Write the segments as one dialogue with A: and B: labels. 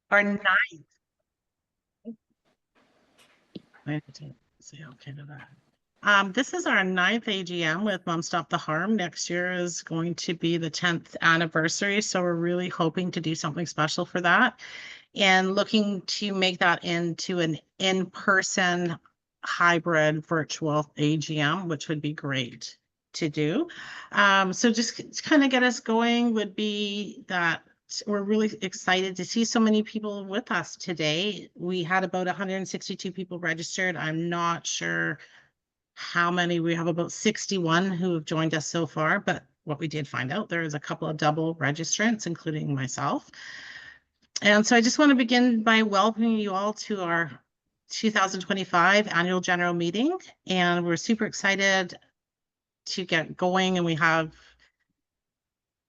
A: Our ninth. I have to say okay to that. This is our ninth AGM with Mom Stop the Harm. Next year is going to be the 10th anniversary, so we're really hoping to do something special for that and looking to make that into an in-person hybrid virtual AGM, which would be great to do. So just to kind of get us going would be that we're really excited to see so many people with us today. We had about 162 people registered. I'm not sure how many. We have about 61 who have joined us so far, but what we did find out, there is a couple of double registrants, including myself. And so I just want to begin by welcoming you all to our 2025 annual general meeting. And we're super excited to get going. And we have,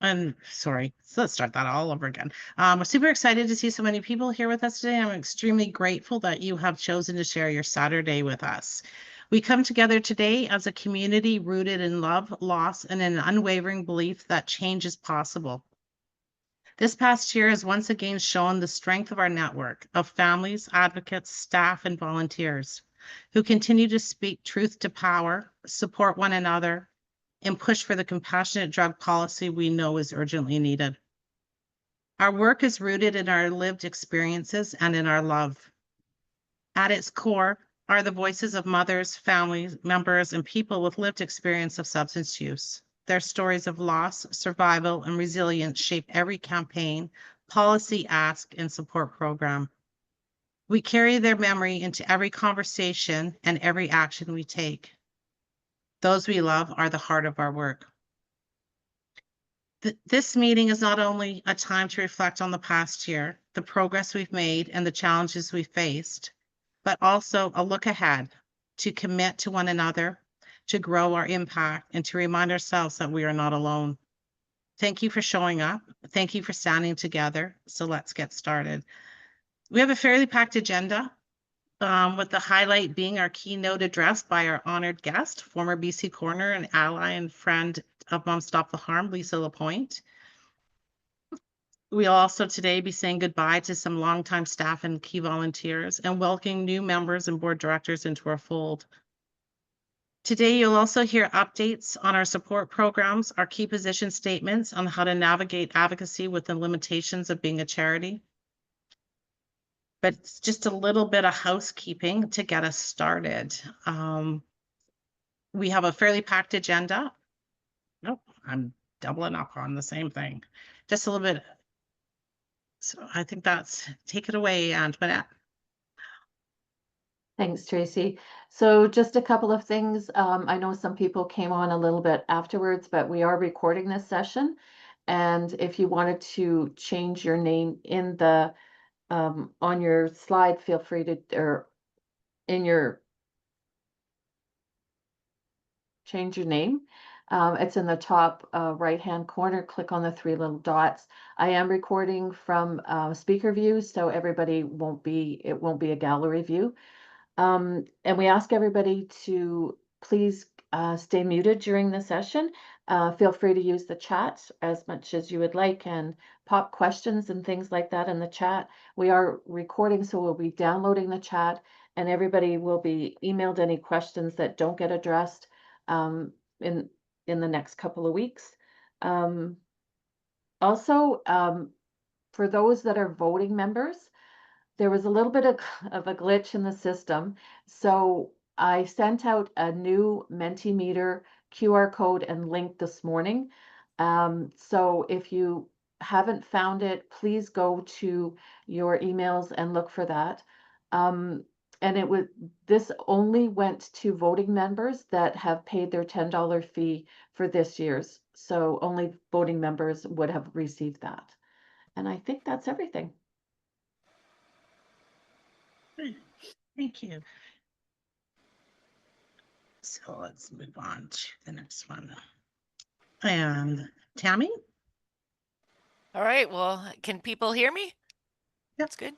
A: and sorry, so let's start that all over again. We're super excited to see so many people here with us today. I'm extremely grateful that you have chosen to share your Saturday with us. We come together today as a community rooted in love, loss, and an unwavering belief that change is possible. This past year has once again shown the strength of our network of families, advocates, staff, and volunteers who continue to speak truth to power, support one another, and push for the compassionate drug policy we know is urgently needed. Our work is rooted in our lived experiences and in our love. At its core are the voices of mothers, families, members, and people with lived experience of substance use. Their stories of loss, survival, and resilience shape every campaign, policy ask, and support program. We carry their memory into every conversation and every action we take. Those we love are the heart of our work. This meeting is not only a time to reflect on the past year, the progress we've made, and the challenges we faced, but also a look ahead to commit to one another, to grow our impact, and to remind ourselves that we are not alone. Thank you for showing up. Thank you for standing together. So let's get started. We have a fairly packed agenda, with the highlight being our keynote address by our honored guest, former BC Coroner and ally and friend of Mom Stop the Harm, Lisa Lapointe. We'll also today be saying goodbye to some longtime staff and key volunteers and welcoming new members and board directors into our fold. Today, you'll also hear updates on our support programs, our key position statements on how to navigate advocacy with the limitations of being a charity. But it's just a little bit of housekeeping to get us started. We have a fairly packed agenda. Nope, I'm doubling up on the same thing. Just a little bit. So I think take it away, Antoinette.
B: Thanks, Tracy. So just a couple of things. I know some people came on a little bit afterwards, but we are recording this session. And if you wanted to change your name in the on your slide, feel free to, or in your change your name. It's in the top right-hand corner. Click on the three little dots. I am recording from speaker view, so everybody it won't be a gallery view. And we ask everybody to please stay muted during the session. Feel free to use the chat as much as you would like and pop questions and things like that in the chat. We are recording, so we'll be downloading the chat and everybody will be emailed any questions that don't get addressed in the next couple of weeks. Also, for those that are voting members, there was a little bit of a glitch in the system. So I sent out a new Mentimeter QR code and link this morning. So if you haven't found it, please go to your emails and look for that. And this only went to voting members that have paid their $10 fee for this year's. So only voting members would have received that. And I think that's everything.
A: Thank you. So let's move on to the next one. And Tammy?
C: All right, well, can people hear me? That's good.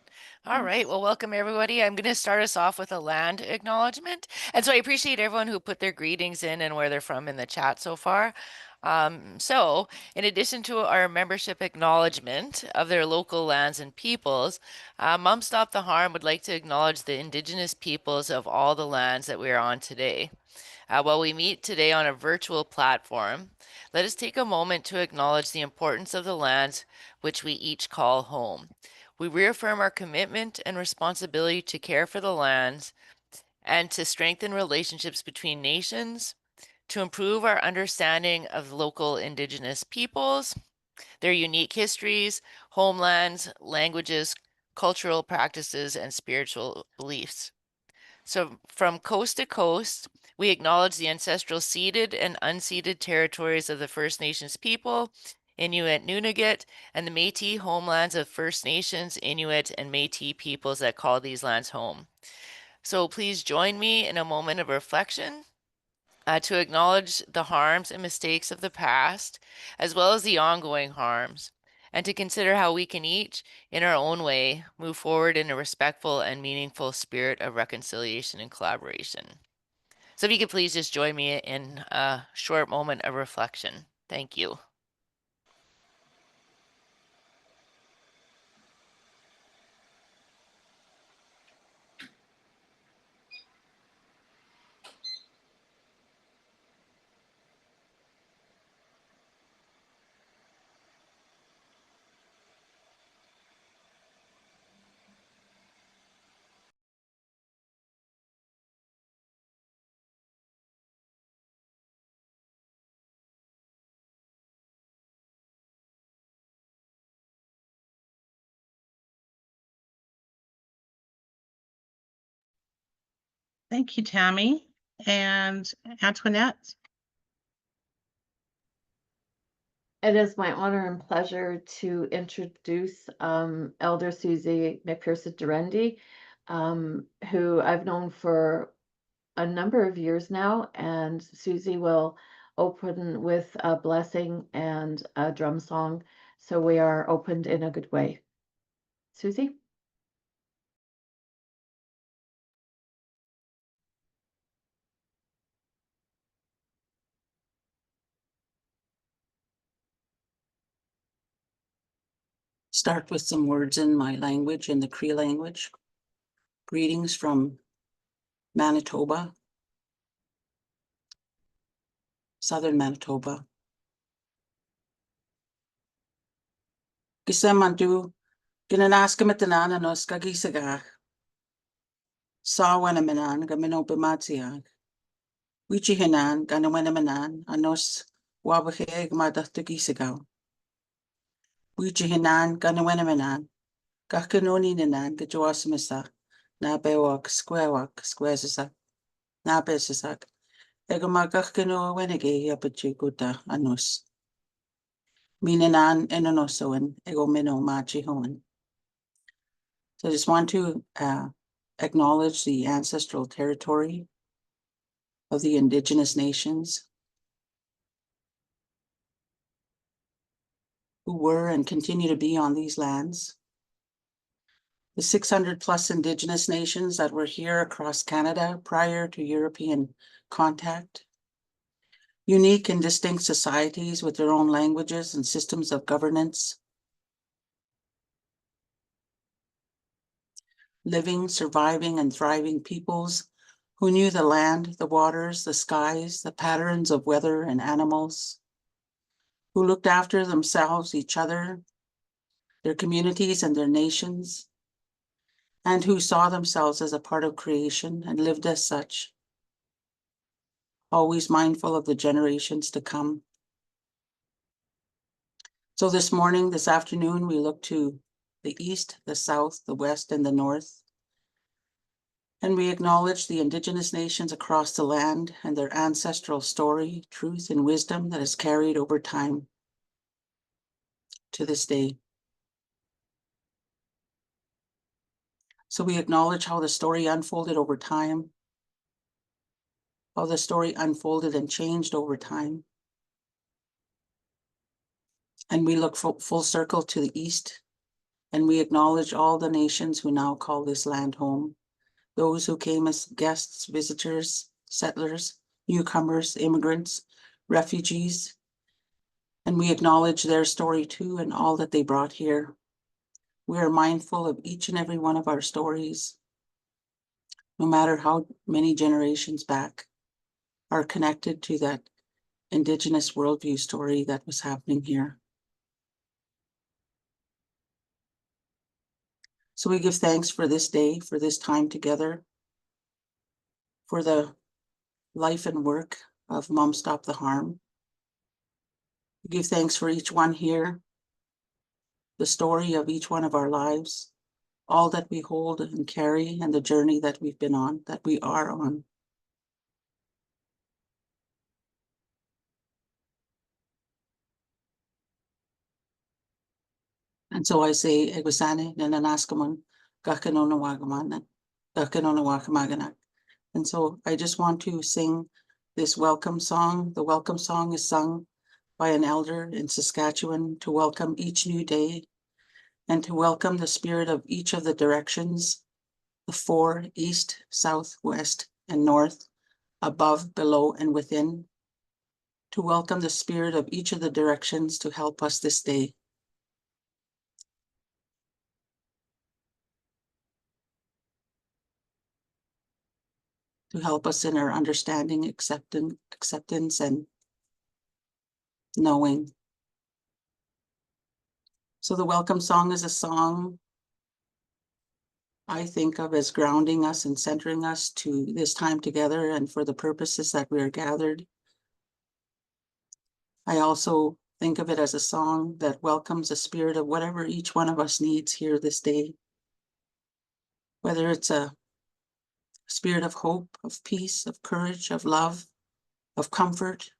C: All right, well, welcome everybody. I'm going to start us off with a land acknowledgement. And so I appreciate everyone who put their greetings in and where they're from in the chat so far. So, in addition to our membership acknowledgement of their local lands and peoples, Mom Stop the Harm would like to acknowledge the Indigenous peoples of all the lands that we are on today. While we meet today on a virtual platform, let us take a moment to acknowledge the importance of the lands which we each call home. We reaffirm our commitment and responsibility to care for the lands and to strengthen relationships between nations, to improve our understanding of local Indigenous peoples, their unique histories, homelands, languages, cultural practices, and spiritual beliefs. So, from coast to coast, we acknowledge the ancestral ceded and unceded territories of the First Nations people, Inuit Nunavut, and the Métis homelands of First Nations, Inuit, and Métis peoples that call these lands home. So, please join me in a moment of reflection to acknowledge the harms and mistakes of the past, as well as the ongoing harms, and to consider how we can each, in our own way, move forward in a respectful and meaningful spirit of reconciliation and collaboration. So if you could please just join me in a short moment of reflection. Thank you.
A: Thank you, Tammy. And Antoinette?
B: It is my honor and pleasure to introduce Elder Susie McPherson-Durendy, who I've known for a number of years now, and Susie will open with a blessing and a drum song, so we are opened in a good way. Susie?
D: Start with some words in my language, in the Cree language. Greetings from Manitoba, southern Manitoba. Gisemandu, ginanaskamitanana nos kagisagach. Sawanamanan, gamino bematsiag. Wichi hinan, ganawanaman, anos wabaheg madahtagisagaw. Wichi hinan, ganawanaman, kakanoni nanan, gajoasamasa, nabewak, squaresasak, nabesasak. Egamagakano wenege yapachikuta anus. Minanan enonosoan egomino machi hoan. So I just want to acknowledge the ancestral territory of the Indigenous nations who were and continue to be on these lands. The 600 plus Indigenous nations that were here across Canada prior to European contact. Unique and distinct societies with their own languages and systems of governance. Living, surviving, and thriving peoples who knew the land, the waters, the skies, the patterns of weather and animals, who looked after themselves, each other, their communities and their nations, and who saw themselves as a part of creation and lived as such, always mindful of the generations to come. So this morning, this afternoon, we look to the east, the south, the west, and the north. And we acknowledge the Indigenous nations across the land and their ancestral story, truth, and wisdom that is carried over time to this day. So we acknowledge how the story unfolded over time, how the story unfolded and changed over time. And we look full circle to the east, and we acknowledge all the nations who now call this land home. Those who came as guests, visitors, settlers, newcomers, immigrants, refugees, And we acknowledge their story too and all that they brought here. We are mindful of each and every one of our stories, no matter how many generations back, are connected to that Indigenous worldview story that was happening here. So we give thanks for this day, for this time together, for the life and work of Mom Stop the Harm. We give thanks for each one here, the story of each one of our lives, all that we hold and carry, and the journey that we've been on, that we are on. And so I say, Egusane, Nananaskaman, Gakanonawagamanan, Gakanonawakamaгаnak. And so I just want to sing this welcome song. The welcome song is sung by an elder in Saskatchewan to welcome each new day and to welcome the spirit of each of the directions, the four, east, south, west, and north, above, below, and within, to welcome the spirit of each of the directions to help us this day. To help us in our understanding, acceptance, and knowing. So the welcome song is a song I think of as grounding us and centering us to this time together and for the purposes that we are gathered. I also think of it as a song that welcomes the spirit of whatever each one of us needs here this day. Whether it's a spirit of hope, of peace, of courage, of love, of comfort.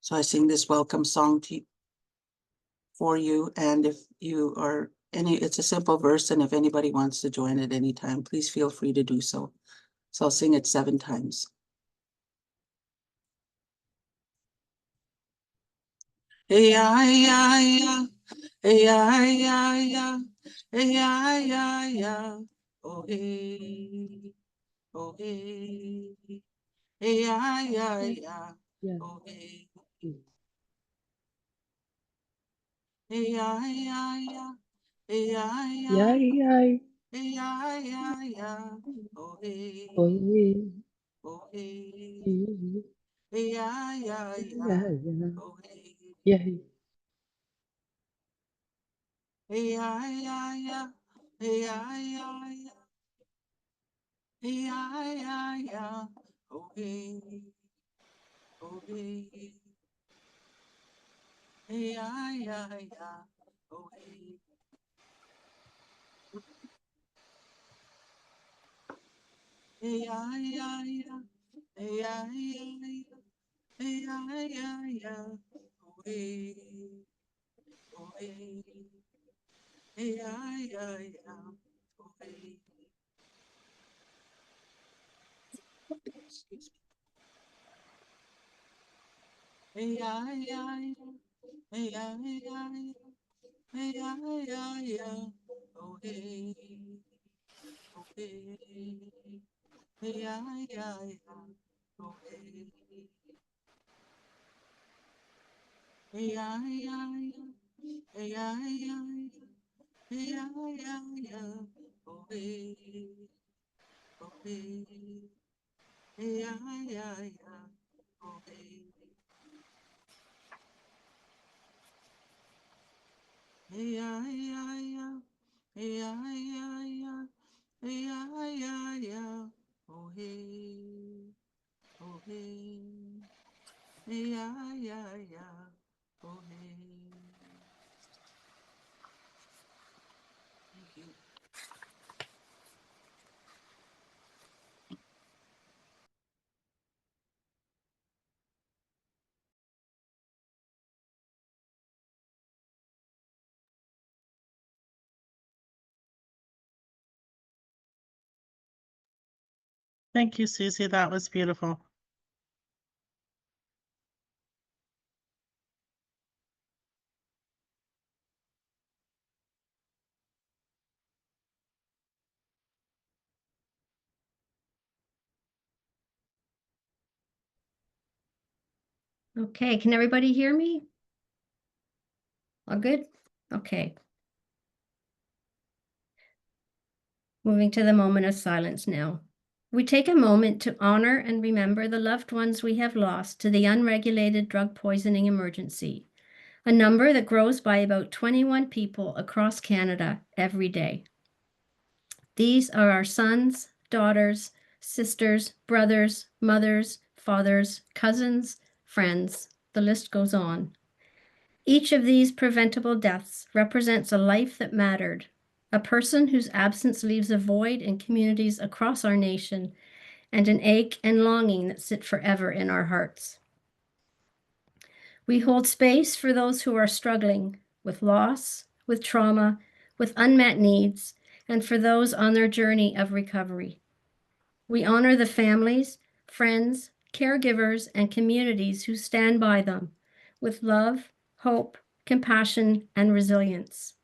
D: So I sing this welcome song to you, for you, and if you are it's a simple verse, and if anybody wants to join at any time, please feel free to do so. So I'll sing it 7 times. Hey, yeah, yeah, yeah. Hey, yeah, yeah, yeah. Hey, yeah, yeah, yeah. Oh, hey. Oh, hey. Hey, yeah, yeah, yeah. Oh, hey. Hey, yeah, yeah, yeah. Hey, yeah, yeah.
E: Yay, yay,
D: Hey, yeah, yeah, yeah. Oh, hey.
E: oye,
D: Oh, hey.
E: yay,
D: Hey, yeah, yeah, yeah.
E: yay,
D: Oh, hey.
E: yay,
D: Hey, yeah, yeah, yeah. Hey, yeah, yeah, yeah. Hey, yeah, yeah, yeah. Oh, hey. Oh, hey. Hey, yeah, yeah, yeah. Oh, hey. Hey, yeah, yeah, yeah. Hey, yeah, yeah, yeah. Hey, yeah, yeah, yeah. Oh, hey. Oh, hey. Hey, yeah, yeah, yeah. Oh, hey. Excuse me. Hey, yeah, yeah, yeah. Hey, yeah, yeah, yeah. Hey, yeah, yeah, yeah. Oh, hey. Oh, hey. Hey, yeah, yeah, yeah. Oh, hey. Hey, yeah, yeah, yeah. Hey, yeah, yeah, yeah. Hey, yeah, yeah, yeah. Oh, hey. Oh, hey. Hey, yeah, yeah, yeah. Oh, hey. Hey, yeah, yeah, yeah. Hey, yeah, yeah, yeah. Hey, yeah, yeah, yeah. Oh, hey. Oh, hey. Hey, yeah, yeah, yeah. Oh, hey. Thank you.
A: Thank you, Susie. That was beautiful.
E: Okay, can everybody hear me? All good? Okay. Moving to the moment of silence now. We take a moment to honor and remember the loved ones we have lost to the unregulated drug poisoning emergency, a number that grows by about 21 people across Canada every day. These are our sons, daughters, sisters, brothers, mothers, fathers, cousins, friends. The list goes on. Each of these preventable deaths represents a life that mattered, a person whose absence leaves a void in communities across our nation, and an ache and longing that sit forever in our hearts. We hold space for those who are struggling with loss, with trauma, with unmet needs, and for those on their journey of recovery. We honor the families, friends, caregivers, and communities who stand by them with love, hope, compassion, and resilience.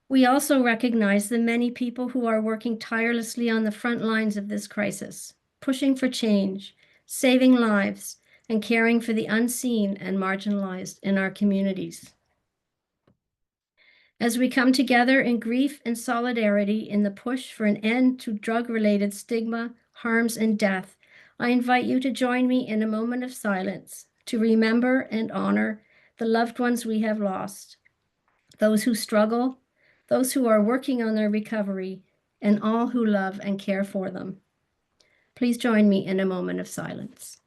E: We also recognize the many people who are working tirelessly on the front lines of this crisis, pushing for change, saving lives, and caring for the unseen and marginalized in our communities. As we come together in grief and solidarity in the push for an end to drug-related stigma, harms, and death, I invite you to join me in a moment of silence to remember and honor the loved ones we have lost, those who struggle, those who are working on their recovery, and all who love and care for them. Please join me in a moment of silence.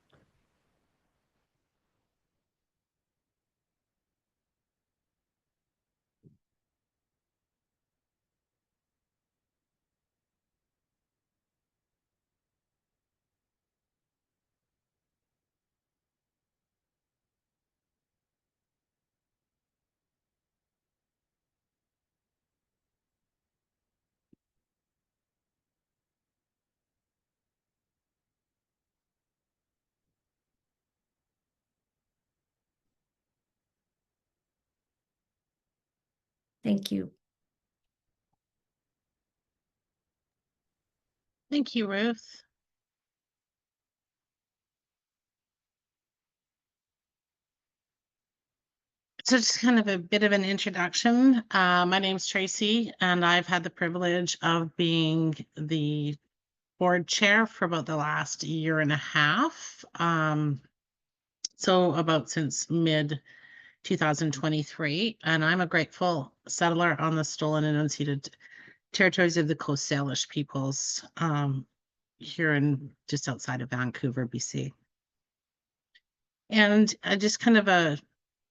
E: Thank you.
A: Thank you, Ruth. So just kind of a bit of an introduction. My name's Tracy, and I've had the privilege of being the board chair for about the last year and a half. So about since mid 2023, and I'm a grateful settler on the stolen and unceded territories of the Coast Salish peoples here in just outside of Vancouver, BC. And just kind of a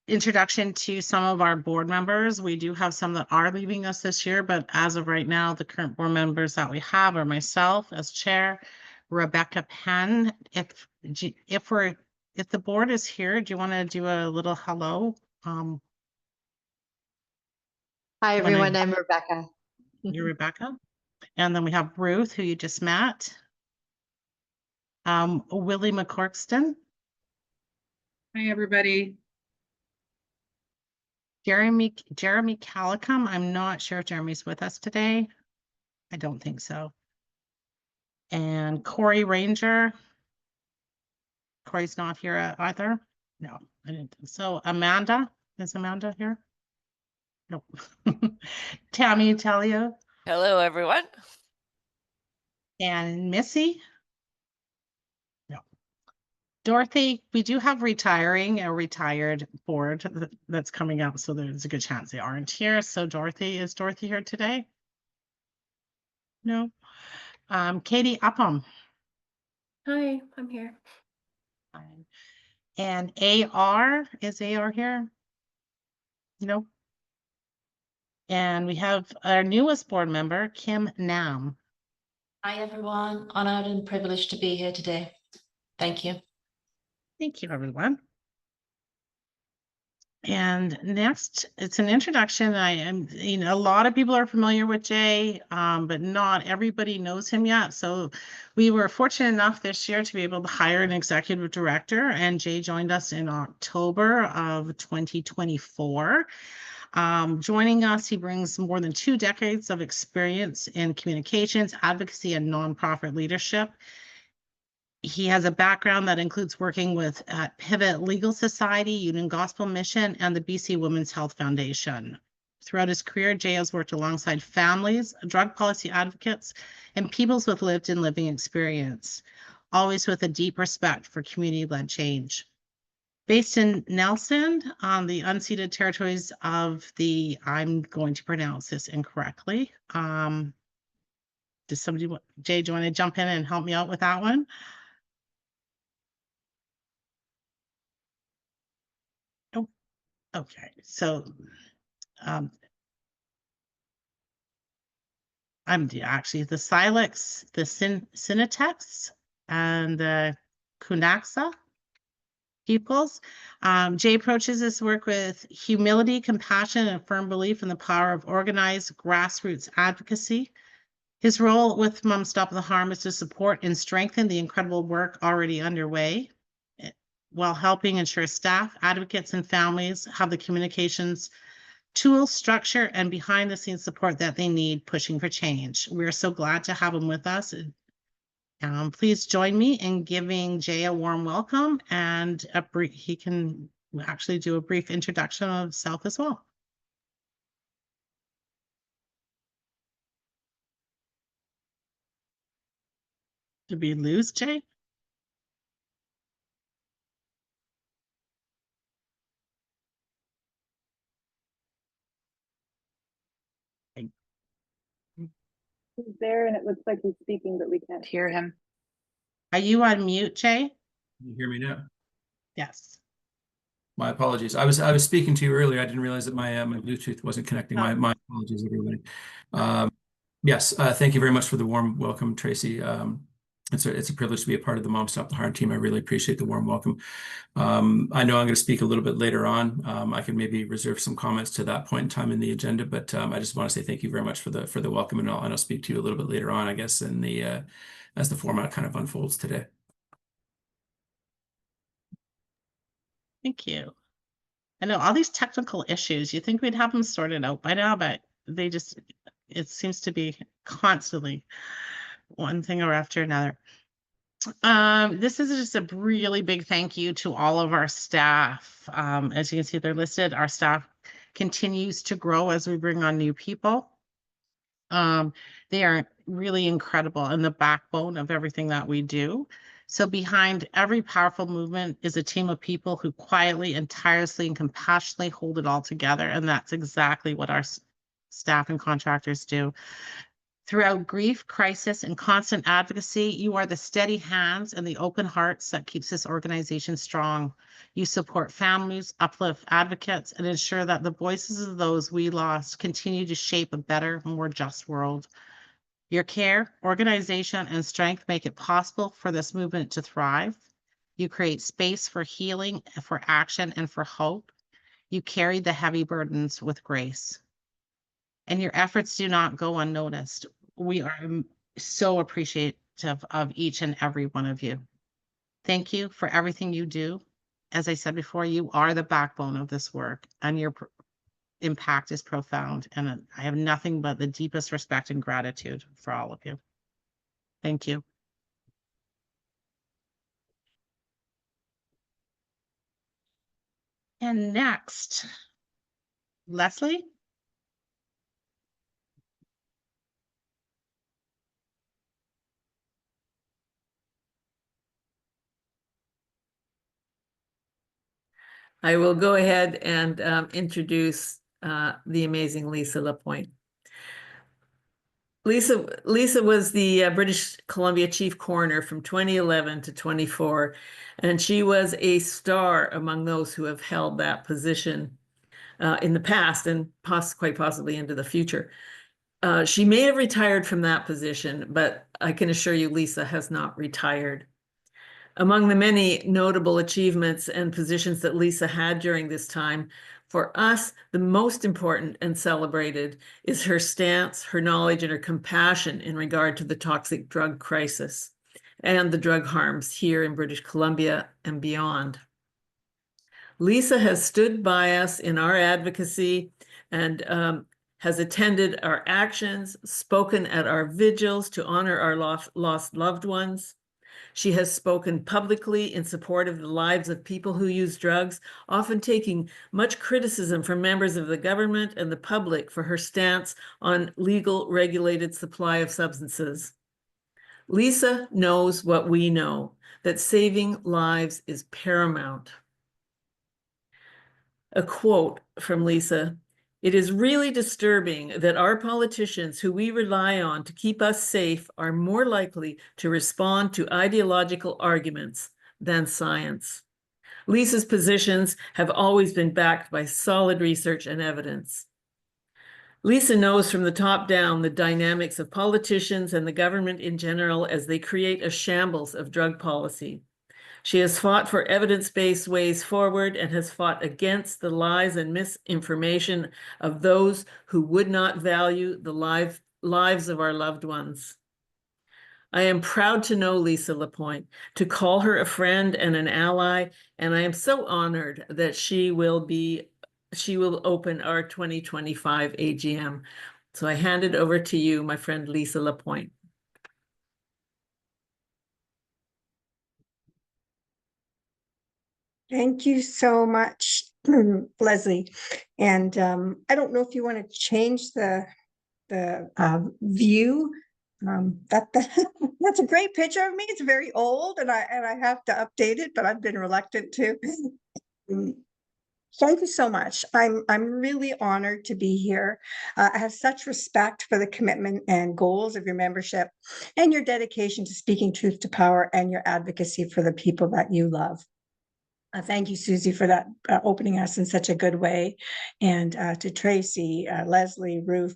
A: introduction to some of our board members. We do have some that are leaving us this year, but as of right now, the current board members that we have are myself as chair, Rebecca Penn. If the board is here, do you want to do a little hello?
F: Hi, everyone. I'm Rebecca.
A: You're Rebecca. And then we have Ruth, who you just met. Willie McCorkston.
G: Hi, everybody.
A: Jeremy Calicum. I'm not sure if Jeremy's with us today. I don't think so. And Corey Ranger. Corey's not here either. No, I didn't think so. Amanda, is Amanda here? No. Tammy Telio
C: Hello, everyone.
A: and Missy. No. Dorothy, we do have a retired board that's coming up, so there's a good chance they aren't here. So Dorothy, is Dorothy here today? No. Katie Upham.
E: Hi, I'm here.
A: Fine. And AR, is AR here? Nope. And we have our newest board member, Kim Nam.
F: Hi, everyone. Honored and privileged to be here today. Thank you.
A: Thank you, everyone. And next, it's an introduction. I am, a lot of people are familiar with Jay, but not everybody knows him yet. So we were fortunate enough this year to be able to hire an executive director, and Jay joined us in October of 2024. Joining us, he brings more than 2 decades of experience in communications, advocacy, and nonprofit leadership. He has a background that includes working with Pivot Legal Society, Union Gospel Mission, and the BC Women's Health Foundation. Throughout his career, Jay has worked alongside families, drug policy advocates, and peoples with lived and living experience, always with a deep respect for community-led change. Based in Nelson on the unceded territories of the, I'm going to pronounce this incorrectly. Does somebody, Jay, do you want to jump in and help me out with that one? Oh, okay. So I'm actually the Silex, the Sinnoteks, and the Kunaxa peoples. Jay approaches this work with humility, compassion, and firm belief in the power of organized grassroots advocacy. His role with Mom Stop the Harm is to support and strengthen the incredible work already underway, while helping ensure staff, advocates, and families have the communications tools, structure, and behind the scenes support that they need pushing for change. We're so glad to have him with us. Please join me in giving Jay a warm welcome, and he can actually do a brief introduction of himself as well. Did we lose Jay?
H: He's there and it looks like he's speaking, but we can't hear him.
A: Are you on mute, Jay?
I: Can you hear me now?
A: Yes.
I: My apologies. I was speaking to you earlier. I didn't realize that my my Bluetooth wasn't connecting. My apologies, everybody. Yes, thank you very much for the warm welcome, Tracy. It's a privilege to be a part of the Mom Stop the Harm team. I really appreciate the warm welcome. I know I'm going to speak a little bit later on. I can maybe reserve some comments to that point in time in the agenda, but I just want to say thank you very much for the welcome, and I'll speak to you a little bit later on, I guess, in the as the format kind of unfolds today.
A: Thank you. I know all these technical issues, you think we'd have them sorted out by now, but they just, it seems to be constantly one thing or after another. This is just a really big thank you to all of our staff. As you can see, they're listed. Our staff continues to grow as we bring on new people. They are really incredible and the backbone of everything that we do. So behind every powerful movement is a team of people who quietly and tirelessly and compassionately hold it all together. And that's exactly what our staff and contractors do. Throughout grief, crisis, and constant advocacy, you are the steady hands and the open hearts that keeps this organization strong. You support families, uplift advocates, and ensure that the voices of those we lost continue to shape a better, more just world. Your care, organization, and strength make it possible for this movement to thrive. You create space for healing, for action, and for hope. You carry the heavy burdens with grace. And your efforts do not go unnoticed. We are so appreciative of each and every one of you. Thank you for everything you do. As I said before, you are the backbone of this work, and your impact is profound. And I have nothing but the deepest respect and gratitude for all of you. Thank you. And next, Leslie.
J: I will go ahead and introduce the amazing Lisa Lapointe. Lisa was the British Columbia Chief Coroner from 2011 to 24, and she was a star among those who have held that position in the past and quite possibly into the future. She may have retired from that position, but I can assure you Lisa has not retired. Among the many notable achievements and positions that Lisa had during this time, for us, the most important and celebrated is her stance, her knowledge, and her compassion in regard to the toxic drug crisis and the drug harms here in British Columbia and beyond. Lisa has stood by us in our advocacy and has attended our actions, spoken at our vigils to honor our lost loved ones, She has spoken publicly in support of the lives of people who use drugs, often taking much criticism from members of the government and the public for her stance on legal regulated supply of substances. Lisa knows what we know, that saving lives is paramount. A quote from Lisa: "It is really disturbing that our politicians who we rely on to keep us safe are more likely to respond to ideological arguments than science." Lisa's positions have always been backed by solid research and evidence. Lisa knows from the top down the dynamics of politicians and the government in general as they create a shambles of drug policy. She has fought for evidence-based ways forward and has fought against the lies and misinformation of those who would not value the lives of our loved ones. I am proud to know Lisa Lapointe, to call her a friend and an ally, and I am so honored that she will open our 2025 AGM. So I hand it over to you, my friend Lisa Lapointe.
K: Thank you so much, Leslie. And I don't know if you want to change the view. That's a great picture of me. It's very old, and I have to update it, but I've been reluctant to. Thank you so much. I'm really honored to be here. I have such respect for the commitment and goals of your membership and your dedication to speaking truth to power and your advocacy for the people that you love. Thank you, Susie, for that, opening us in such a good way. And to Tracy, Leslie, Ruth,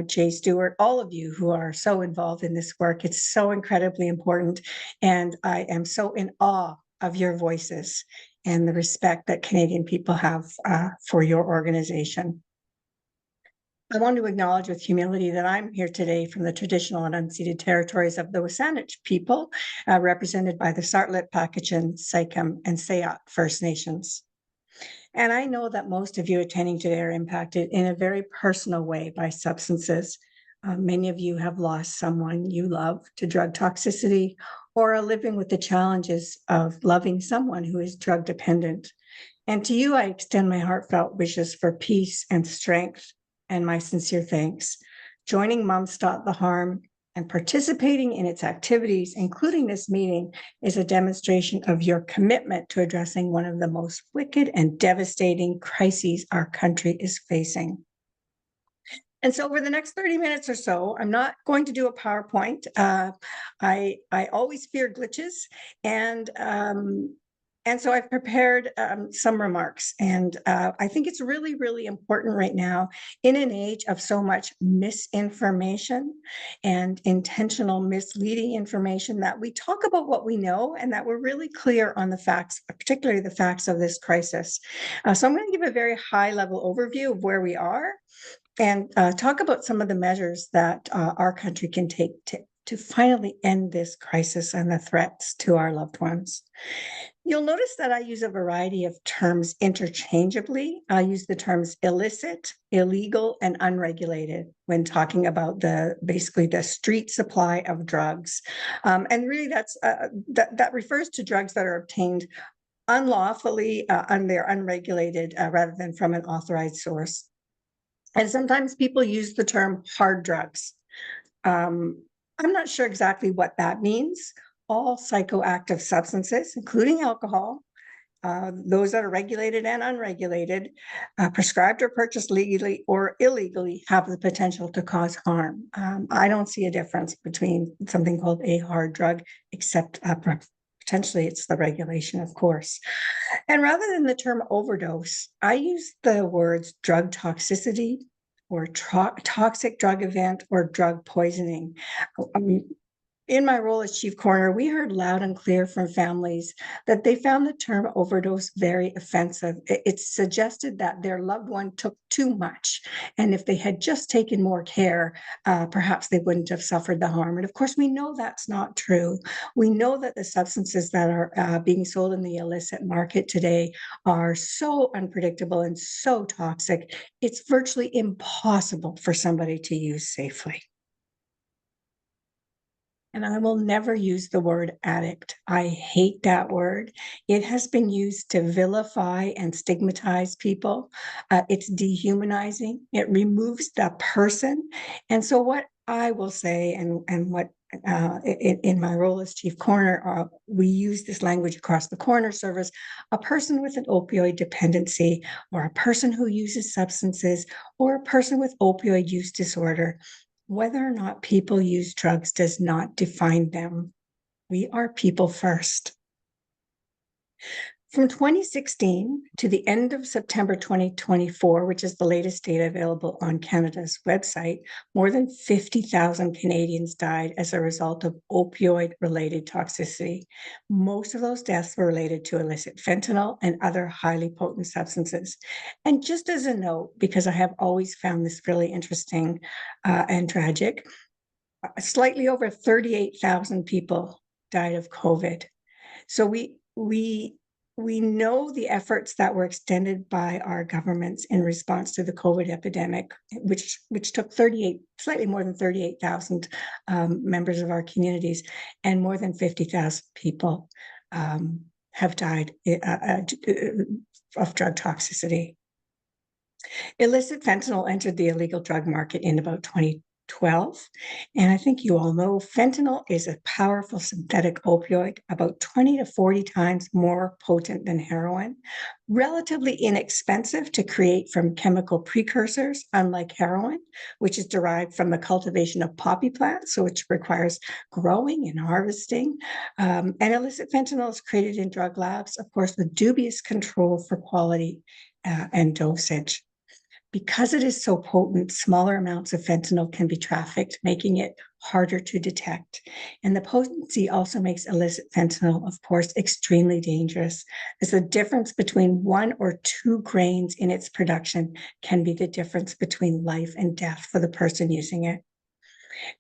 K: Jay Stewart, all of you who are so involved in this work. It's so incredibly important. And I am so in awe of your voices and the respect that Canadian people have for your organization. I want to acknowledge with humility that I'm here today from the traditional and unceded territories of the WSÁNEĆ people, represented by the Tsartlett, Pahkitchin, Sycam, and Sayoc First Nations. And I know that most of you attending today are impacted in a very personal way by substances. Many of you have lost someone you love to drug toxicity or are living with the challenges of loving someone who is drug dependent. And to you, I extend my heartfelt wishes for peace and strength, and my sincere thanks. Joining Moms Stop the Harm and participating in its activities, including this meeting, is a demonstration of your commitment to addressing one of the most wicked and devastating crises our country is facing. And so over the next 30 minutes or so, I'm not going to do a PowerPoint. I always fear glitches, and so I've prepared some remarks, and I think it's really, really important right now in an age of so much misinformation and intentional misleading information that we talk about what we know and that we're really clear on the facts, particularly the facts of this crisis. So I'm going to give a very high level overview of where we are and talk about some of the measures that our country can take to finally end this crisis and the threats to our loved ones. You'll notice that I use a variety of terms interchangeably. I use the terms illicit, illegal, and unregulated when talking about basically the street supply of drugs. And really that refers to drugs that are obtained unlawfully and they're unregulated rather than from an authorized source. And sometimes people use the term hard drugs. I'm not sure exactly what that means. All psychoactive substances, including alcohol, those that are regulated and unregulated, prescribed or purchased legally or illegally, have the potential to cause harm. I don't see a difference between something called a hard drug, except potentially it's the regulation, of course. And rather than the term overdose, I use the words drug toxicity or toxic drug event or drug poisoning. In my role as chief coroner, we heard loud and clear from families that they found the term overdose very offensive. It suggested that their loved one took too much, and if they had just taken more care, perhaps they wouldn't have suffered the harm. And of course, we know that's not true. We know that the substances that are being sold in the illicit market today are so unpredictable and so toxic, it's virtually impossible for somebody to use safely. And I will never use the word addict. I hate that word. It has been used to vilify and stigmatize people. It's dehumanizing. It removes the person. And so what I will say, and what in my role as chief coroner, we use this language across the coroner service. A person with an opioid dependency, or a person who uses substances, or a person with opioid use disorder, whether or not people use drugs does not define them. We are people first. From 2016 to the end of September 2024, which is the latest data available on Canada's website, more than 50,000 Canadians died as a result of opioid-related toxicity. Most of those deaths were related to illicit fentanyl and other highly potent substances. And just as a note, because I have always found this really interesting and tragic, slightly over 38,000 people died of COVID. So we know the efforts that were extended by our governments in response to the COVID epidemic, which took slightly more than 38,000 members of our communities, and more than 50,000 people have died of drug toxicity. Illicit fentanyl entered the illegal drug market in about 2012. And I think you all know fentanyl is a powerful synthetic opioid, about 20 to 40 times more potent than heroin, relatively inexpensive to create from chemical precursors, unlike heroin, which is derived from the cultivation of poppy plants, so which requires growing and harvesting. And illicit fentanyl is created in drug labs, of course, with dubious control for quality and dosage. Because it is so potent, smaller amounts of fentanyl can be trafficked, making it harder to detect. And the potency also makes illicit fentanyl, of course, extremely dangerous, as the difference between 1 or 2 grains in its production can be the difference between life and death for the person using it.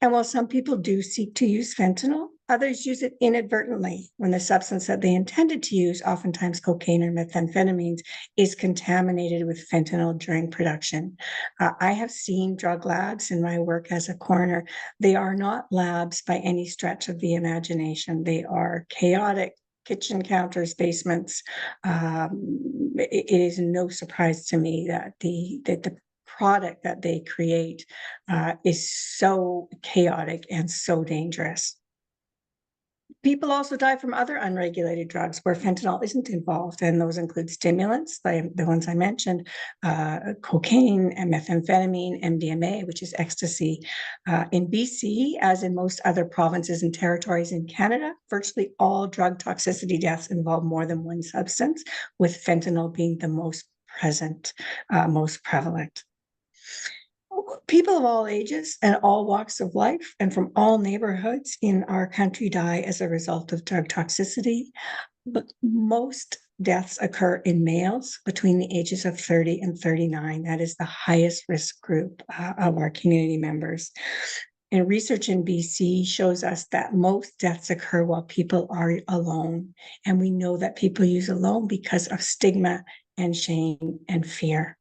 K: And while some people do seek to use fentanyl, others use it inadvertently when the substance that they intended to use, oftentimes cocaine or methamphetamines, is contaminated with fentanyl during production. I have seen drug labs in my work as a coroner. They are not labs by any stretch of the imagination. They are chaotic kitchen counters, basements. It is no surprise to me that the product that they create is so chaotic and so dangerous. People also die from other unregulated drugs where fentanyl isn't involved, and those include stimulants, the ones I mentioned, cocaine and methamphetamine, MDMA, which is ecstasy. In BC, as in most other provinces and territories in Canada, virtually all drug toxicity deaths involve more than one substance, with fentanyl being the most present, most prevalent. People of all ages and all walks of life and from all neighborhoods in our country die as a result of drug toxicity, but most deaths occur in males between the ages of 30 and 39. That is the highest risk group of our community members. And research in BC shows us that most deaths occur while people are alone. And we know that people use alone because of stigma and shame and fear.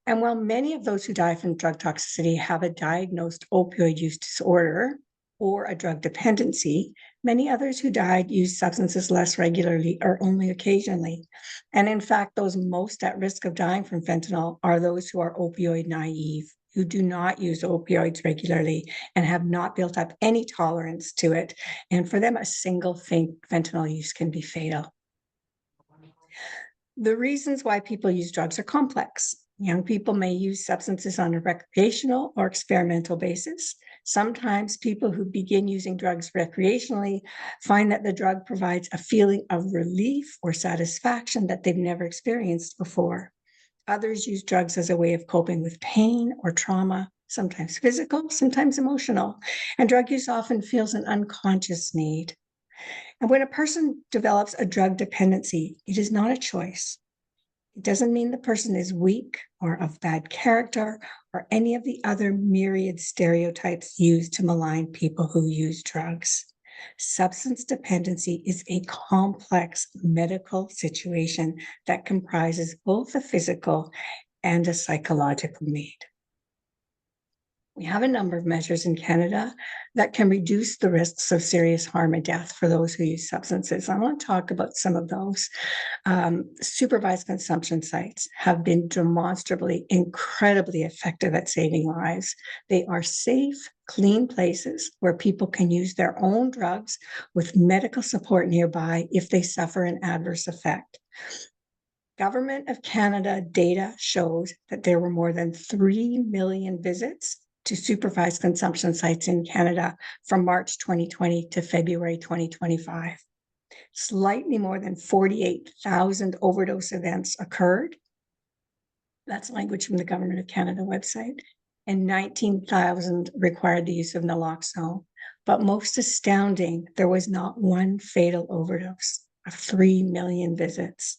K: And while many of those who die from drug toxicity have a diagnosed opioid use disorder or a drug dependency, many others who died use substances less regularly or only occasionally. And in fact, those most at risk of dying from fentanyl are those who are opioid naive, who do not use opioids regularly and have not built up any tolerance to it. And for them, a single fentanyl use can be fatal. The reasons why people use drugs are complex. Young people may use substances on a recreational or experimental basis. Sometimes people who begin using drugs recreationally find that the drug provides a feeling of relief or satisfaction that they've never experienced before. Others use drugs as a way of coping with pain or trauma, sometimes physical, sometimes emotional. And drug use often feels an unconscious need. And when a person develops a drug dependency, it is not a choice. It doesn't mean the person is weak or of bad character or any of the other myriad stereotypes used to malign people who use drugs. Substance dependency is a complex medical situation that comprises both a physical and a psychological need. We have a number of measures in Canada that can reduce the risks of serious harm and death for those who use substances. I want to talk about some of those. Supervised consumption sites have been demonstrably incredibly effective at saving lives. They are safe, clean places where people can use their own drugs with medical support nearby if they suffer an adverse effect. Government of Canada data shows that there were more than 3 million visits to supervised consumption sites in Canada from March 2020 to February 2025. Slightly more than 48,000 overdose events occurred. That's language from the Government of Canada website. And 19,000 required the use of naloxone. But most astounding, there was not one fatal overdose of 3 million visits.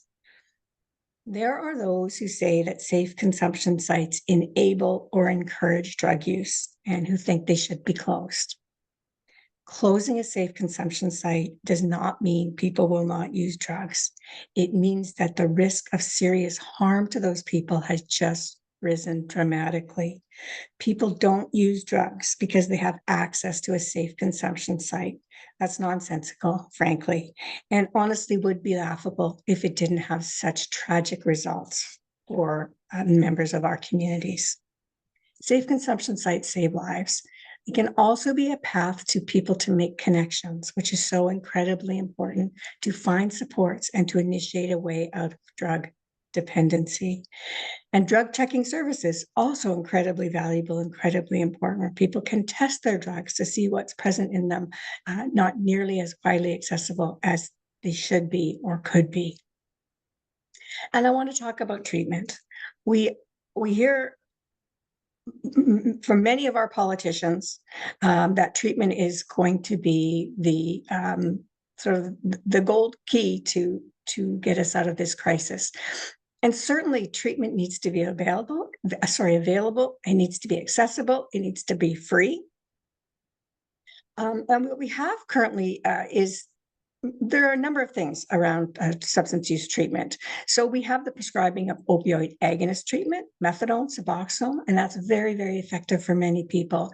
K: There are those who say that safe consumption sites enable or encourage drug use and who think they should be closed. Closing a safe consumption site does not mean people will not use drugs. It means that the risk of serious harm to those people has just risen dramatically. People don't use drugs because they have access to a safe consumption site. That's nonsensical, frankly, and honestly would be laughable if it didn't have such tragic results for members of our communities. Safe consumption sites save lives. It can also be a path to people to make connections, which is so incredibly important, to find supports and to initiate a way out of drug dependency. And drug checking services, also incredibly valuable, incredibly important, where people can test their drugs to see what's present in them, not nearly as widely accessible as they should be or could be. And I want to talk about treatment. We hear from many of our politicians that treatment is going to be the sort of the gold key to get us out of this crisis. And certainly treatment needs to be available. It needs to be accessible. It needs to be free. And what we have currently is there are a number of things around substance use treatment. So we have the prescribing of opioid agonist treatment, methadone, Suboxone, and that's very, very effective for many people,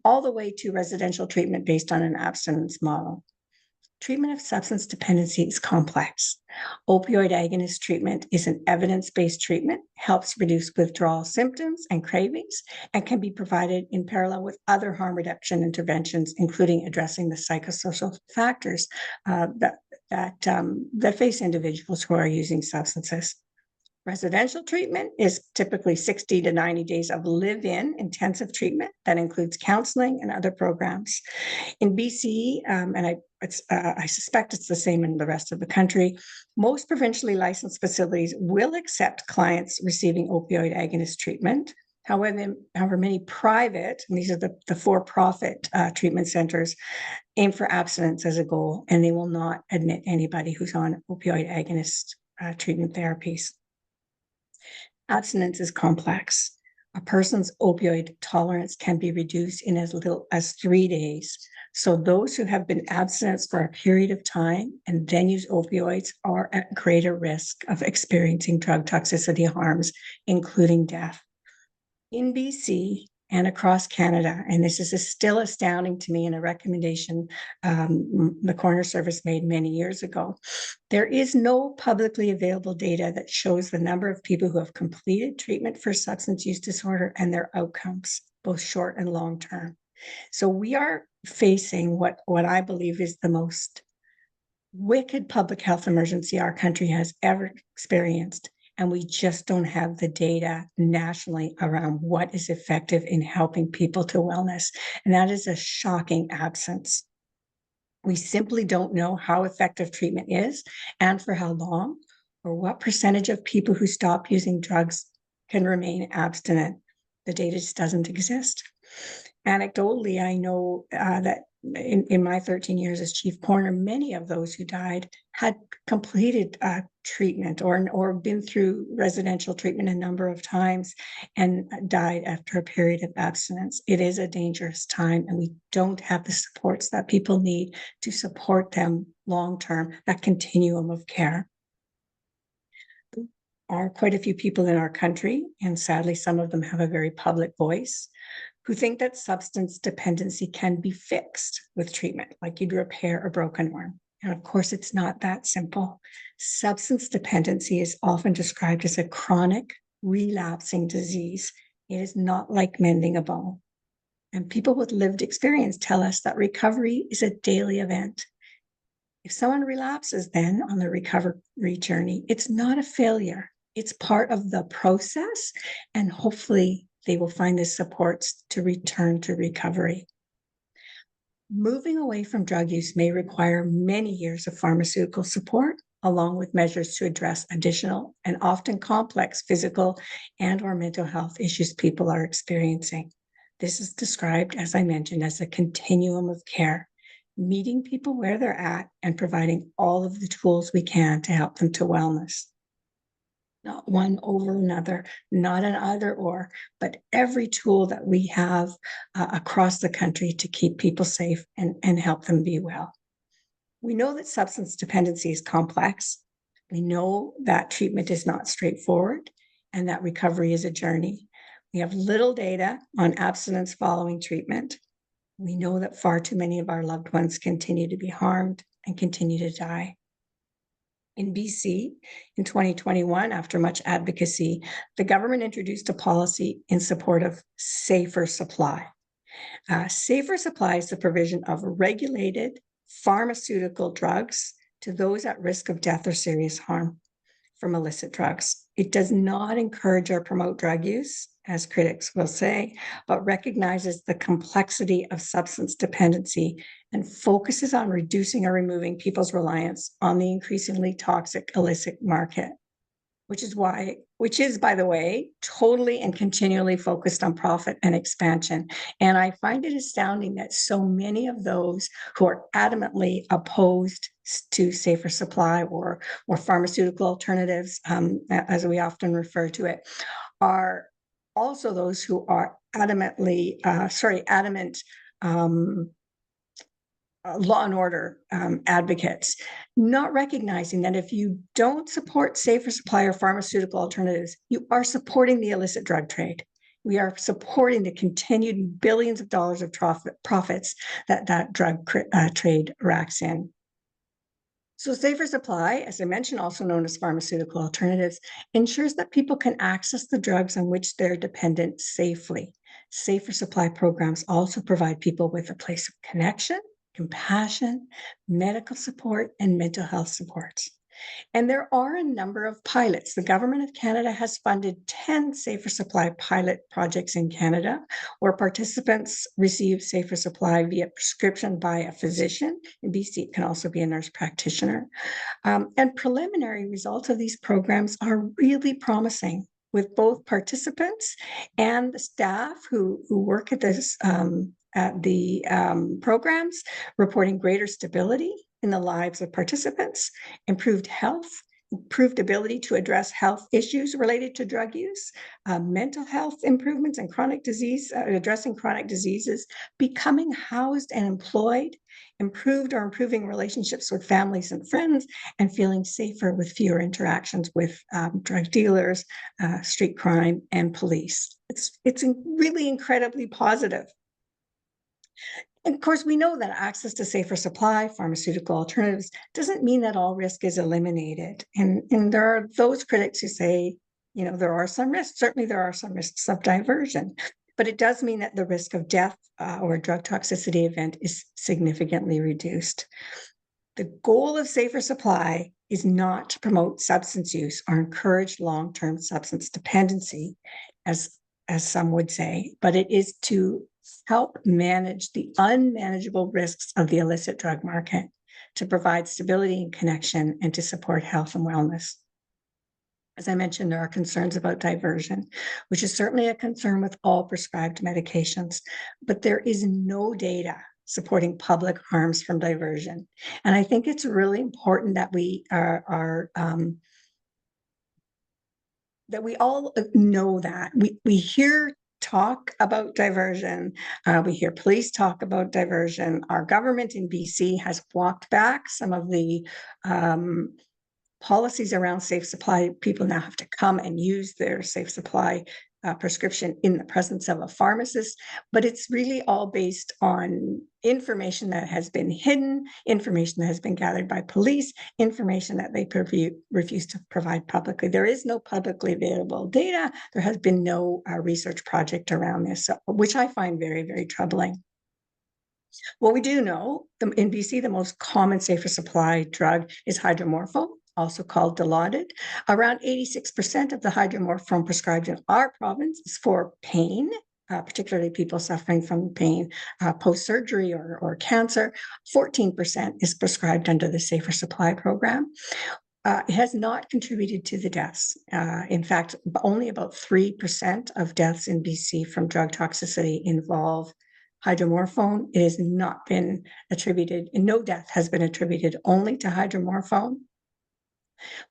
K: all the way to residential treatment based on an abstinence model. Treatment of substance dependency is complex. Opioid agonist treatment is an evidence-based treatment, helps reduce withdrawal symptoms and cravings, and can be provided in parallel with other harm reduction interventions, including addressing the psychosocial factors that face individuals who are using substances. Residential treatment is typically 60 to 90 days of live-in intensive treatment that includes counseling and other programs. In BC, and I suspect it's the same in the rest of the country, most provincially licensed facilities will accept clients receiving opioid agonist treatment. However, many private, and these are the for-profit treatment centers, aim for abstinence as a goal, and they will not admit anybody who's on opioid agonist treatment therapies. Abstinence is complex. A person's opioid tolerance can be reduced in as little as 3 days. So those who have been abstinent for a period of time and then use opioids are at greater risk of experiencing drug toxicity harms, including death. In BC and across Canada, and this is still astounding to me in a recommendation the Coroner Service made many years ago, there is no publicly available data that shows the number of people who have completed treatment for substance use disorder and their outcomes, both short and long term. So we are facing what I believe is the most wicked public health emergency our country has ever experienced. And we just don't have the data nationally around what is effective in helping people to wellness. And that is a shocking absence. We simply don't know how effective treatment is and for how long, or what percentage of people who stop using drugs can remain abstinent. The data just doesn't exist. Anecdotally, I know that in my 13 years as chief coroner, many of those who died had completed treatment or been through residential treatment a number of times and died after a period of abstinence. It is a dangerous time, and we don't have the supports that people need to support them long-term, that continuum of care. There are quite a few people in our country, and sadly, some of them have a very public voice, who think that substance dependency can be fixed with treatment, like you'd repair a broken arm. And of course, it's not that simple. Substance dependency is often described as a chronic, relapsing disease. It is not like mending a bone. And people with lived experience tell us that recovery is a daily event. If someone relapses then on the recovery journey, it's not a failure. It's part of the process, and hopefully they will find the supports to return to recovery. Moving away from drug use may require many years of pharmaceutical support, along with measures to address additional and often complex physical and/or mental health issues people are experiencing. This is described, as I mentioned, as a continuum of care, meeting people where they're at and providing all of the tools we can to help them to wellness. Not one over another, not an either or, but every tool that we have across the country to keep people safe and help them be well. We know that substance dependency is complex. We know that treatment is not straightforward and that recovery is a journey. We have little data on abstinence following treatment. We know that far too many of our loved ones continue to be harmed and continue to die. In BC, in 2021, after much advocacy, the government introduced a policy in support of safer supply. Safer supply is the provision of regulated pharmaceutical drugs to those at risk of death or serious harm from illicit drugs. It does not encourage or promote drug use, as critics will say, but recognizes the complexity of substance dependency and focuses on reducing or removing people's reliance on the increasingly toxic illicit market, which is, by the way, totally and continually focused on profit and expansion. And I find it astounding that so many of those who are adamantly opposed to safer supply or pharmaceutical alternatives, as we often refer to it, are also those who are adamant law and order advocates, not recognizing that if you don't support safer supply or pharmaceutical alternatives, you are supporting the illicit drug trade. We are supporting the continued billions of dollars of profits that drug trade racks in. So safer supply, as I mentioned, also known as pharmaceutical alternatives, ensures that people can access the drugs on which they're dependent safely. Safer supply programs also provide people with a place of connection, compassion, medical support, and mental health supports. And there are a number of pilots. The Government of Canada has funded 10 safer supply pilot projects in Canada, where participants receive safer supply via prescription by a physician. In BC, it can also be a nurse practitioner. And preliminary results of these programs are really promising, with both participants and the staff who work at this programs reporting greater stability in the lives of participants, improved health, improved ability to address health issues related to drug use, mental health improvements and chronic disease, addressing chronic diseases, becoming housed and employed, improved or improving relationships with families and friends, and feeling safer with fewer interactions with drug dealers, street crime, and police. It's really incredibly positive. And of course, we know that access to safer supply, pharmaceutical alternatives, doesn't mean that all risk is eliminated. And there are those critics who say, there are some risks. Certainly, there are some risks of diversion, but it does mean that the risk of death or a drug toxicity event is significantly reduced. The goal of safer supply is not to promote substance use or encourage long-term substance dependency, as some would say, but it is to help manage the unmanageable risks of the illicit drug market, to provide stability and connection, and to support health and wellness. As I mentioned, there are concerns about diversion, which is certainly a concern with all prescribed medications, but there is no data supporting public harms from diversion. And I think it's really important that we that we all know that. We hear talk about diversion. We hear police talk about diversion. Our government in BC has walked back some of the policies around safe supply. People now have to come and use their safe supply prescription in the presence of a pharmacist, but it's really all based on information that has been hidden, information that has been gathered by police, information that they refuse to provide publicly. There is no publicly available data. There has been no research project around this, which I find very, very troubling. What we do know, in BC, the most common safer supply drug is hydromorphone, also called Dilaudid. Around 86% of the hydromorphone prescribed in our province is for pain, particularly people suffering from pain post-surgery or cancer. 14% is prescribed under the Safer Supply Program. It has not contributed to the deaths. In fact, only about 3% of deaths in BC from drug toxicity involve hydromorphone. It has not been attributed, and no death has been attributed only to hydromorphone.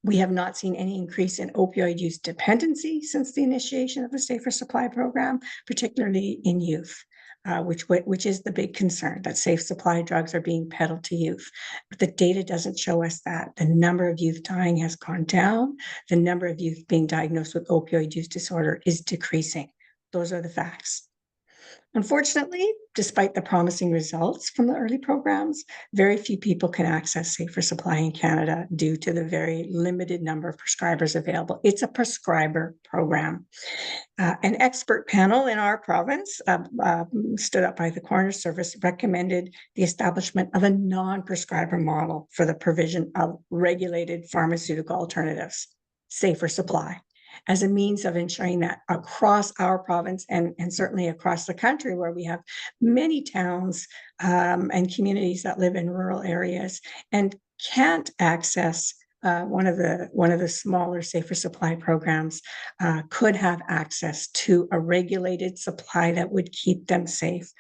K: We have not seen any increase in opioid use dependency since the initiation of the Safer Supply Program, particularly in youth, which is the big concern, that safe supply drugs are being peddled to youth. But the data doesn't show us that. The number of youth dying has gone down. The number of youth being diagnosed with opioid use disorder is decreasing. Those are the facts. Unfortunately, despite the promising results from the early programs, very few people can access safer supply in Canada due to the very limited number of prescribers available. It's a prescriber program. An expert panel in our province, stood up by the Coroner Service, recommended the establishment of a non-prescriber model for the provision of regulated pharmaceutical alternatives, safer supply, as a means of ensuring that across our province and certainly across the country, where we have many towns and communities that live in rural areas and can't access one of the smaller safer supply programs, could have access to a regulated supply that would keep them safe.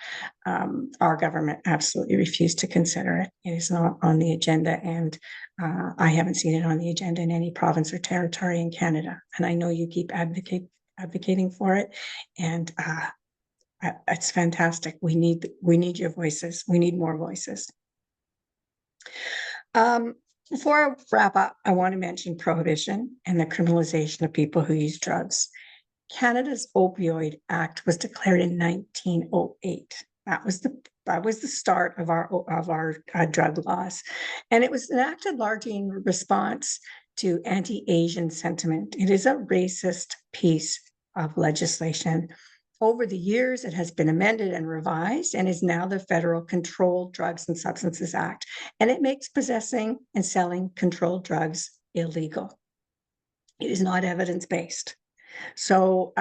K: Our government absolutely refused to consider it. It is not on the agenda, and I haven't seen it on the agenda in any province or territory in Canada. And I know you keep advocating for it, and it's fantastic. We need your voices. We need more voices. Before I wrap up, I want to mention prohibition and the criminalization of people who use drugs. Canada's Opioid Act was declared in 1908. That was the start of our drug laws, and it was enacted largely in response to anti-Asian sentiment. It is a racist piece of legislation. Over the years, it has been amended and revised and is now the Federal Controlled Drugs and Substances Act, and it makes possessing and selling controlled drugs illegal. It is not evidence-based. So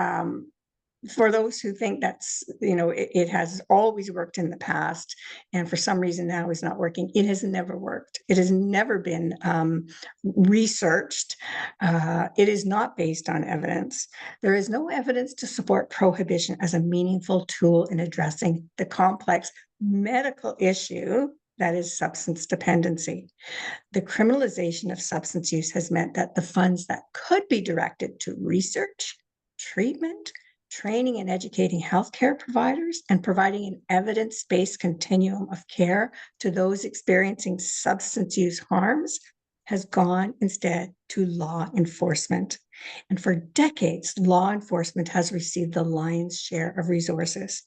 K: for those who think that's, it has always worked in the past, and for some reason now is not working, it has never worked. It has never been researched. It is not based on evidence. There is no evidence to support prohibition as a meaningful tool in addressing the complex medical issue that is substance dependency. The criminalization of substance use has meant that the funds that could be directed to research, treatment, training and educating healthcare providers, and providing an evidence-based continuum of care to those experiencing substance use harms has gone instead to law enforcement. And for decades, law enforcement has received the lion's share of resources.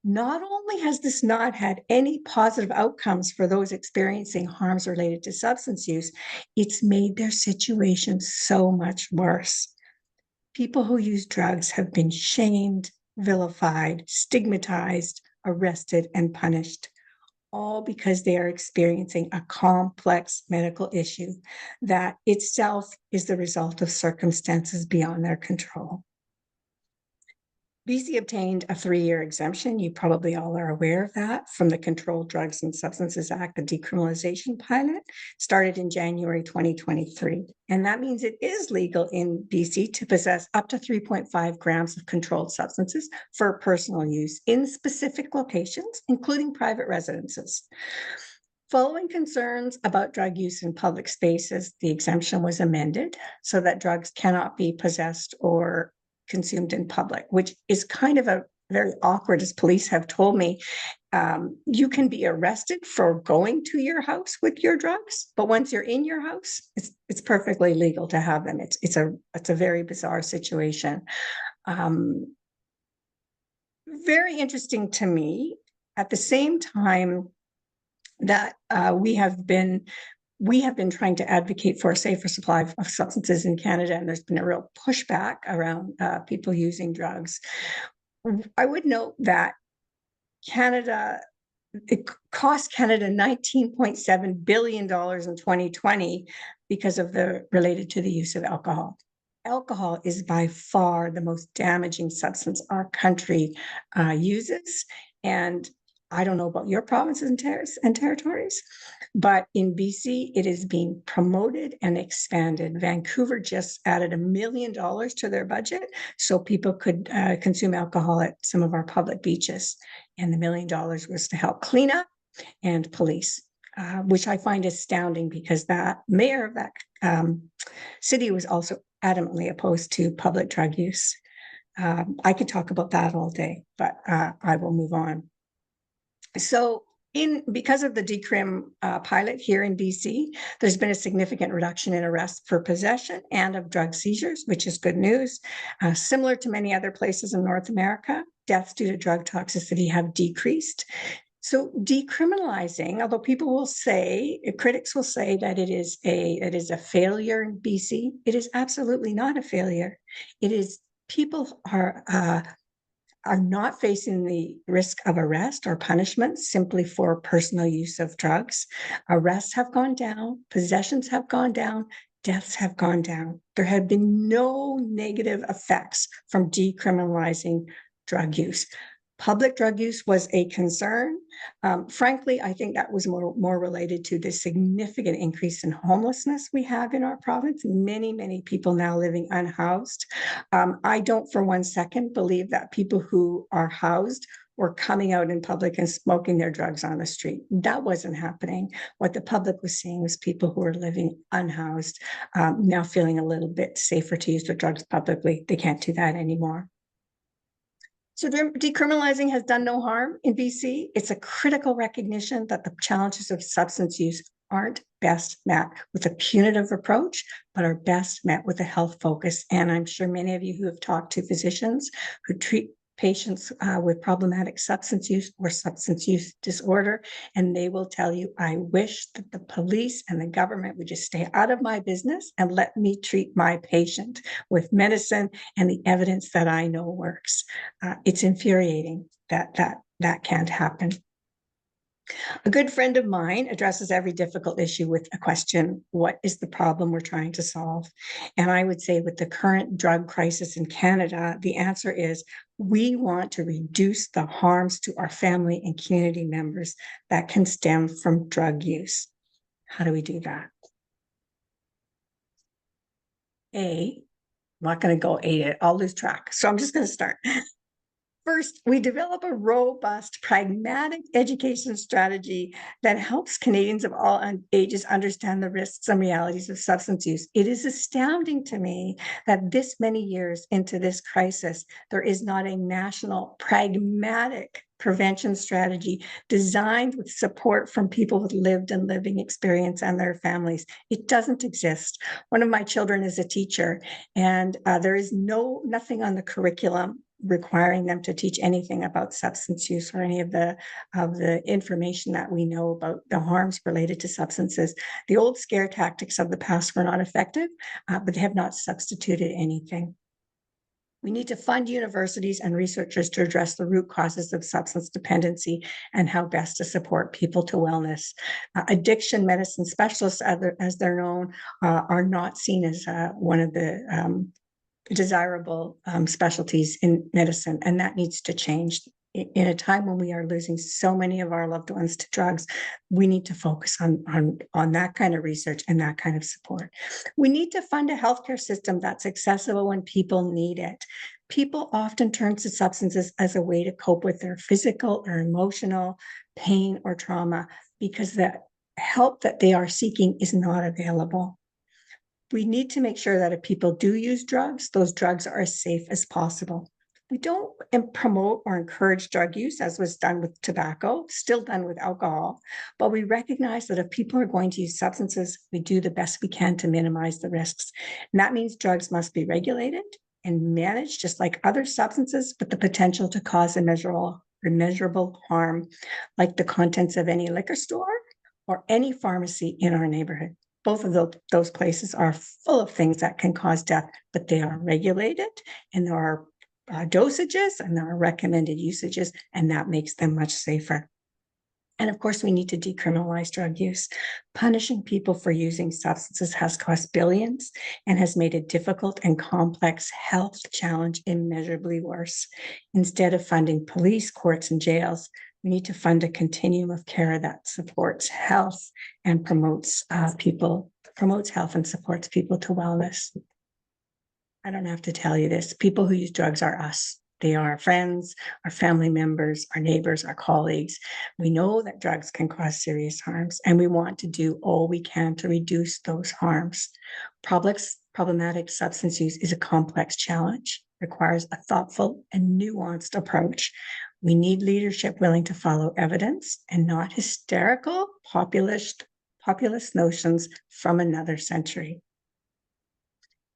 K: Not only has this not had any positive outcomes for those experiencing harms related to substance use, it's made their situation so much worse. People who use drugs have been shamed, vilified, stigmatized, arrested, and punished, all because they are experiencing a complex medical issue that itself is the result of circumstances beyond their control. BC obtained a 3-year exemption. You probably all are aware of that, from the Controlled Drugs and Substances Act, the decriminalization pilot, started in January 2023. And that means it is legal in BC to possess up to 3.5 grams of controlled substances for personal use in specific locations, including private residences. Following concerns about drug use in public spaces, the exemption was amended so that drugs cannot be possessed or consumed in public, which is kind of a very awkward, as police have told me. You can be arrested for going to your house with your drugs, but once you're in your house, it's perfectly legal to have them. It's a very bizarre situation. Very interesting to me. At the same time that we have been trying to advocate for a safer supply of substances in Canada, and there's been a real pushback around people using drugs. I would note that it cost Canada $19.7 billion in 2020 because of related to the use of alcohol. Alcohol is by far the most damaging substance our country uses. And I don't know about your provinces and territories, but in BC, it is being promoted and expanded. Vancouver just added $1 million to their budget so people could consume alcohol at some of our public beaches. And the $1 million was to help clean up and police, which I find astounding because that mayor of that city was also adamantly opposed to public drug use. I could talk about that all day, but I will move on. So because of the decrim pilot here in BC, there's been a significant reduction in arrests for possession and of drug seizures, which is good news. Similar to many other places in North America, deaths due to drug toxicity have decreased. So decriminalizing, although people will say, critics will say that it is a failure in BC, it is absolutely not a failure. It is people are not facing the risk of arrest or punishment simply for personal use of drugs. Arrests have gone down, possessions have gone down, deaths have gone down. There have been no negative effects from decriminalizing drug use. Public drug use was a concern. Frankly, I think that was more related to the significant increase in homelessness we have in our province. Many, many people now living unhoused. I don't for one second believe that people who are housed were coming out in public and smoking their drugs on the street. That wasn't happening. What the public was seeing was people who are living unhoused, now feeling a little bit safer to use their drugs publicly. They can't do that anymore. So decriminalizing has done no harm in BC. It's a critical recognition that the challenges of substance use aren't best met with a punitive approach, but are best met with a health focus. And I'm sure many of you who have talked to physicians who treat patients with problematic substance use or substance use disorder, and they will tell you, I wish that the police and the government would just stay out of my business and let me treat my patient with medicine and the evidence that I know works. It's infuriating that can't happen. A good friend of mine addresses every difficult issue with a question: what is the problem we're trying to solve? And I would say with the current drug crisis in Canada, the answer is we want to reduce the harms to our family and community members that can stem from drug use. How do we do that? I'm not going to go I'll lose track. So I'm just going to start. First, we develop a robust, pragmatic education strategy that helps Canadians of all ages understand the risks and realities of substance use. It is astounding to me that this many years into this crisis, there is not a national, pragmatic prevention strategy designed with support from people with lived and living experience and their families. It doesn't exist. One of my children is a teacher, and there is nothing on the curriculum requiring them to teach anything about substance use or any of the information that we know about the harms related to substances. The old scare tactics of the past were not effective, but they have not substituted anything. We need to fund universities and researchers to address the root causes of substance dependency and how best to support people to wellness. Addiction medicine specialists, as they're known, are not seen as one of the desirable specialties in medicine, and that needs to change. In a time when we are losing so many of our loved ones to drugs, we need to focus on that kind of research and that kind of support. We need to fund a healthcare system that's accessible when people need it. People often turn to substances as a way to cope with their physical or emotional pain or trauma because the help that they are seeking is not available. We need to make sure that if people do use drugs, those drugs are as safe as possible. We don't promote or encourage drug use, as was done with tobacco, still done with alcohol, but we recognize that if people are going to use substances, we do the best we can to minimize the risks. And that means drugs must be regulated, and managed just like other substances, but the potential to cause immeasurable harm, like the contents of any liquor store or any pharmacy in our neighborhood. Both of those places are full of things that can cause death, but they are regulated, and there are dosages and there are recommended usages, and that makes them much safer. And of course, we need to decriminalize drug use. Punishing people for using substances has cost billions and has made a difficult and complex health challenge immeasurably worse. Instead of funding police, courts, and jails, we need to fund a continuum of care that supports health and promotes health and supports people to wellness. I don't have to tell you this. People who use drugs are us. They are our friends, our family members, our neighbors, our colleagues. We know that drugs can cause serious harms, and we want to do all we can to reduce those harms. Problematic substance use is a complex challenge, requires a thoughtful and nuanced approach. We need leadership willing to follow evidence and not hysterical populist notions from another century.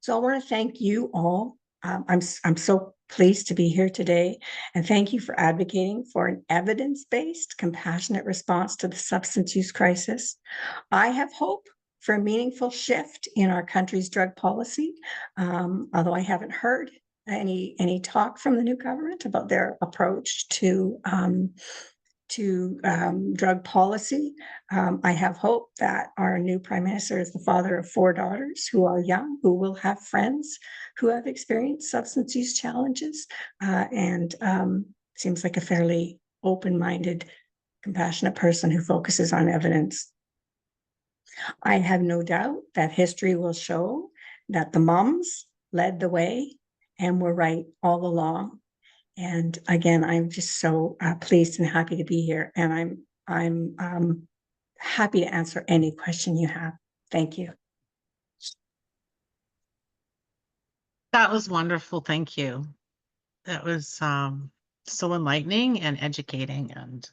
K: So I want to thank you all. I'm so pleased to be here today, and thank you for advocating for an evidence-based, compassionate response to the substance use crisis. I have hope for a meaningful shift in our country's drug policy, although I haven't heard any talk from the new government about their approach to drug policy. I have hope that our new Prime Minister is the father of 4 daughters who are young, who will have friends who have experienced substance use challenges, and seems like a fairly open-minded, compassionate person who focuses on evidence. I have no doubt that history will show that the moms led the way and were right all along. And again, I'm just so pleased and happy to be here. And I'm happy to answer any question you have. Thank you.
A: That was wonderful. Thank you. That was so enlightening and educating. And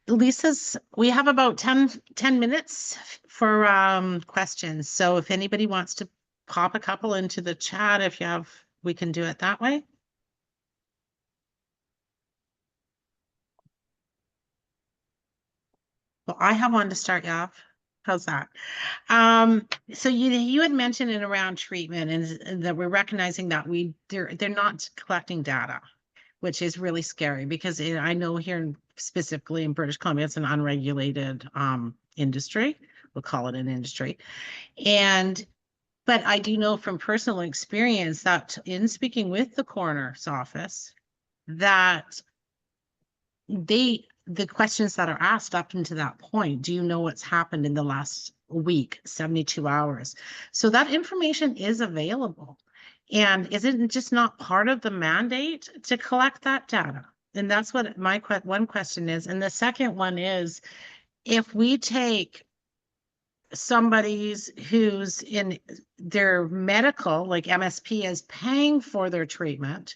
A: we have about 10 minutes for questions. So if anybody wants to pop a couple into the chat, we can do it that way. Well, I have one to start you off. How's that? So you had mentioned it around treatment, and that we're recognizing that they're not collecting data, which is really scary, because I know here specifically in British Columbia, it's an unregulated industry. We'll call it an industry. But I do know from personal experience that in speaking with the coroner's office, that the questions that are asked up until that point, do you know what's happened in the last week, 72 hours? So that information is available. And is it just not part of the mandate to collect that data? And that's what my one question is. And the second one is, if we take somebody's who's in their medical, like MSP, is paying for their treatment,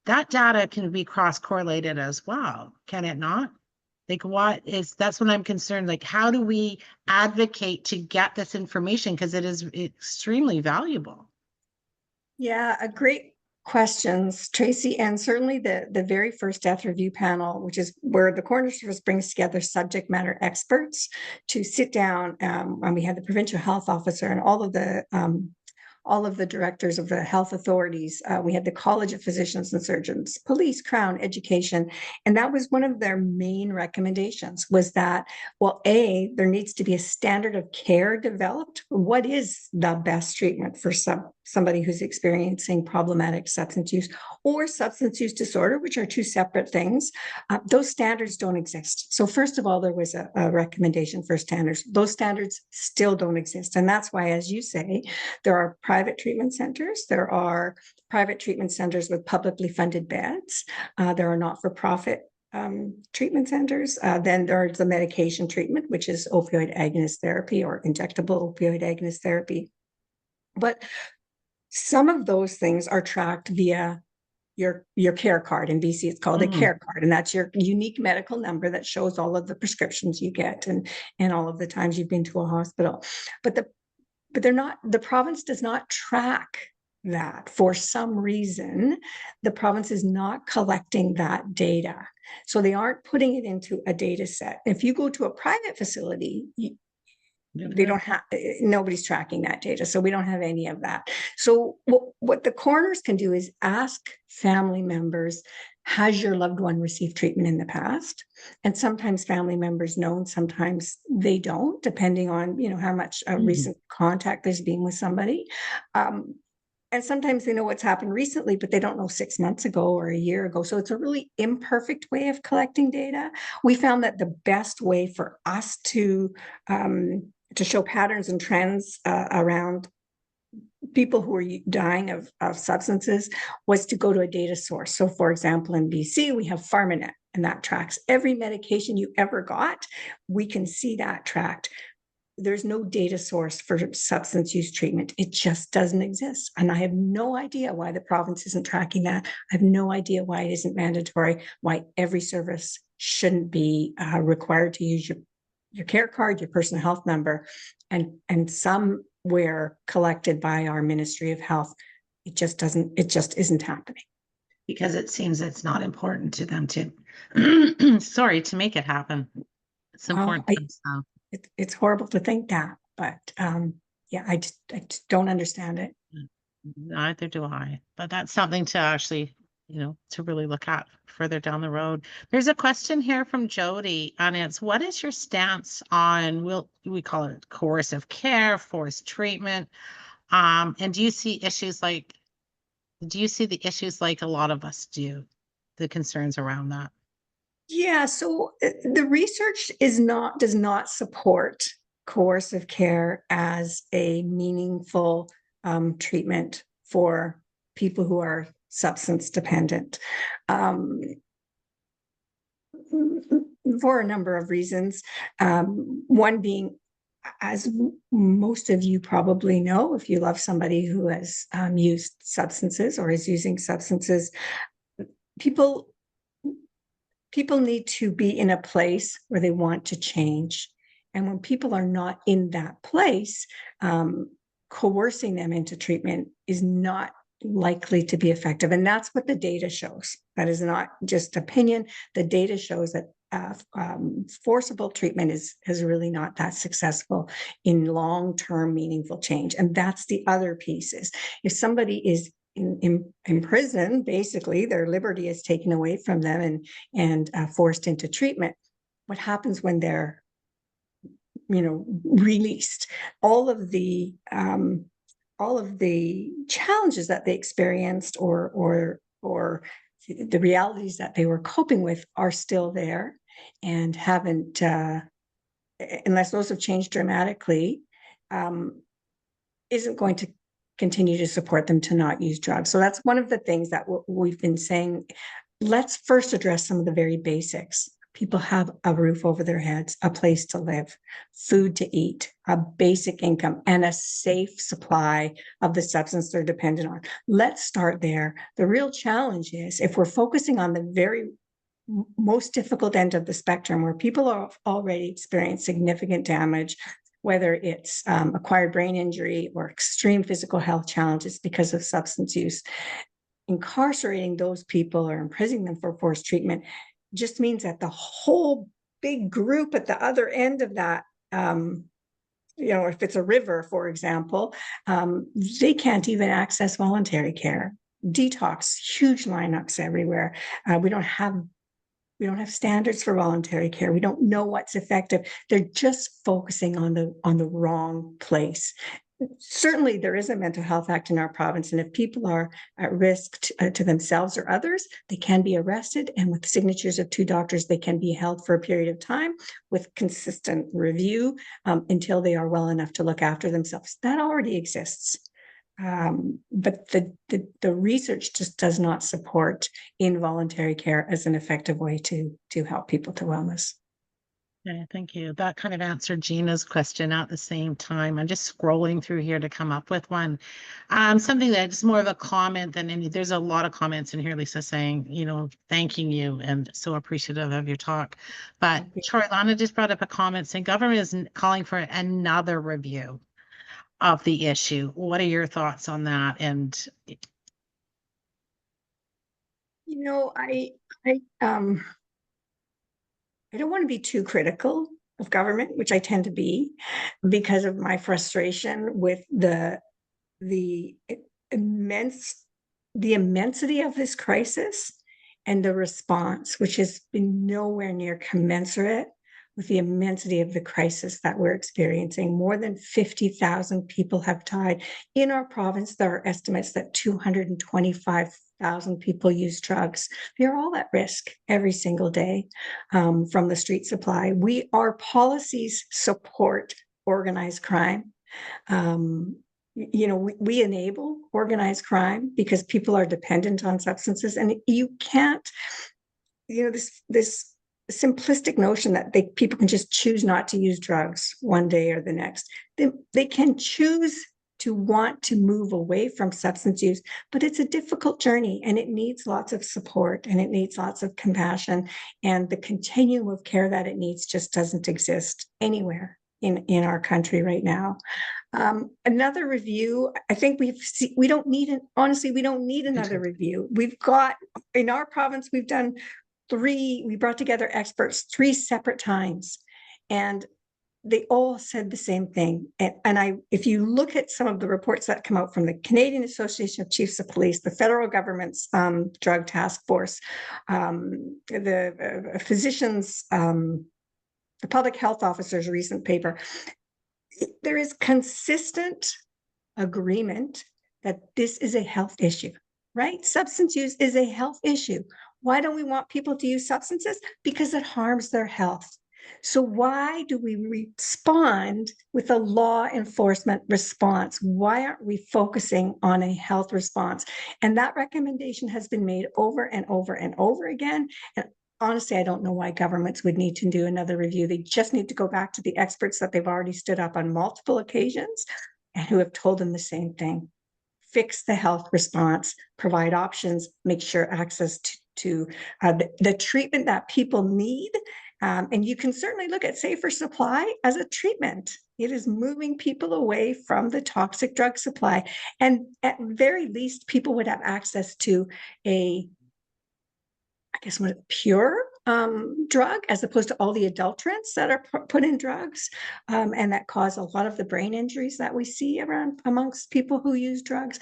A: that data can be cross-correlated as well, can it not? Like, that's what I'm concerned. Like, how do we advocate to get this information? Because it is extremely valuable.
K: Yeah, a great questions, Tracy. And certainly the very first death review panel, which is where the coroner's service brings together subject matter experts to sit down, and we had the provincial health officer and all of the directors of the health authorities. We had the College of Physicians and Surgeons, police, Crown, education. And that was one of their main recommendations, was that, well, there needs to be a standard of care developed. What is the best treatment for somebody who's experiencing problematic substance use or substance use disorder, which are 2 separate things? Those standards don't exist. So first of all, there was a recommendation for standards. Those standards still don't exist. And that's why, as you say, there are private treatment centers. There are private treatment centers with publicly funded beds. There are not-for-profit treatment centers. Then there's the medication treatment, which is opioid agonist therapy or injectable opioid agonist therapy. But some of those things are tracked via your care card. In BC, it's called a care card, and that's your unique medical number that shows all of the prescriptions you get and all of the times you've been to a hospital. But they're not, the province does not track that for some reason, the province is not collecting that data. So they aren't putting it into a data set. If you go to a private facility, they don't have, nobody's tracking that data. So we don't have any of that. So what the coroners can do is ask family members, has your loved one received treatment in the past? And sometimes family members know, and sometimes they don't, depending on, how much recent contact there's been with somebody. And sometimes they know what's happened recently, but they don't know 6 months ago or a year ago. So it's a really imperfect way of collecting data. We found that the best way for us to show patterns and trends around people who are dying of substances was to go to a data source. So for example, in BC, we have PharmaNet, and that tracks every medication you ever got. We can see that tracked. There's no data source for substance use treatment. It just doesn't exist. And I have no idea why the province isn't tracking that. I have no idea why it isn't mandatory, why every service shouldn't be required to use your care card, your personal health number, and somewhere collected by our Ministry of Health. It just isn't happening.
A: Because it seems it's not important to them to, sorry, to make it happen. It's important to them, so.
K: It's horrible to think that, but yeah, I just don't understand it.
A: Neither do I, but that's something to actually, to really look at further down the road. There's a question here from Jody, and it's, what is your stance on, we call it coercive care, forced treatment? And do you see the issues like a lot of us do, the concerns around that?
K: Yeah, so the research does not support coercive care as a meaningful treatment for people who are substance dependent, for a number of reasons. One being, as most of you probably know, if you love somebody who has used substances or is using substances, people need to be in a place where they want to change. And when people are not in that place, coercing them into treatment is not likely to be effective. And that's what the data shows. That is not just opinion. The data shows that forcible treatment is really not that successful in long-term meaningful change. And that's the other piece is, if somebody is in prison, basically their liberty is taken away from them and forced into treatment. What happens when they're, released? All of the challenges that they experienced or the realities that they were coping with are still there and haven't, unless those have changed dramatically, isn't going to continue to support them to not use drugs. So that's one of the things that we've been saying. Let's first address some of the very basics. People have a roof over their heads, a place to live, food to eat, a basic income, and a safe supply of the substance they're dependent on. Let's start there. The real challenge is, if we're focusing on the very most difficult end of the spectrum, where people are already experienced significant damage, whether it's acquired brain injury or extreme physical health challenges because of substance use, incarcerating those people or imprisoning them for forced treatment just means that the whole big group at the other end of that, if it's a river, for example, they can't even access voluntary care. Detox, huge lineups everywhere. We don't have standards for voluntary care. We don't know what's effective. They're just focusing on the wrong place. Certainly, there is a mental health act in our province, and if people are at risk to themselves or others, they can be arrested, and with signatures of 2 doctors, they can be held for a period of time with consistent review until they are well enough to look after themselves. That already exists. But the research just does not support involuntary care as an effective way to help people to wellness.
A: Yeah, thank you. That kind of answered Gina's question at the same time. I'm just scrolling through here to come up with one. Something that's more of a comment than any, there's a lot of comments in here, Lisa, saying, thanking you and so appreciative of your talk. But Charlotte just brought up a comment saying government is calling for another review. of the issue. What are your thoughts on that? And
K: You know, I don't want to be too critical of government, which I tend to be, because of my frustration with the immensity of this crisis and the response, which has been nowhere near commensurate with the immensity of the crisis that we're experiencing. More than 50,000 people have died. In our province, there are estimates that 225,000 people use drugs. They're all at risk every single day from the street supply. Our policies support organized crime. We enable organized crime because people are dependent on substances, and you can't, this simplistic notion that people can just choose not to use drugs one day or the next. They can choose to want to move away from substance use, but it's a difficult journey, and it needs lots of support, and it needs lots of compassion, and the continuum of care that it needs just doesn't exist anywhere in our country right now. Another review, I think we don't need another review. We've got, in our province, we brought together experts 3 separate times, and they all said the same thing. If you look at some of the reports that come out from the Canadian Association of Chiefs of Police, the federal government's drug task force, the physicians, the public health officer's recent paper, there is consistent agreement that this is a health issue, right? Substance use is a health issue. Why don't we want people to use substances? Because it harms their health. So why do we respond with a law enforcement response? Why aren't we focusing on a health response? And that recommendation has been made over and over and over again. And honestly, I don't know why governments would need to do another review. They just need to go back to the experts that they've already stood up on multiple occasions and who have told them the same thing. Fix the health response, provide options, make sure access to the treatment that people need. And you can certainly look at safer supply as a treatment. It is moving people away from the toxic drug supply. And at very least, people would have access to a pure drug, as opposed to all the adulterants that are put in drugs and that cause a lot of the brain injuries that we see amongst people who use drugs.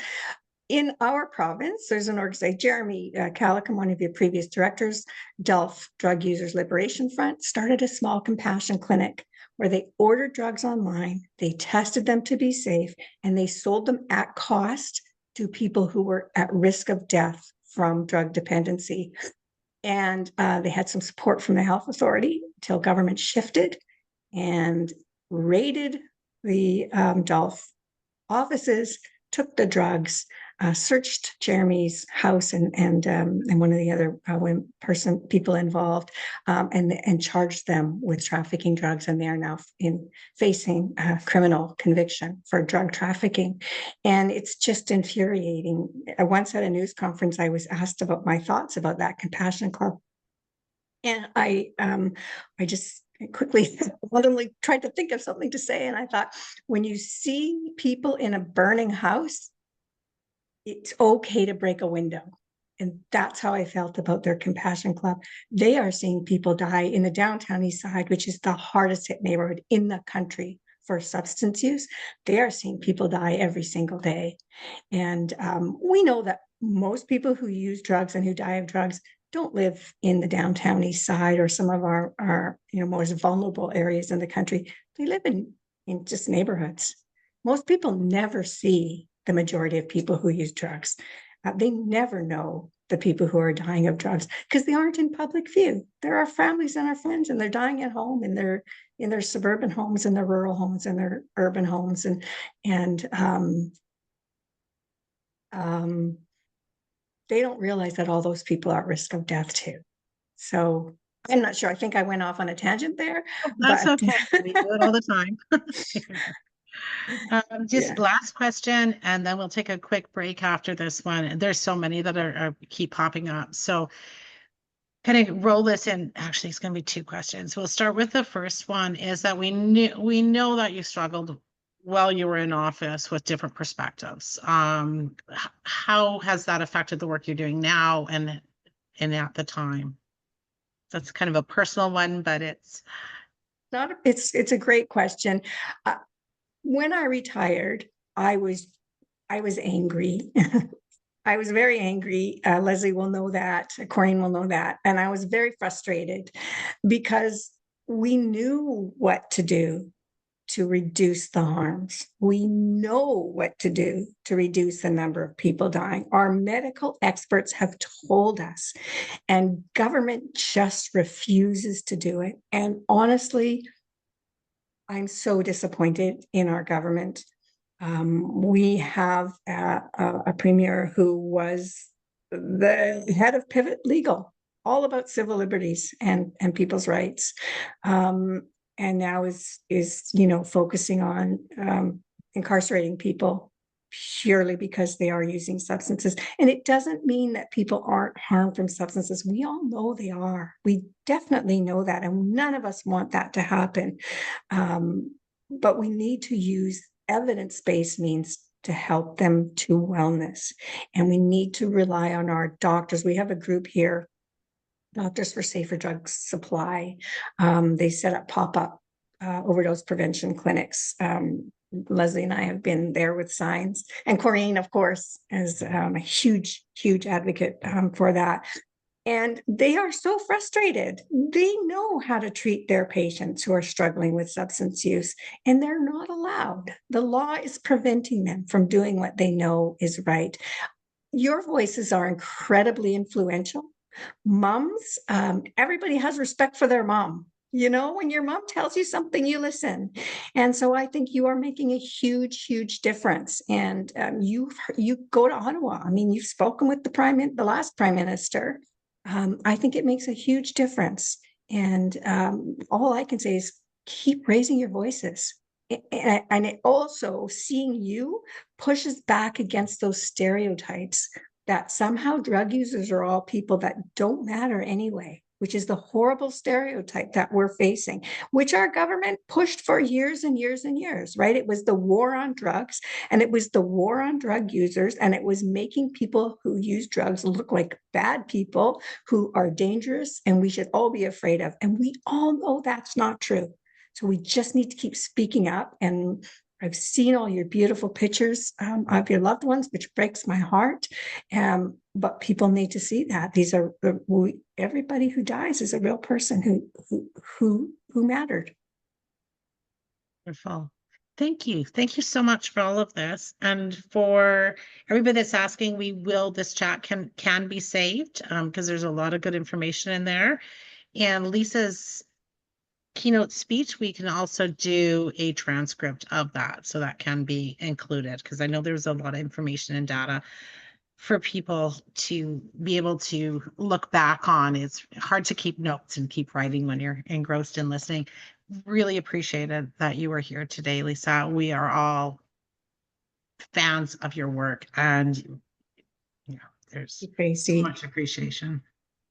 K: In our province, there's an organization, Jeremy Calicum, one of your previous directors, DELF, Drug Users Liberation Front, started a small compassion clinic where they ordered drugs online, they tested them to be safe, and they sold them at cost to people who were at risk of death from drug dependency. And they had some support from the health authority until government shifted and raided the DELF offices, took the drugs, searched Jeremy's house and one of the other people involved, and charged them with trafficking drugs, and they are now facing criminal conviction for drug trafficking. And it's just infuriating. Once at a news conference, I was asked about my thoughts about that Compassion Club, and I just quickly randomly tried to think of something to say, and I thought, when you see people in a burning house, it's okay to break a window. And that's how I felt about their Compassion Club. They are seeing people die in the downtown east side, which is the hardest hit neighborhood in the country for substance use. They are seeing people die every single day. And we know that most people who use drugs and who die of drugs don't live in the downtown east side or some of our most vulnerable areas in the country. They live in just neighborhoods. Most people never see the majority of people who use drugs. They never know the people who are dying of drugs because they aren't in public view. There are families and our friends, and they're dying at home in their suburban homes, and their rural homes, and their urban homes, and they don't realize that all those people are at risk of death too. So I'm not sure. I think I went off on a tangent there.
A: That's
K: but...
A: okay. We do it all the time. Last question, and then we'll take a quick break after this one. There's so many that are keep popping up. So kind of roll this in. Actually, it's going to be 2 questions. We'll start with the first one, is that we know that you struggled while you were in office with different perspectives. How has that affected the work you're doing now and at the time? That's kind of a personal one, but it's
K: a great question. When I retired, I was angry. I was very angry. Leslie will know that. Corinne will know that. And I was very frustrated because we knew what to do to reduce the harms. We know what to do to reduce the number of people dying. Our medical experts have told us, and government just refuses to do it. And honestly, I'm so disappointed in our government. We have a premier who was the head of Pivot Legal, all about civil liberties and people's rights, and now is focusing on incarcerating people purely because they are using substances. And it doesn't mean that people aren't harmed from substances. We all know they are. We definitely know that, and none of us want that to happen. But we need to use evidence-based means to help them to wellness. And we need to rely on our doctors. We have a group here, Doctors for Safer Drug Supply. They set up pop-up overdose prevention clinics. Leslie and I have been there with signs, and Corinne, of course, is a huge advocate for that. And they are so frustrated. They know how to treat their patients who are struggling with substance use, and they're not allowed. The law is preventing them from doing what they know is right. Your voices are incredibly influential. Moms, everybody has respect for their mom. When your mom tells you something, you listen. And so I think you are making a huge difference. And you go to Ottawa. I mean, you've spoken with the last prime minister. I think it makes a huge difference. And all I can say is keep raising your voices. And it also, seeing you pushes back against those stereotypes that somehow drug users are all people that don't matter anyway, which is the horrible stereotype that we're facing, which our government pushed for years and years and years, right? It was the war on drugs, and it was the war on drug users, and it was making people who use drugs look like bad people who are dangerous and we should all be afraid of. And we all know that's not true. So we just need to keep speaking up. And I've seen all your beautiful pictures of your loved ones, which breaks my heart. But people need to see that everybody who dies is a real person who mattered.
A: wonderful. Thank you. Thank you so much for all of this. And for everybody that's asking, this chat can be saved because there's a lot of good information in there. And Lisa's keynote speech, we can also do a transcript of that, so that can be included, because I know there's a lot of information and data for people to be able to look back on. It's hard to keep notes and keep writing when you're engrossed in listening. Really appreciated that you were here today, Lisa. We are all fans of your work, and there's so much appreciation.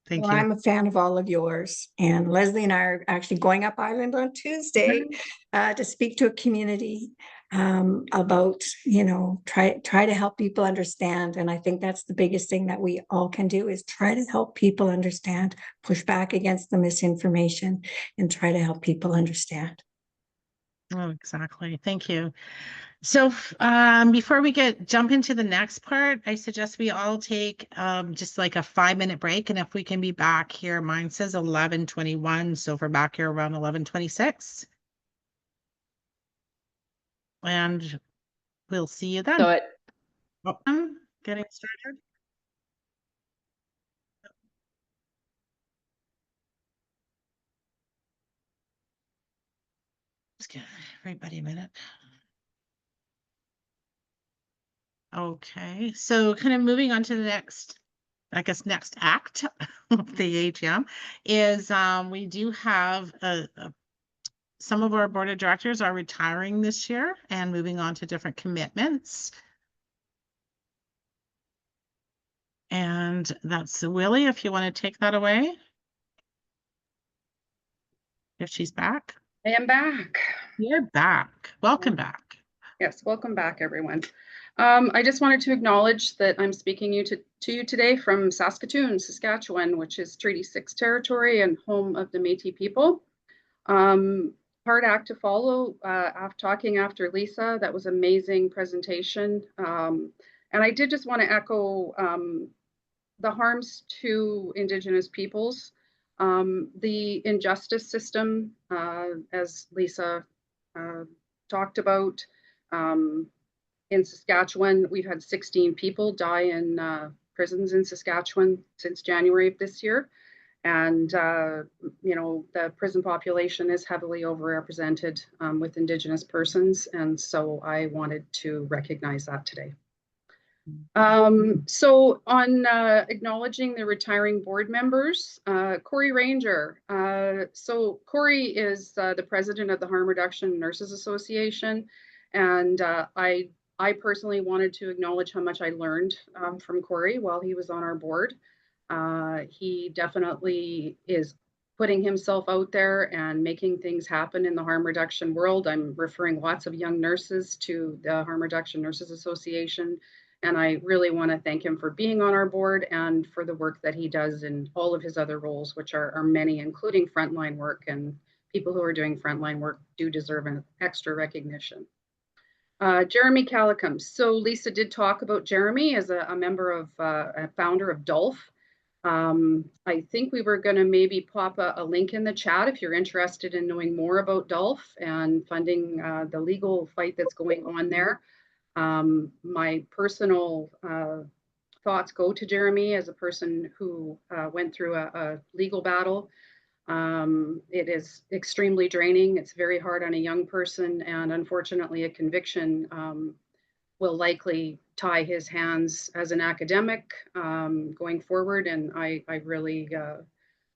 A: Thank you.
K: I'm a fan of all of yours. And Leslie and I are actually going up Island on Tuesday to speak to a community about, try to help people understand. And I think that's the biggest thing that we all can do, is try to help people understand, push back against the misinformation, and try to help people understand.
A: Oh, exactly. Thank you. So before we jump into the next part, I suggest we all take just like a 5-minute break. And if we can be back here, mine says 11:21. So if we're back here around 11:26. And we'll see you then.
B: So
A: getting started. Just give everybody a minute. Okay, so kind of moving on to the next act of the AGM is we do have some of our board of directors are retiring this year and moving on to different commitments. And that's Willie, if you want to take that away. If she's back.
G: I am back.
A: You're back. Welcome back.
G: Yes, welcome back, everyone. I just wanted to acknowledge that I'm speaking to you today from Saskatoon, Saskatchewan, which is Treaty 6 territory and home of the Métis people. Hard act to follow, after talking after Lisa. That was amazing presentation. And I did just want to echo the harms to Indigenous peoples, the injustice system, as Lisa talked about. In Saskatchewan, we've had 16 people die in prisons in Saskatchewan since January of this year. And, you know, the prison population is heavily overrepresented with Indigenous persons. And so I wanted to recognize that today. So on acknowledging the retiring board members, Corey Ranger. So Corey is the president of the Harm Reduction Nurses Association. And I personally wanted to acknowledge how much I learned from Corey while he was on our board. He definitely is putting himself out there and making things happen in the harm reduction world. I'm referring lots of young nurses to the Harm Reduction Nurses Association. And I really want to thank him for being on our board and for the work that he does in all of his other roles, which are many, including frontline work. And people who are doing frontline work do deserve an extra recognition. Jeremy Calicum. So Lisa did talk about Jeremy as a member of, a founder of DOLF. I think we were going to maybe pop a link in the chat if you're interested in knowing more about DOLF and funding the legal fight that's going on there. My personal thoughts go to Jeremy as a person who went through a legal battle. It is extremely draining. It's very hard on a young person, and unfortunately a conviction will likely tie his hands as an academic going forward. And I really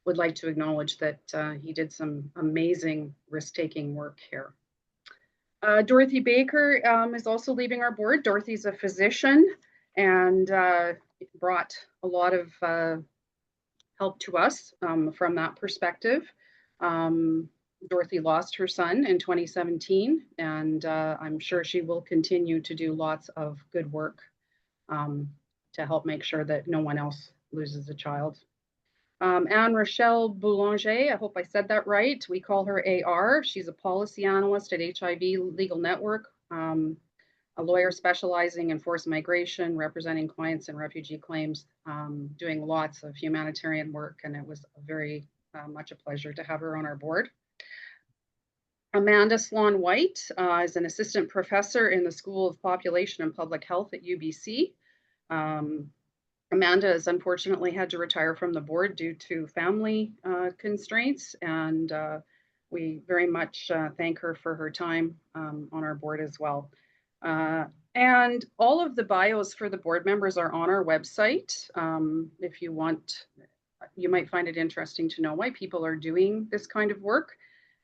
G: would like to acknowledge that he did some amazing risk-taking work here. Dorothy Baker is also leaving our board. Dorothy's a physician and brought a lot of help to us from that perspective. Dorothy lost her son in 2017, and I'm sure she will continue to do lots of good work to help make sure that no one else loses a child. Anne Rochelle Boulanger, I hope I said that right. We call her AR. She's a policy analyst at HIV Legal Network, a lawyer specializing in forced migration, representing clients in refugee claims, doing lots of humanitarian work, and it was very much a pleasure to have her on our board. Amanda Sloan White is an assistant professor in the School of Population and Public Health at UBC. Amanda has unfortunately had to retire from the board due to family constraints, and we very much thank her for her time on our board as well. And all of the bios for the board members are on our website. If you want, you might find it interesting to know why people are doing this kind of work.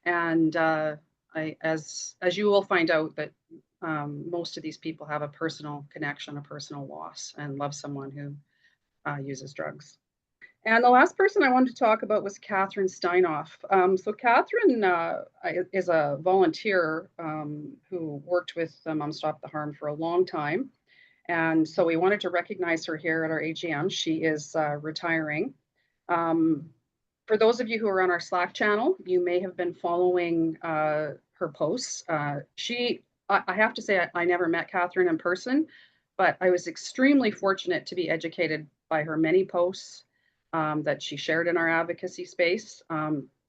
G: And as you will find out that most of these people have a personal connection, a personal loss, and love someone who uses drugs. And the last person I wanted to talk about was Catherine Steinoff. So Catherine is a volunteer who worked with Mom Stop the Harm for a long time. And so we wanted to recognize her here at our AGM. She is retiring. For those of you who are on our Slack channel, you may have been following her posts. I have to say, I never met Catherine in person, but I was extremely fortunate to be educated by her many posts that she shared in our advocacy space.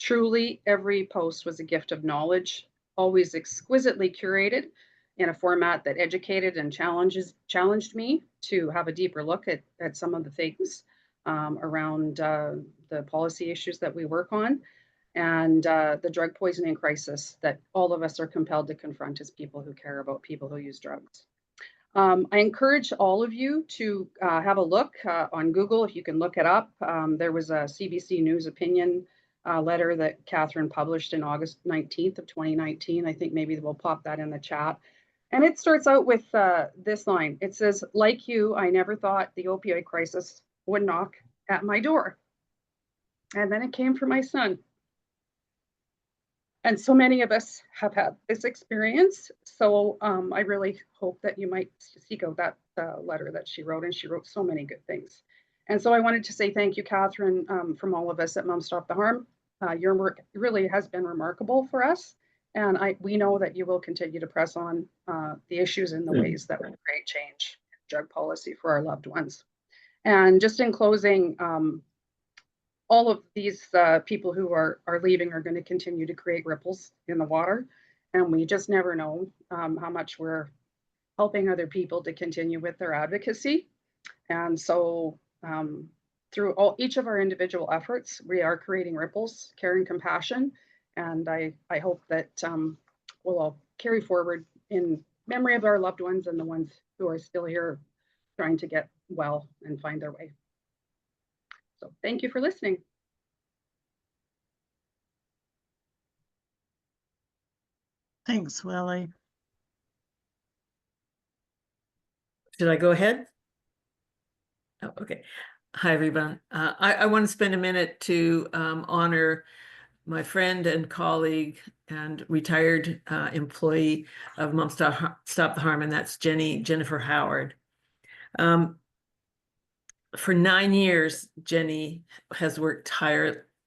G: Truly, every post was a gift of knowledge, always exquisitely curated in a format that educated and challenged me to have a deeper look at some of the things around the policy issues that we work on, and the drug poisoning crisis that all of us are compelled to confront as people who care about people who use drugs. I encourage all of you to have a look on Google if you can look it up. There was a CBC News opinion letter that Catherine published in August 19th of 2019. I think maybe we'll pop that in the chat. And it starts out with this line. It says, "Like you, I never thought the opioid crisis would knock at my door. And then it came for my son." And so many of us have had this experience. So I really hope that you might seek out that letter that she wrote, and she wrote so many good things. And so I wanted to say thank you, Catherine, from all of us at Mom Stop the Harm. Your work really has been remarkable for us. And we know that you will continue to press on the issues in the ways that will create change in drug policy for our loved ones. And just in closing, all of these people who are leaving are going to continue to create ripples in the water. And we just never know how much we're helping other people to continue with their advocacy. And so through each of our individual efforts, we are creating ripples, care and compassion. And I hope that we'll all carry forward in memory of our loved ones and the ones who are still here trying to get well and find their way. So thank you for listening.
A: Thanks, Willie.
J: Should I go ahead? Oh, okay. Hi, everyone. I want to spend a minute to honor my friend and colleague and retired employee of Mom Stop the Harm, and that's Jennifer Howard. For 9 years, Jenny has worked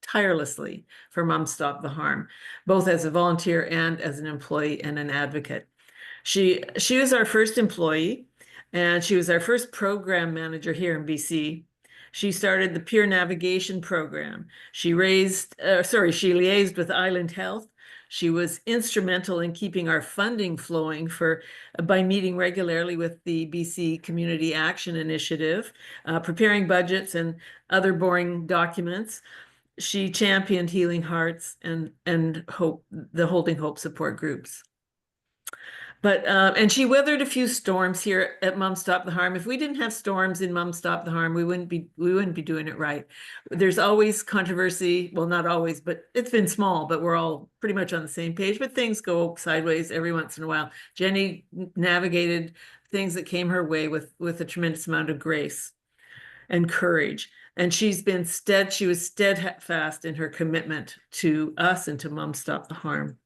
J: tirelessly for Mom Stop the Harm, both as a volunteer and as an employee and an advocate. She was our first employee, and she was our first program manager here in BC. She started the peer navigation program. She liaised with Island Health. She was instrumental in keeping our funding flowing by meeting regularly with the BC Community Action Initiative, preparing budgets and other boring documents. She championed Healing Hearts and the Holding Hope support groups. But and she weathered a few storms here at Mom Stop the Harm. If we didn't have storms in Mom Stop the Harm, we wouldn't be doing it right. There's always controversy. Well, not always, but it's been small, but we're all pretty much on the same page. But things go sideways every once in a while. Jenny navigated things that came her way with a tremendous amount of grace and courage. And she was steadfast in her commitment to us and to Mom Stop the Harm.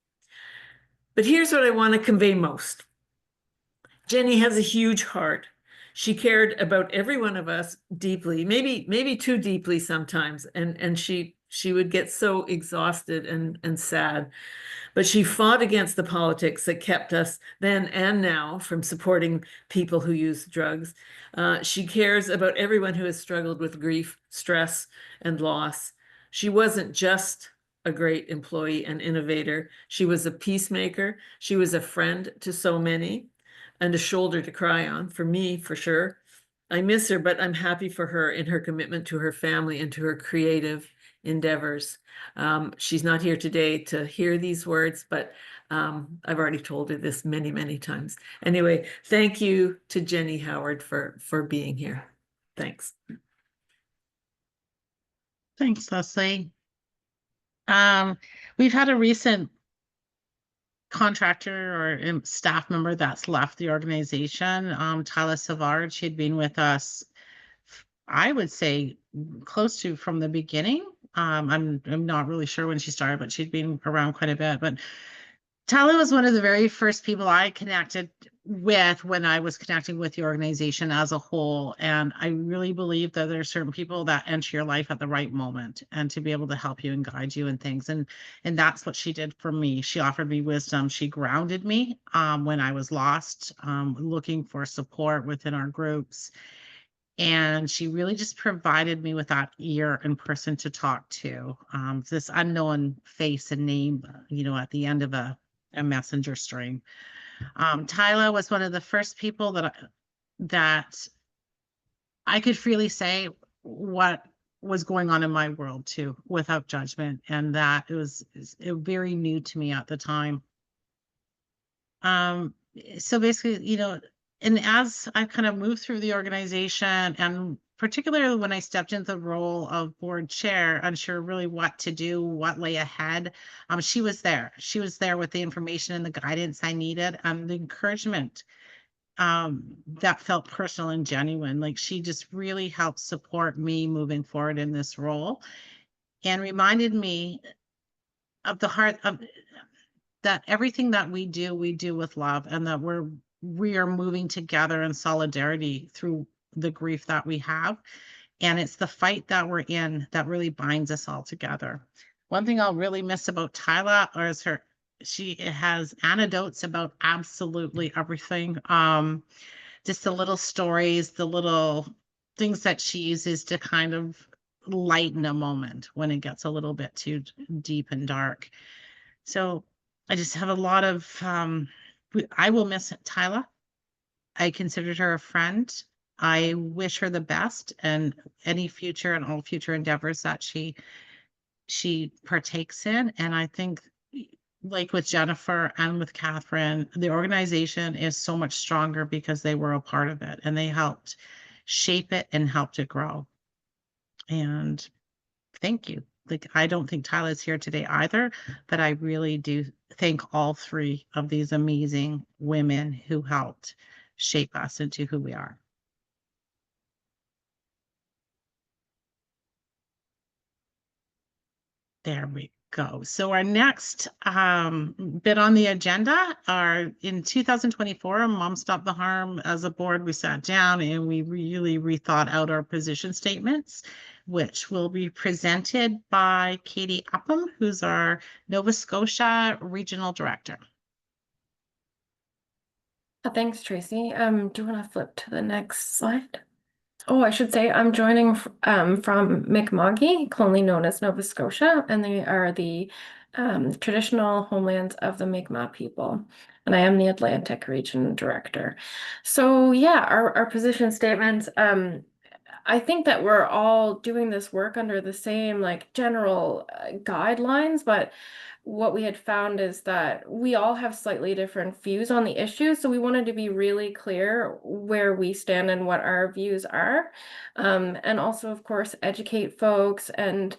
J: But here's what I want to convey most. Jenny has a huge heart. She cared about every one of us deeply, maybe too deeply sometimes. And she would get so exhausted and sad. But she fought against the politics that kept us then and now from supporting people who use drugs. She cares about everyone who has struggled with grief, stress, and loss. She wasn't just a great employee and innovator. She was a peacemaker. She was a friend to so many and a shoulder to cry on, for me, for sure. I miss her, but I'm happy for her in her commitment to her family and to her creative endeavors. She's not here today to hear these words, but I've already told her this many, many times. Anyway, thank you to Jenny Howard for being here. Thanks.
A: Thanks, Leslie. We've had a recent contractor or staff member that's left the organization, Tyler Savard. She'd been with us, I would say, close to from the beginning. I'm not really sure when she started, but she'd been around quite a bit. But Tyler was one of the very first people I connected with when I was connecting with the organization as a whole. And I really believe that there are certain people that enter your life at the right moment and to be able to help you and guide you in things. And that's what she did for me. She offered me wisdom. She grounded me when I was lost, looking for support within our groups. And she really just provided me with that ear and person to talk to, this unknown face and name, at the end of a messenger string. Tyler was one of the first people that I could freely say what was going on in my world too, without judgment. And that it was very new to me at the time. So basically, and as I kind of moved through the organization, and particularly when I stepped into the role of board chair, unsure really what to do, what lay ahead, she was there. She was there with the information and the guidance I needed, and the encouragement that felt personal and genuine. Like, she just really helped support me moving forward in this role and reminded me of the heart of that everything that we do with love, and that we are moving together in solidarity through the grief that we have. And it's the fight that we're in that really binds us all together. One thing I'll really miss about Tyla is she has anecdotes about absolutely everything. Just the little stories, the little things that she uses to kind of lighten a moment when it gets a little bit too deep and dark. So I just have a lot of, I will miss Tyla. I considered her a friend. I wish her the best and any future and all future endeavors that she partakes in. And I think, like with Jennifer and with Catherine, the organization is so much stronger because they were a part of it and they helped shape it and helped it grow. And thank you. Like, I don't think Tyla's here today either, but I really do thank all three of these amazing women who helped shape us into who we are. There we go. So our next bit on the agenda are in 2024, Mom Stop the Harm. As a board, we sat down and we really rethought out our position statements, which will be presented by Katie Upham, who's our Nova Scotia Regional Director.
L: Thanks, Tracy. Do you want to flip to the next slide? Oh, I should say I'm joining from Mi'kma'ki, colonially known as Nova Scotia, and they are the traditional homelands of the Mi'kmaq people. And I am the Atlantic Region Director. So yeah, our position statements, I think that we're all doing this work under the same like general guidelines, but what we had found is that we all have slightly different views on the issue. So we wanted to be really clear where we stand and what our views are. And also, of course, educate folks. And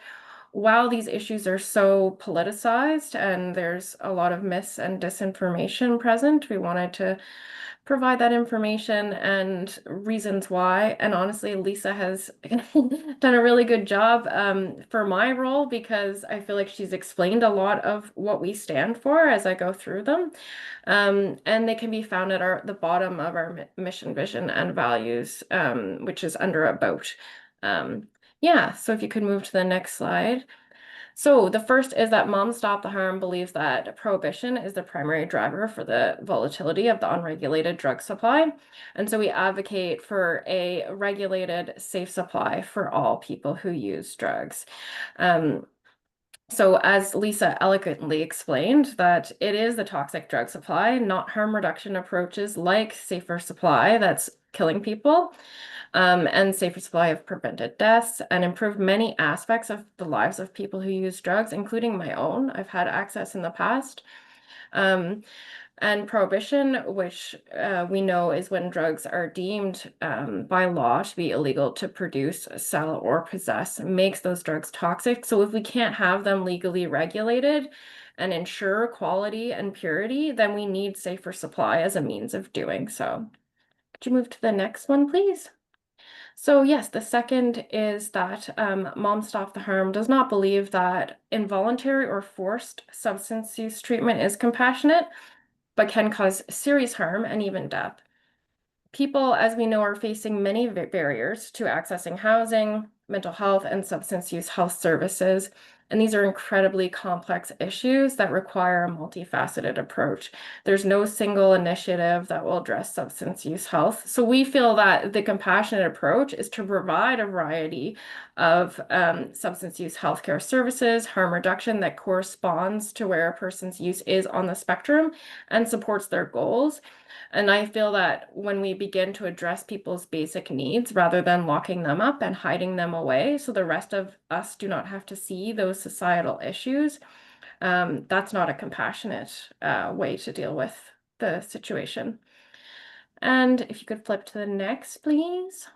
L: while these issues are so politicized and there's a lot of mis and disinformation present, we wanted to provide that information and reasons why. And honestly, Lisa has done a really good job for my role, because I feel like she's explained a lot of what we stand for as I go through them. And they can be found at the bottom of our mission, vision, and values, which is under About. Yeah, so if you could move to the next slide. So the first is that Mom Stop the Harm believes that prohibition is the primary driver for the volatility of the unregulated drug supply. And so we advocate for a regulated, safe supply for all people who use drugs. So as Lisa eloquently explained, that it is the toxic drug supply, not harm reduction approaches like safer supply that's killing people. And safer supply have prevented deaths and improved many aspects of the lives of people who use drugs, including my own. I've had access in the past. And prohibition, which we know is when drugs are deemed by law to be illegal to produce, sell, or possess, makes those drugs toxic. So if we can't have them legally regulated and ensure quality and purity, then we need safer supply as a means of doing so. Could you move to the next one, please? So yes, the second is that Mom Stop the Harm does not believe that involuntary or forced substance use treatment is compassionate, but can cause serious harm and even death. People, as we know, are facing many barriers to accessing housing, mental health, and substance use health services. And these are incredibly complex issues that require a multifaceted approach. There's no single initiative that will address substance use health. So we feel that the compassionate approach is to provide a variety of substance use healthcare services, harm reduction that corresponds to where a person's use is on the spectrum and supports their goals. And I feel that when we begin to address people's basic needs rather than locking them up and hiding them away so the rest of us do not have to see those societal issues, that's not a compassionate way to deal with the situation. And if you could flip to the next, please.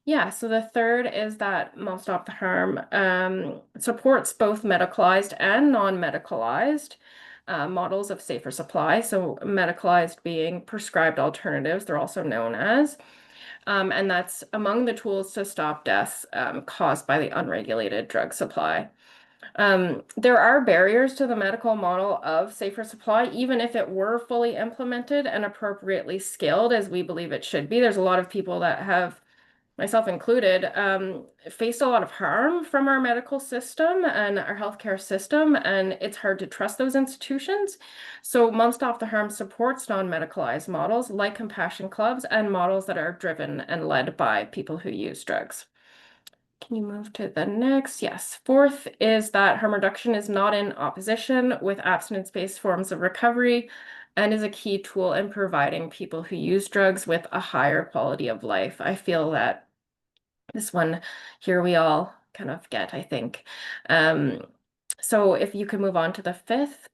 L: Yeah, so the third is that Mom Stop the Harm supports both medicalized and non-medicalized models of safer supply. So medicalized being prescribed alternatives, they're also known as. And that's among the tools to stop deaths caused by the unregulated drug supply. There are barriers to the medical model of safer supply, even if it were fully implemented and appropriately scaled as we believe it should be. There's a lot of people that have, myself included, faced a lot of harm from our medical system and our healthcare system, and it's hard to trust those institutions. So Mom Stop the Harm supports non-medicalized models like Compassion Clubs and models that are driven and led by people who use drugs. Can you move to the next? Yes. Fourth is that harm reduction is not in opposition with abstinence-based forms of recovery and is a key tool in providing people who use drugs with a higher quality of life. I feel that this one here we all kind of get, I think. So if you could move on to the fifth.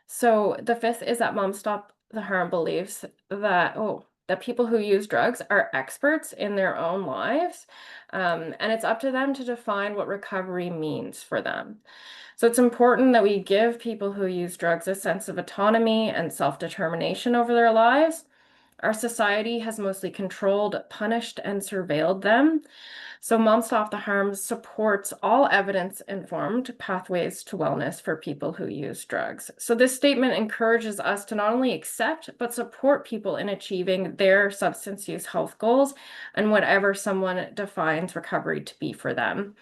L: So the fifth is that Mom Stop the Harm believes that, that people who use drugs are experts in their own lives, and it's up to them to define what recovery means for them. So it's important that we give people who use drugs a sense of autonomy and self-determination over their lives. Our society has mostly controlled, punished, and surveilled them. So Mom Stop the Harm supports all evidence-informed pathways to wellness for people who use drugs. So this statement encourages us to not only accept, but support people in achieving their substance use health goals and whatever someone defines recovery to be for them.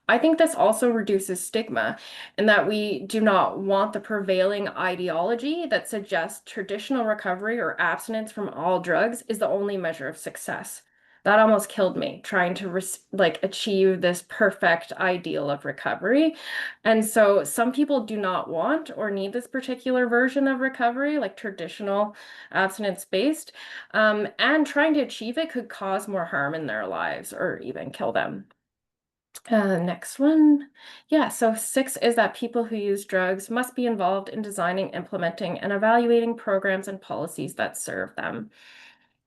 L: I think this also reduces stigma in that we do not want the prevailing ideology that suggests traditional recovery or abstinence from all drugs is the only measure of success. That almost killed me, trying to achieve this perfect ideal of recovery. And so some people do not want or need this particular version of recovery, like traditional abstinence-based, and trying to achieve it could cause more harm in their lives or even kill them. Next one. Yeah, so 6 is that people who use drugs must be involved in designing, implementing, and evaluating programs and policies that serve them.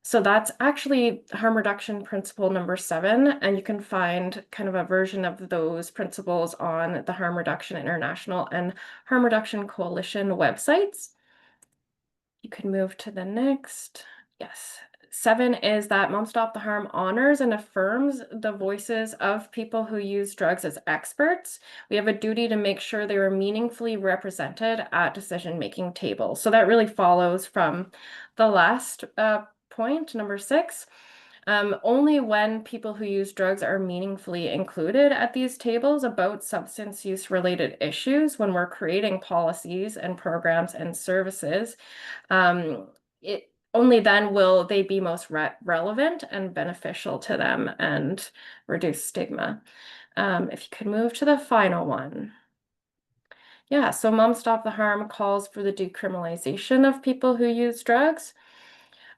L: So that's actually harm reduction principle number 7, and you can find kind of a version of those principles on the Harm Reduction International and Harm Reduction Coalition websites. You can move to the next. Yes. 7 is that Mom Stop the Harm honors and affirms the voices of people who use drugs as experts. We have a duty to make sure they are meaningfully represented at decision-making tables. So that really follows from the last point, number 6. Only when people who use drugs are meaningfully included at these tables about substance use related issues when we're creating policies and programs and services, only then will they be most relevant and beneficial to them and reduce stigma. If you could move to the final one. Yeah, so Mom Stop the Harm calls for the decriminalization of people who use drugs.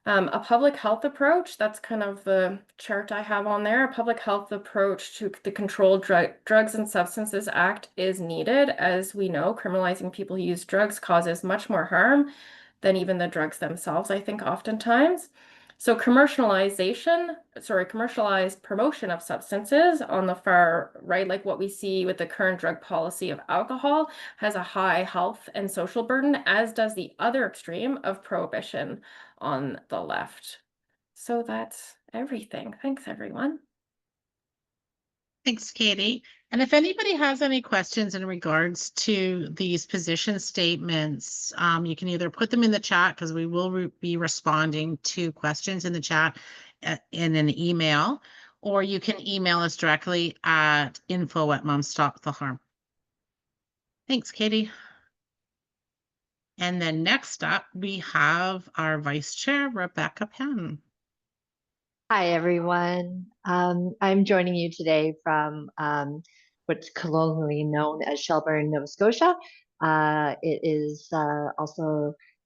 L: A public health approach, that's kind of the chart I have on there. A public health approach to the Controlled Drugs and Substances Act is needed. As we know, criminalizing people who use drugs causes much more harm than even the drugs themselves, I think, oftentimes. So commercialized promotion of substances on the far right, like what we see with the current drug policy of alcohol, has a high health and social burden, as does the other extreme of prohibition on the left. So that's everything. Thanks, everyone.
A: Thanks, Katie. And if anybody has any questions in regards to these position statements, you can either put them in the chat because we will be responding to questions in the chat in an email, or you can email us directly at info@momstoptheharm. Thanks, Katie. And then next up, we have our Vice Chair, Rebecca Penn.
M: Hi, everyone. I'm joining you today from what's colonially known as Shelburne, Nova Scotia. It is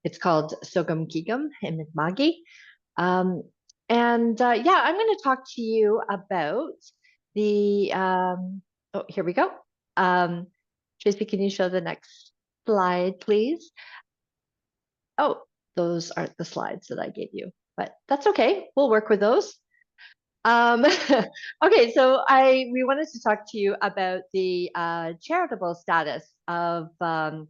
M: it's called Sogum-Gigum in Mi'kma'ki. Yeah, I'm going to talk to you about the, here we go. Tracy, can you show the next slide, please? Oh, those aren't the slides that I gave you, but that's okay. We'll work with those. Okay, so we wanted to talk to you about the charitable status of Mom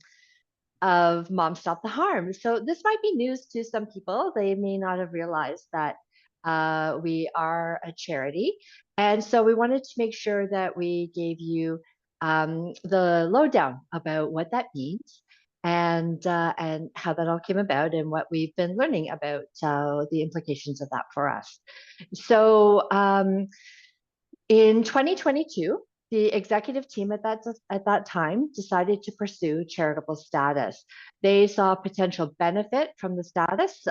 M: Stop the Harm. So this might be news to some people. They may not have realized that We are a charity. And so we wanted to make sure that we gave you the lowdown about what that means and how that all came about and what we've been learning about the implications of that for us. So in 2022, the executive team at that time decided to pursue charitable status. They saw potential benefit from the status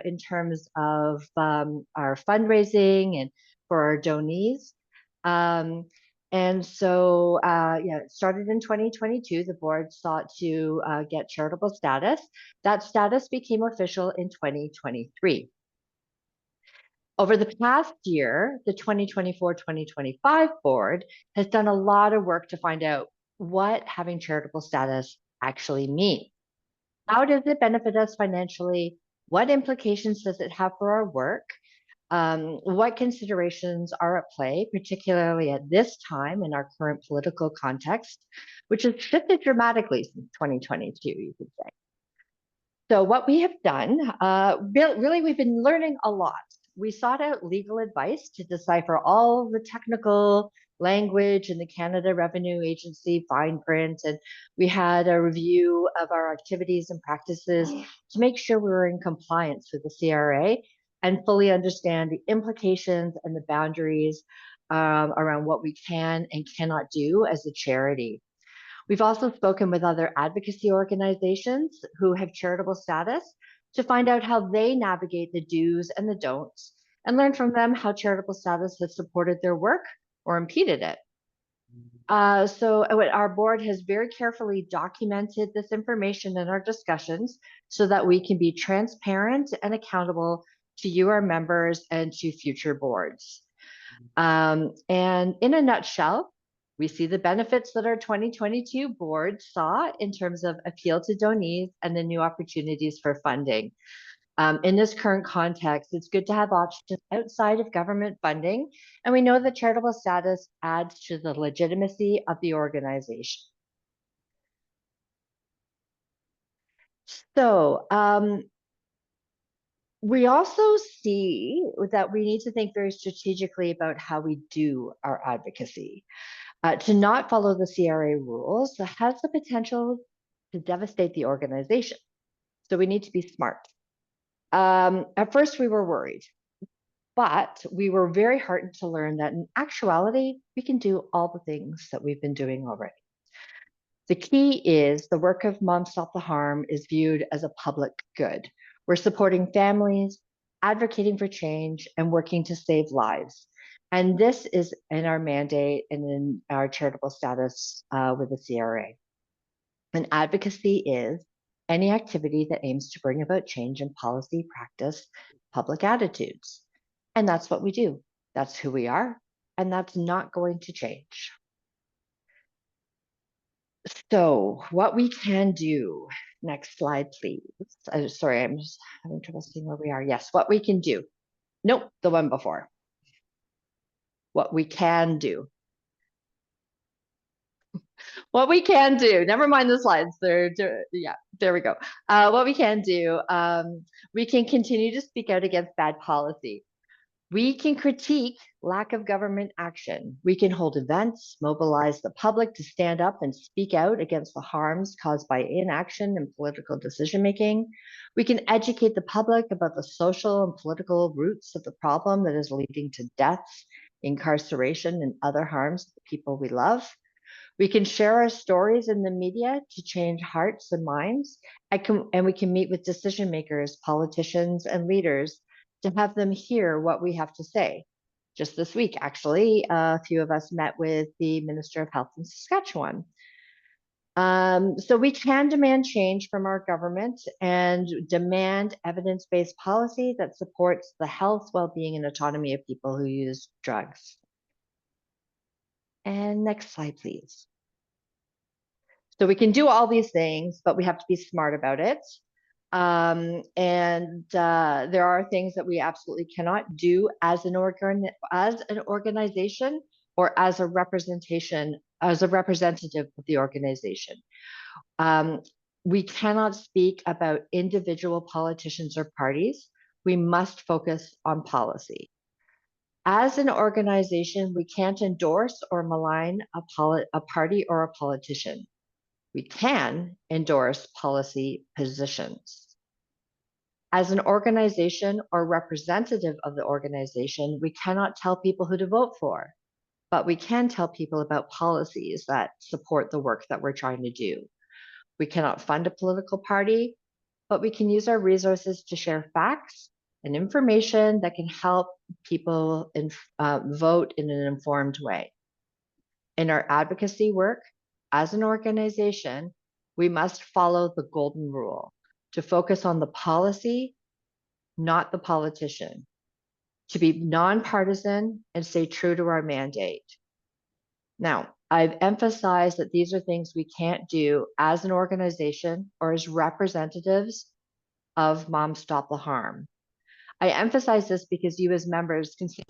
M: in terms of our fundraising and for our donees. And so, it started in 2022. The board sought to get charitable status. That status became official in 2023. Over the past year, the 2024-2025 board has done a lot of work to find out what having charitable status actually means. How does it benefit us financially? What implications does it have for our work? What considerations are at play, particularly at this time in our current political context, which has shifted dramatically since 2022, you could say. So what we have done, really, we've been learning a lot. We sought out legal advice to decipher all the technical language in the Canada Revenue Agency fine print, and we had a review of our activities and practices to make sure we were in compliance with the CRA and fully understand the implications and the boundaries around what we can and cannot do as a charity. We've also spoken with other advocacy organizations who have charitable status to find out how they navigate the do's and the don'ts and learn from them how charitable status has supported their work or impeded it. So our board has very carefully documented this information in our discussions so that we can be transparent and accountable to you, our members, and to future boards. And in a nutshell, we see the benefits that our 2022 board saw in terms of appeal to donees and the new opportunities for funding. In this current context, it's good to have options outside of government funding, and we know that charitable status adds to the legitimacy of the organization. So we also see that we need to think very strategically about how we do our advocacy. To not follow the CRA rules has the potential to devastate the organization. So we need to be smart. At first, we were worried, but we were very heartened to learn that in actuality, we can do all the things that we've been doing already. The key is the work of Mom Stop the Harm is viewed as a public good. We're supporting families, advocating for change, and working to save lives. And this is in our mandate and in our charitable status with the CRA. And advocacy is any activity that aims to bring about change in policy, practice, public attitudes. And that's what we do. That's who we are. And that's not going to change. So what we can do, next slide, please. Sorry, I'm just having trouble seeing where we are. Yes, what we can do. Nope, the one before. What we can do. What we can do, never mind the slides, yeah, there we go. What we can do, we can continue to speak out against bad policy. We can critique lack of government action. We can hold events, mobilize the public to stand up and speak out against the harms caused by inaction and political decision-making. We can educate the public about the social and political roots of the problem that is leading to deaths, incarceration, and other harms to the people we love. We can share our stories in the media to change hearts and minds, and we can meet with decision makers, politicians, and leaders to have them hear what we have to say. Just this week, actually, a few of us met with the Minister of Health in Saskatchewan. So we can demand change from our government and demand evidence-based policy that supports the health, well-being, and autonomy of people who use drugs. And next slide, please. So we can do all these things, but we have to be smart about it. There are things that we absolutely cannot do as an organization or as a representative of the organization. We cannot speak about individual politicians or parties. we must focus on policy. As an organization, we can't endorse or malign a party or a politician. We can endorse policy positions. As an organization or representative of the organization, we cannot tell people who to vote for, but we can tell people about policies that support the work that we're trying to do. We cannot fund a political party, but we can use our resources to share facts and information that can help people vote in an informed way. In our advocacy work, as an organization, we must follow the golden rule to focus on the policy, not the politician, to be nonpartisan and stay true to our mandate. Now, I've emphasized that these are things we can't do as an organization or as representatives of Moms Stop the Harm. I emphasize this because you as members can say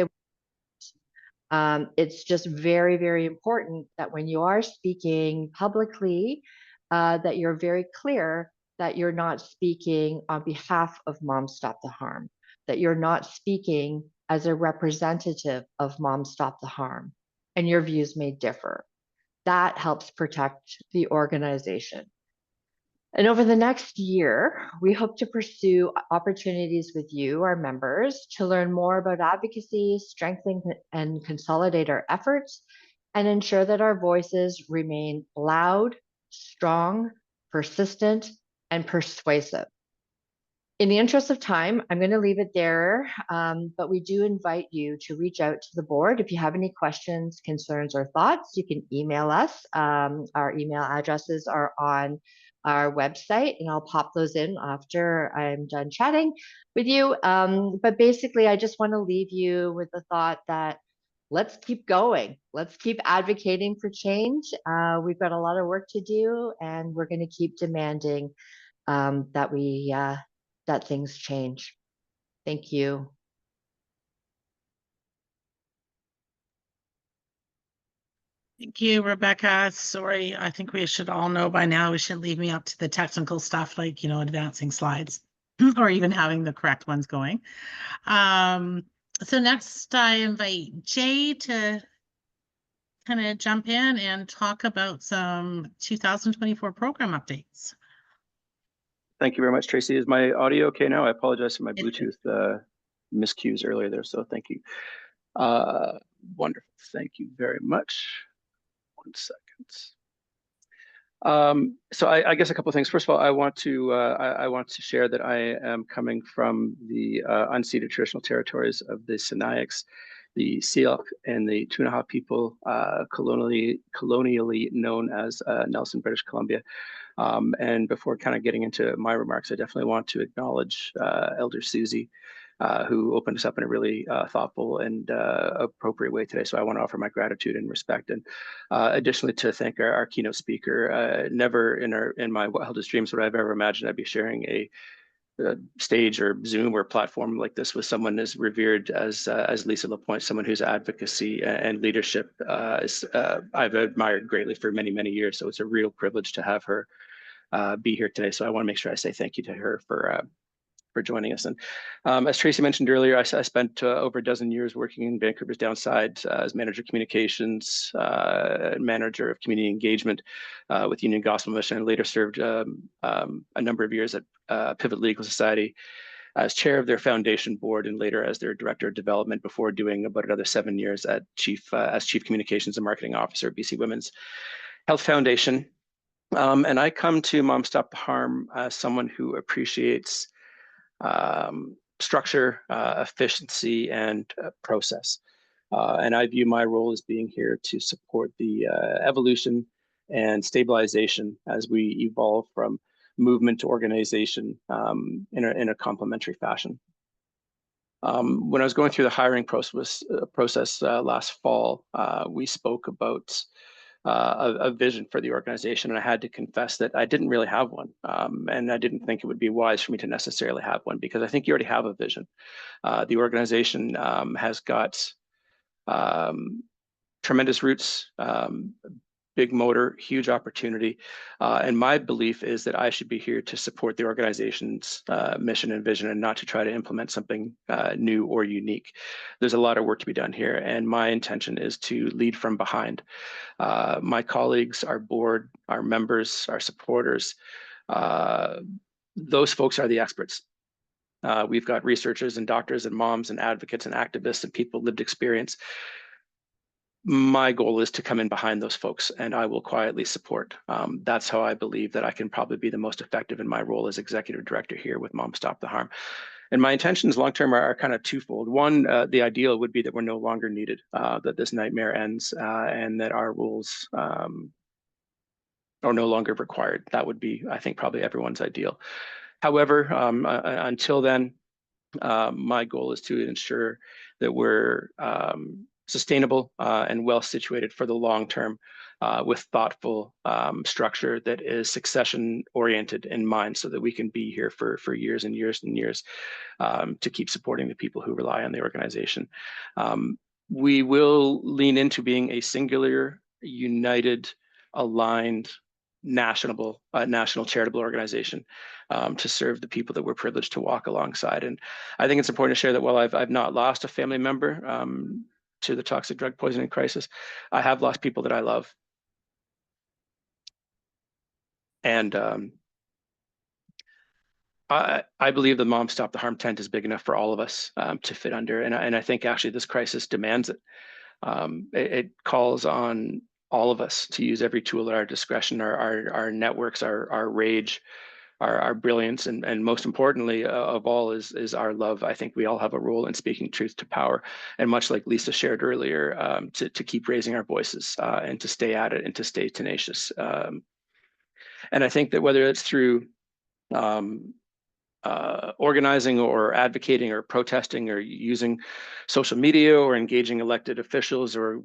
M: it's just very, very important that when you are speaking publicly, that you're very clear that you're not speaking on behalf of Moms Stop the Harm, that you're not speaking as a representative of Moms Stop the Harm, and your views may differ. That helps protect the organization. And over the next year, we hope to pursue opportunities with you, our members, to learn more about advocacy, strengthen and consolidate our efforts, and ensure that our voices remain loud, strong, persistent, and persuasive. In the interest of time, I'm going to leave it there, but we do invite you to reach out to the board. If you have any questions, concerns, or thoughts, you can email us. Our email addresses are on our website, and I'll pop those in after I'm done chatting with you. But basically, I just want to leave you with the thought that let's keep going. Let's keep advocating for change. We've got a lot of work to do, and we're going to keep demanding that things change. Thank you.
A: Thank you, Rebecca. Sorry, I think we should all know by now, we should leave me up to the technical stuff like, advancing slides or even having the correct ones going. So next I invite Jay to kind of jump in and talk about some 2024 program updates.
N: Thank you very much, Tracy. Is my audio okay now? I apologize for my Bluetooth miscues earlier there, so thank you. Wonderful. Thank you very much. 1 second. So I guess a couple of things. First of all, I want to share that I am coming from the unceded traditional territories of the Sinixt, the Syilx, and the Ktunaxa people, colonially known as Nelson, British Columbia. And before kind of getting into my remarks, I definitely want to acknowledge Elder Susie, who opened us up in a really thoughtful and appropriate way today. So I want to offer my gratitude and respect. And additionally, to thank our keynote speaker. Never in my wildest dreams would I have ever imagined I'd be sharing a stage or Zoom or platform like this with someone as revered as Lisa Lapointe, someone whose advocacy and leadership I've admired greatly for many, many years. So it's a real privilege to have her be here today. So I want to make sure I say thank you to her for joining us. And as Tracy mentioned earlier, I spent over a dozen years working in Vancouver's downside as manager of communications, manager of community engagement with Union Gospel Mission, and later served a number of years at Pivot Legal Society as chair of their foundation board, and later as their director of development, before doing about another 7 years at as chief communications and marketing officer at BC Women's Health Foundation. And I come to Moms Stop the Harm as someone who appreciates structure, efficiency, and process. And I view my role as being here to support the evolution and stabilization as we evolve from movement to organization in a complementary fashion. When I was going through the hiring process last fall, we spoke about a vision for the organization, and I had to confess that I didn't really have one, and I didn't think it would be wise for me to necessarily have one, because I think you already have a vision. The organization has got tremendous roots, big motor, huge opportunity. And my belief is that I should be here to support the organization's mission and vision, and not to try to implement something new or unique. There's a lot of work to be done here, and my intention is to lead from behind. My colleagues, our board, our members, our supporters, those folks are the experts. We've got researchers and doctors and moms and advocates and activists and people lived experience. My goal is to come in behind those folks, and I will quietly support. That's how I believe that I can probably be the most effective in my role as executive director here with Mom Stop the Harm. And my intentions long-term are kind of twofold. One, the ideal would be that we're no longer needed, that this nightmare ends, and that our rules are no longer required. That would be, I think, probably everyone's ideal. However, until then, my goal is to ensure that we're sustainable and well situated for the long term, with thoughtful structure that is succession oriented in mind, so that we can be here for years and years and years to keep supporting the people who rely on the organization. We will lean into being a singular, united, aligned, national charitable organization to serve the people that we're privileged to walk alongside. And I think it's important to share that while I've not lost a family member to the toxic drug poisoning crisis, I have lost people that I love. And I believe the Mom Stop the Harm tent is big enough for all of us to fit under. And I think actually this crisis demands it. It calls on all of us to use every tool at our discretion, our networks, our rage, our brilliance, and most importantly of all is our love. I think we all have a role in speaking truth to power, and much like Lisa shared earlier, to keep raising our voices and to stay at it and to stay tenacious. And I think that whether it's through organizing or advocating or protesting or using social media or engaging elected officials or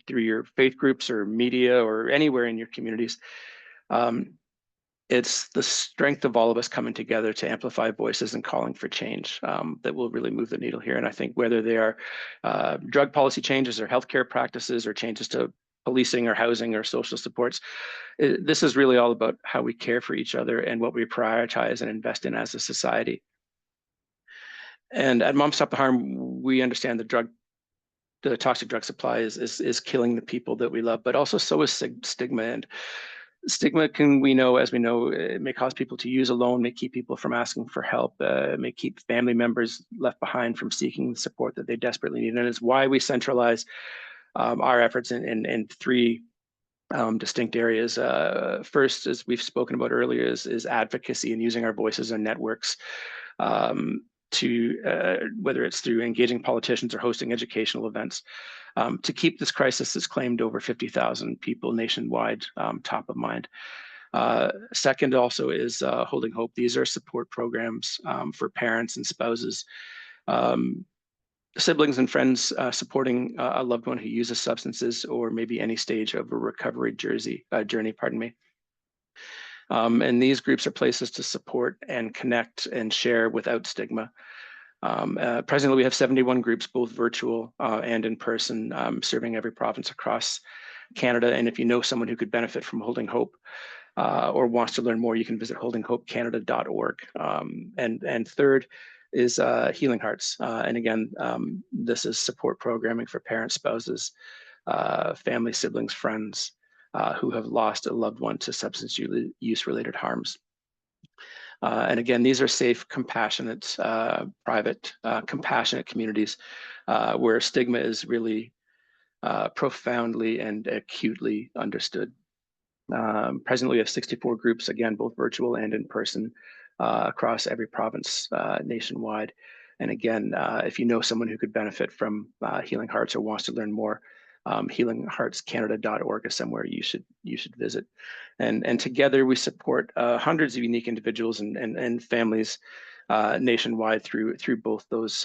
N: through your faith groups or media or anywhere in your communities, it's the strength of all of us coming together to amplify voices and calling for change that will really move the needle here. And I think whether they are drug policy changes or healthcare practices or changes to policing or housing or social supports, this is really all about how we care for each other and what we prioritize and invest in as a society. And at Mom Stop the Harm, we understand the toxic drug supply is killing the people that we love, but also so is stigma. And stigma as we know, it may cause people to use alone, may keep people from asking for help, may keep family members left behind from seeking the support that they desperately need. And it's why we centralize our efforts in three distinct areas. First, as we've spoken about earlier, is advocacy and using our voices and networks to whether it's through engaging politicians or hosting educational events, to keep this crisis that's claimed over 50,000 people nationwide top of mind. Second also is Holding Hope. These are support programs for parents and spouses, siblings and friends supporting a loved one who uses substances or maybe any stage of a recovery journey. And these groups are places to support and connect and share without stigma. Presently, we have 71 groups, both virtual and in person, serving every province across Canada. And if you know someone who could benefit from Holding Hope or wants to learn more, you can visit holdinghopecanada.org. And third is Healing Hearts. And again, this is support programming for parents, spouses, family, siblings, friends who have lost a loved one to substance use-related harms. And again, these are safe, compassionate, private, compassionate communities where stigma is really profoundly and acutely understood. Presently, we have 64 groups, again, both virtual and in person, across every province nationwide. And again, if you know someone who could benefit from Healing Hearts or wants to learn more, healingheartscanada.org is somewhere you should visit. And together we support hundreds of unique individuals and families nationwide through both those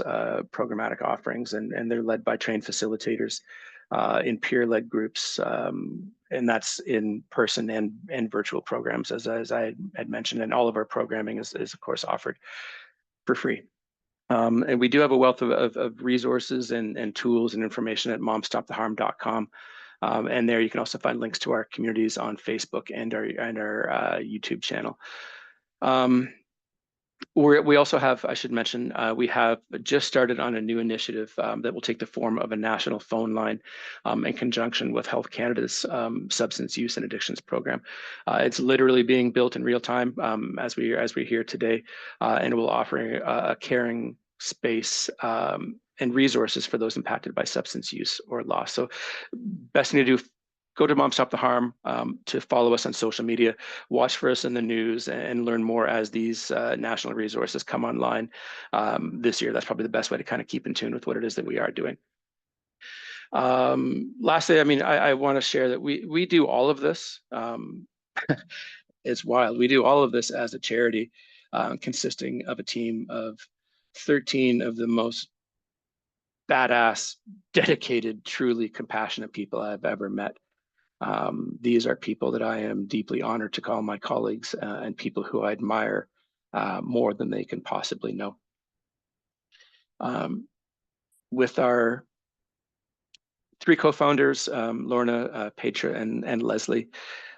N: programmatic offerings, and they're led by trained facilitators in peer-led groups, and that's in person and virtual programs, as I had mentioned. And all of our programming is of course offered for free. And we do have a wealth of resources and tools and information at momstoptheharm.com. And there you can also find links to our communities on Facebook and our YouTube channel. We also have, I should mention, we have just started on a new initiative that will take the form of a national phone line in conjunction with Health Canada's substance use and addictions program. It's literally being built in real time as we're here today, and it will offer a caring space and resources for those impacted by substance use or loss. So best thing to do, go to Mom Stop the Harm, to follow us on social media, watch for us in the news, and learn more as these national resources come online this year. That's probably the best way to kind of keep in tune with what it is that we are doing. Lastly, I mean, I want to share that we do all of this. It's wild. We do all of this as a charity consisting of a team of 13 of the most badass, dedicated, truly compassionate people I've ever met. These are people that I am deeply honored to call my colleagues and people who I admire more than they can possibly know. With our 3 co-founders, Lorna, Petra, and Leslie,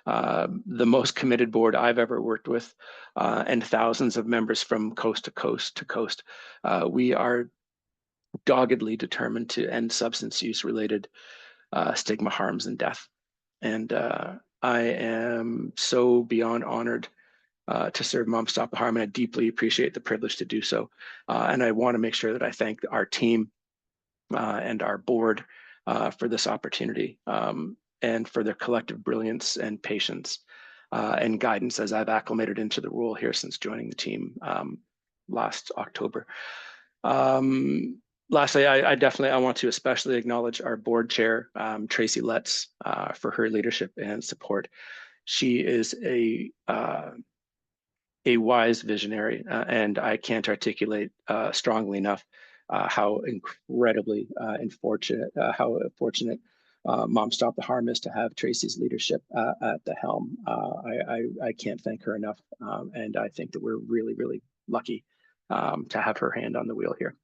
N: the most committed board I've ever worked with, and thousands of members from coast to coast to coast, we are doggedly determined to end substance use related stigma, harms, and death. And I am so beyond honored to serve Mom Stop the Harm, and I deeply appreciate the privilege to do so. And I want to make sure that I thank our team and our board for this opportunity and for their collective brilliance and patience and guidance as I've acclimated into the role here since joining the team last October. Lastly, I want to especially acknowledge our board chair, Tracy Letts, for her leadership and support. She is a wise visionary, and I can't articulate strongly enough how incredibly how fortunate Mom Stop the Harm is to have Tracy's leadership at the helm. I can't thank her enough, and I think that we're really, really lucky to have her hand on the wheel here.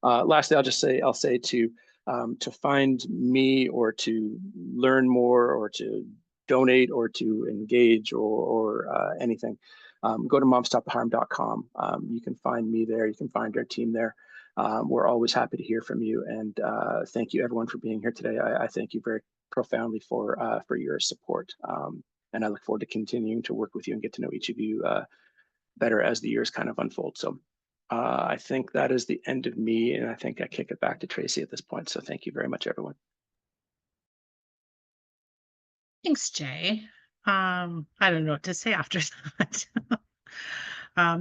N: Lastly, I'll say to find me or to learn more or to donate or to engage or anything, go to momstoptheharm.com. You can find me there. You can find our team there. We're always happy to hear from you, and thank you everyone for being here today. I thank you very profoundly for your support, and I look forward to continuing to work with you and get to know each of you better as the years kind of unfold. So I think that is the end of me, and I think I kick it back to Tracy at this point. So thank you very much, everyone.
A: Thanks, Jay. I don't know what to say after that.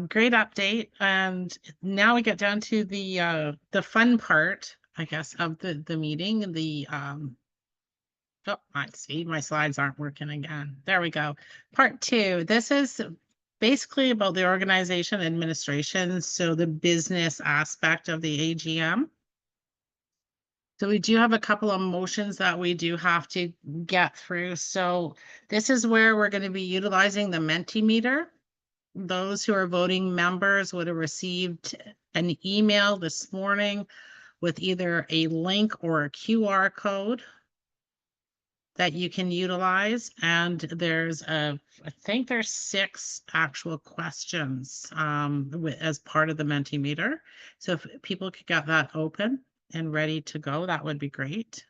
A: Great update. And now we get down to the fun part, I guess, of the meeting. Oh, I see my slides aren't working again. There we go. Part 2. This is basically about the organization administration, so the business aspect of the AGM. So we do have a couple of motions that we do have to get through. So this is where we're going to be utilizing the Mentimeter. Those who are voting members would have received an email this morning with either a link or a QR code that you can utilize. And there's I think there's 6 actual questions as part of the Mentimeter. So if people could get that open and ready to go, that would be great.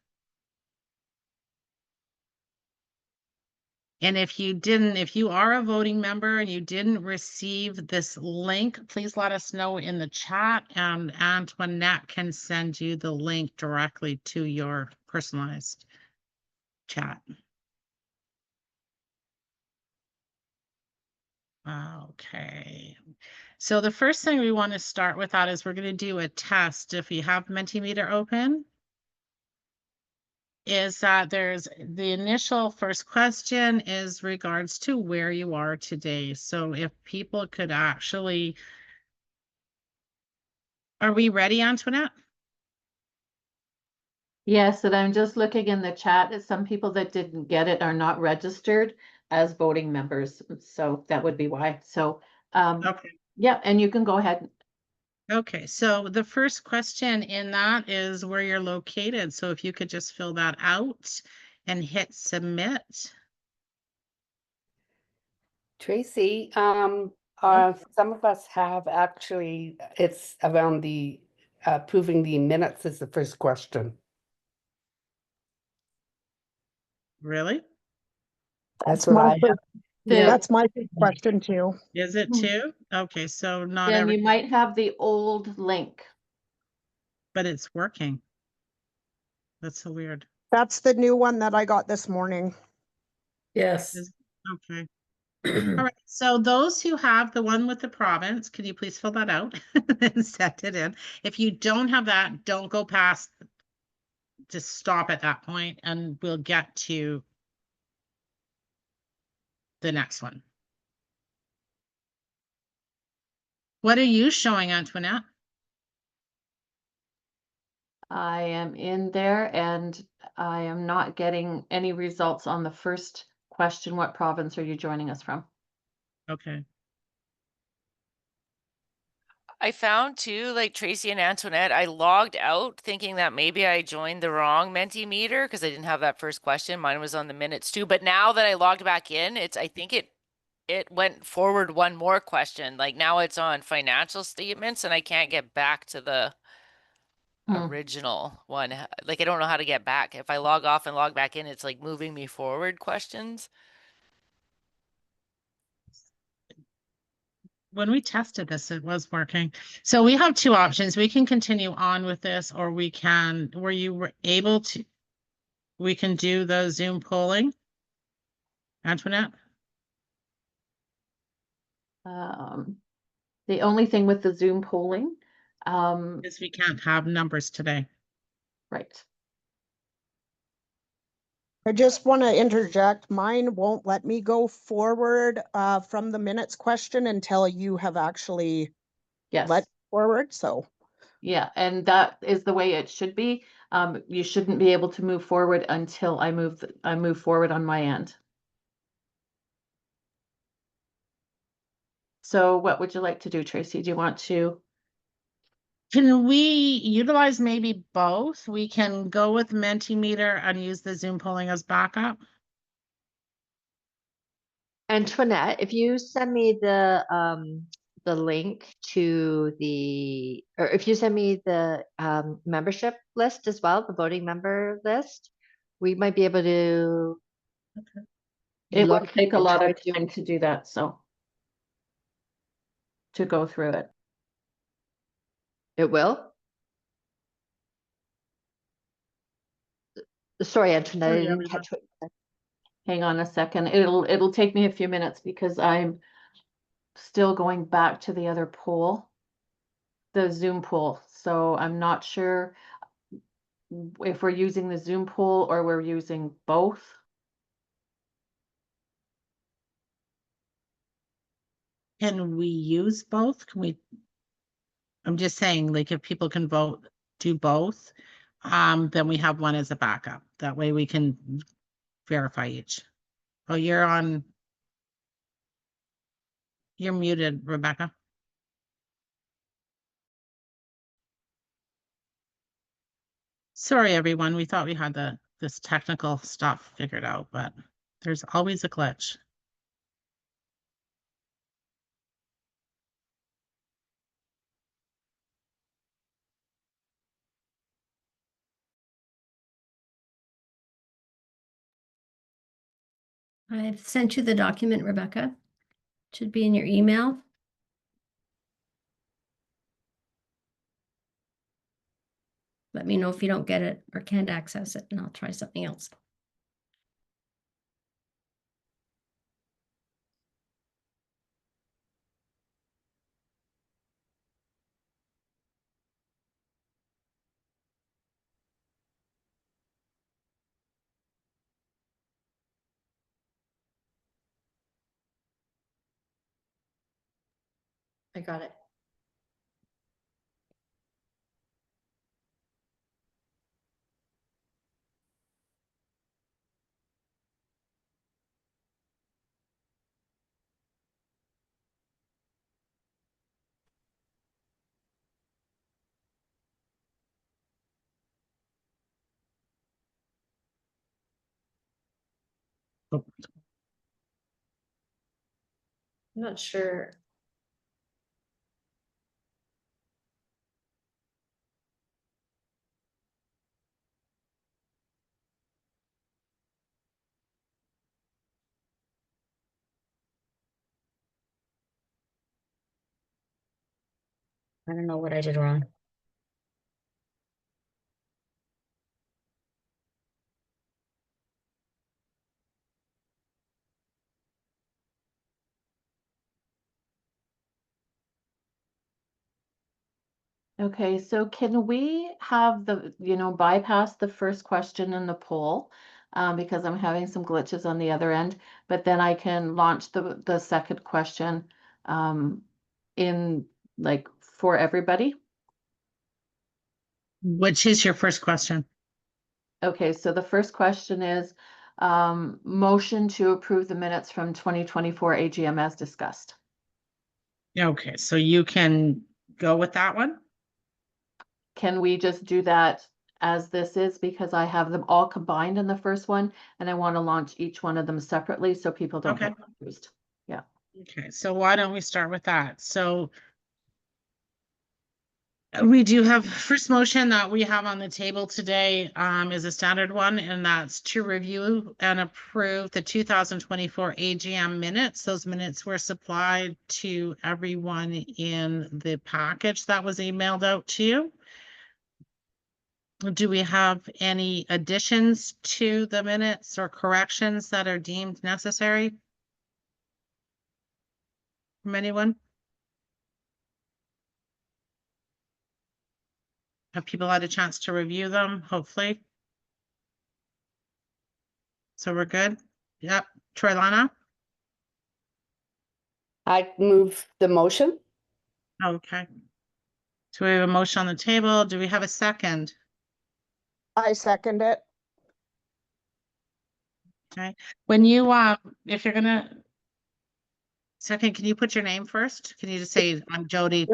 A: And if you are a voting member and you didn't receive this link, please let us know in the chat, and Antoinette can send you the link directly to your personalized chat. Okay. So the first thing we want to start with that is we're going to do a test. If you have Mentimeter open, is that there's the initial first question is regards to where you are today. So if people could actually, are we ready, Antoinette?
B: Yes, and I'm just looking in the chat at some people that didn't get it are not registered as voting members. So that would be why. So,
A: Okay.
B: yeah, and you can go ahead.
A: Okay, so the first question in that is where you're located. So if you could just fill that out and hit submit.
O: Tracy, some of us have actually, it's around the approving the minutes is the first question.
A: Really?
O: That's what I have.
K: That's my big question too.
A: Is it too? Okay, so not
B: Then
A: every,
B: you might have the old link.
A: but it's working. That's so weird.
K: That's the new one that I got this morning.
J: Yes.
A: Okay. All right, so those who have the one with the province, can you please fill that out and set it in? If you don't have that, don't go past, just stop at that point and we'll get to the next one. What are you showing, Antoinette?
B: I am in there and I am not getting any results on the first question. What province are you joining us from?
A: Okay.
C: I found too, like Tracy and Antoinette, I logged out thinking that maybe I joined the wrong Mentimeter because I didn't have that first question. Mine was on the minutes too. But now that I logged back in, I think it went forward one more question. Like now it's on financial statements and I can't get back to the original one. Like I don't know how to get back. If I log off and log back in, it's like moving me forward questions.
A: When we tested this, it was working. So we have two options. We can continue on with this, or we can, were you able to, we can do the Zoom polling? Antoinette?
B: The only thing with the Zoom polling,
A: is we can't have numbers today.
B: Right.
K: I just want to interject. Mine won't let me go forward from the minutes question until you have actually let forward. So
B: yeah, and that is the way it should be. You shouldn't be able to move forward until I move forward on my end. So what would you like to do, Tracy? Do you want to?
A: Can we utilize maybe both? We can go with Mentimeter and use the Zoom polling as backup.
M: Antoinette, if you send me the link to the, or if you send me the membership list as well, the voting member list, we might be able to
B: It will
M: look
B: take a
M: and
B: lot
M: try
B: of time to do that, so to go through it.
M: It will? Sorry, Antoinette, I didn't catch what you said.
B: Hang on a second. It'll take me a few minutes because I'm still going back to the other poll, the Zoom poll. So I'm not sure if we're using the Zoom poll or we're using both.
A: Can we use both? Can we? I'm just saying, like, if people can vote, do both, then we have one as a backup. That way we can verify each. Oh, you're muted, Rebecca. Sorry, everyone. We thought we had this technical stuff figured out, but there's always a glitch.
E: I've sent you the document, Rebecca. It should be in your email. Let me know if you don't get it or can't access it, and I'll try something else.
M: I got it.
A: Oh,
L: I'm not sure.
P: I don't know what I did wrong.
B: Okay, so can we have the, bypass the first question in the poll? Because I'm having some glitches on the other end, but then I can launch the second question in like for everybody.
A: which is your first question?
B: Okay, so the first question is motion to approve the minutes from 2024 AGM as discussed.
A: Okay, so you can go with that one?
B: Can we just do that as this is, because I have them all combined in the first one and I want to launch each one of them separately so people don't get confused. Yeah.
A: Okay, so why don't we start with that? So we do have first motion that we have on the table today is a standard one, and that's to review and approve the 2024 AGM minutes. Those minutes were supplied to everyone in the package that was emailed out to you. Do we have any additions to the minutes or corrections that are deemed necessary? From anyone? Have people had a chance to review them, hopefully? So we're good? Yep. Troilana?
O: I move the motion.
A: Okay. So we have a motion on the table. Do we have a second?
Q: I second it.
A: Okay. When you, if you're gonna second, can you put your name first? Can you just say, I'm Jody?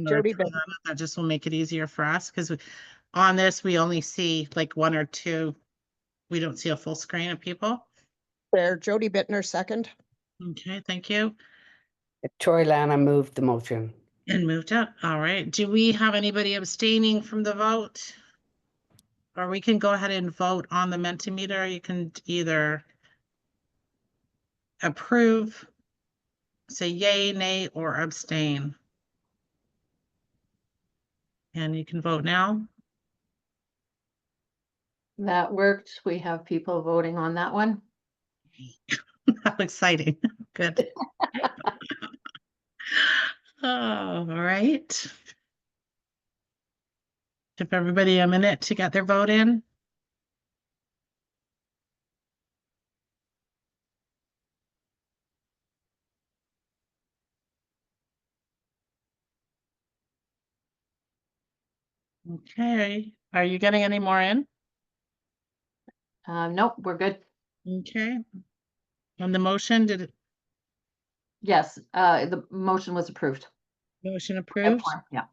Q: Jody Bittner.
A: That just will make it easier for us, because on this, we only see like one or two. We don't see a full screen of people.
Q: There, Jody Bittner, second.
A: Okay, thank you.
O: Troilana moved the motion.
A: And moved up. All right. Do we have anybody abstaining from the vote? Or we can go ahead and vote on the Mentimeter. You can either approve, say yay, nay, or abstain. And you can vote now.
B: That worked. We have people voting on that one.
A: How exciting. Good. All right. Give everybody a minute to get their vote in. Okay. Are you getting any more in?
B: Nope, we're good.
A: Okay. On the motion, did it?
B: Yes, the motion was approved.
A: Motion approved?
B: Yeah.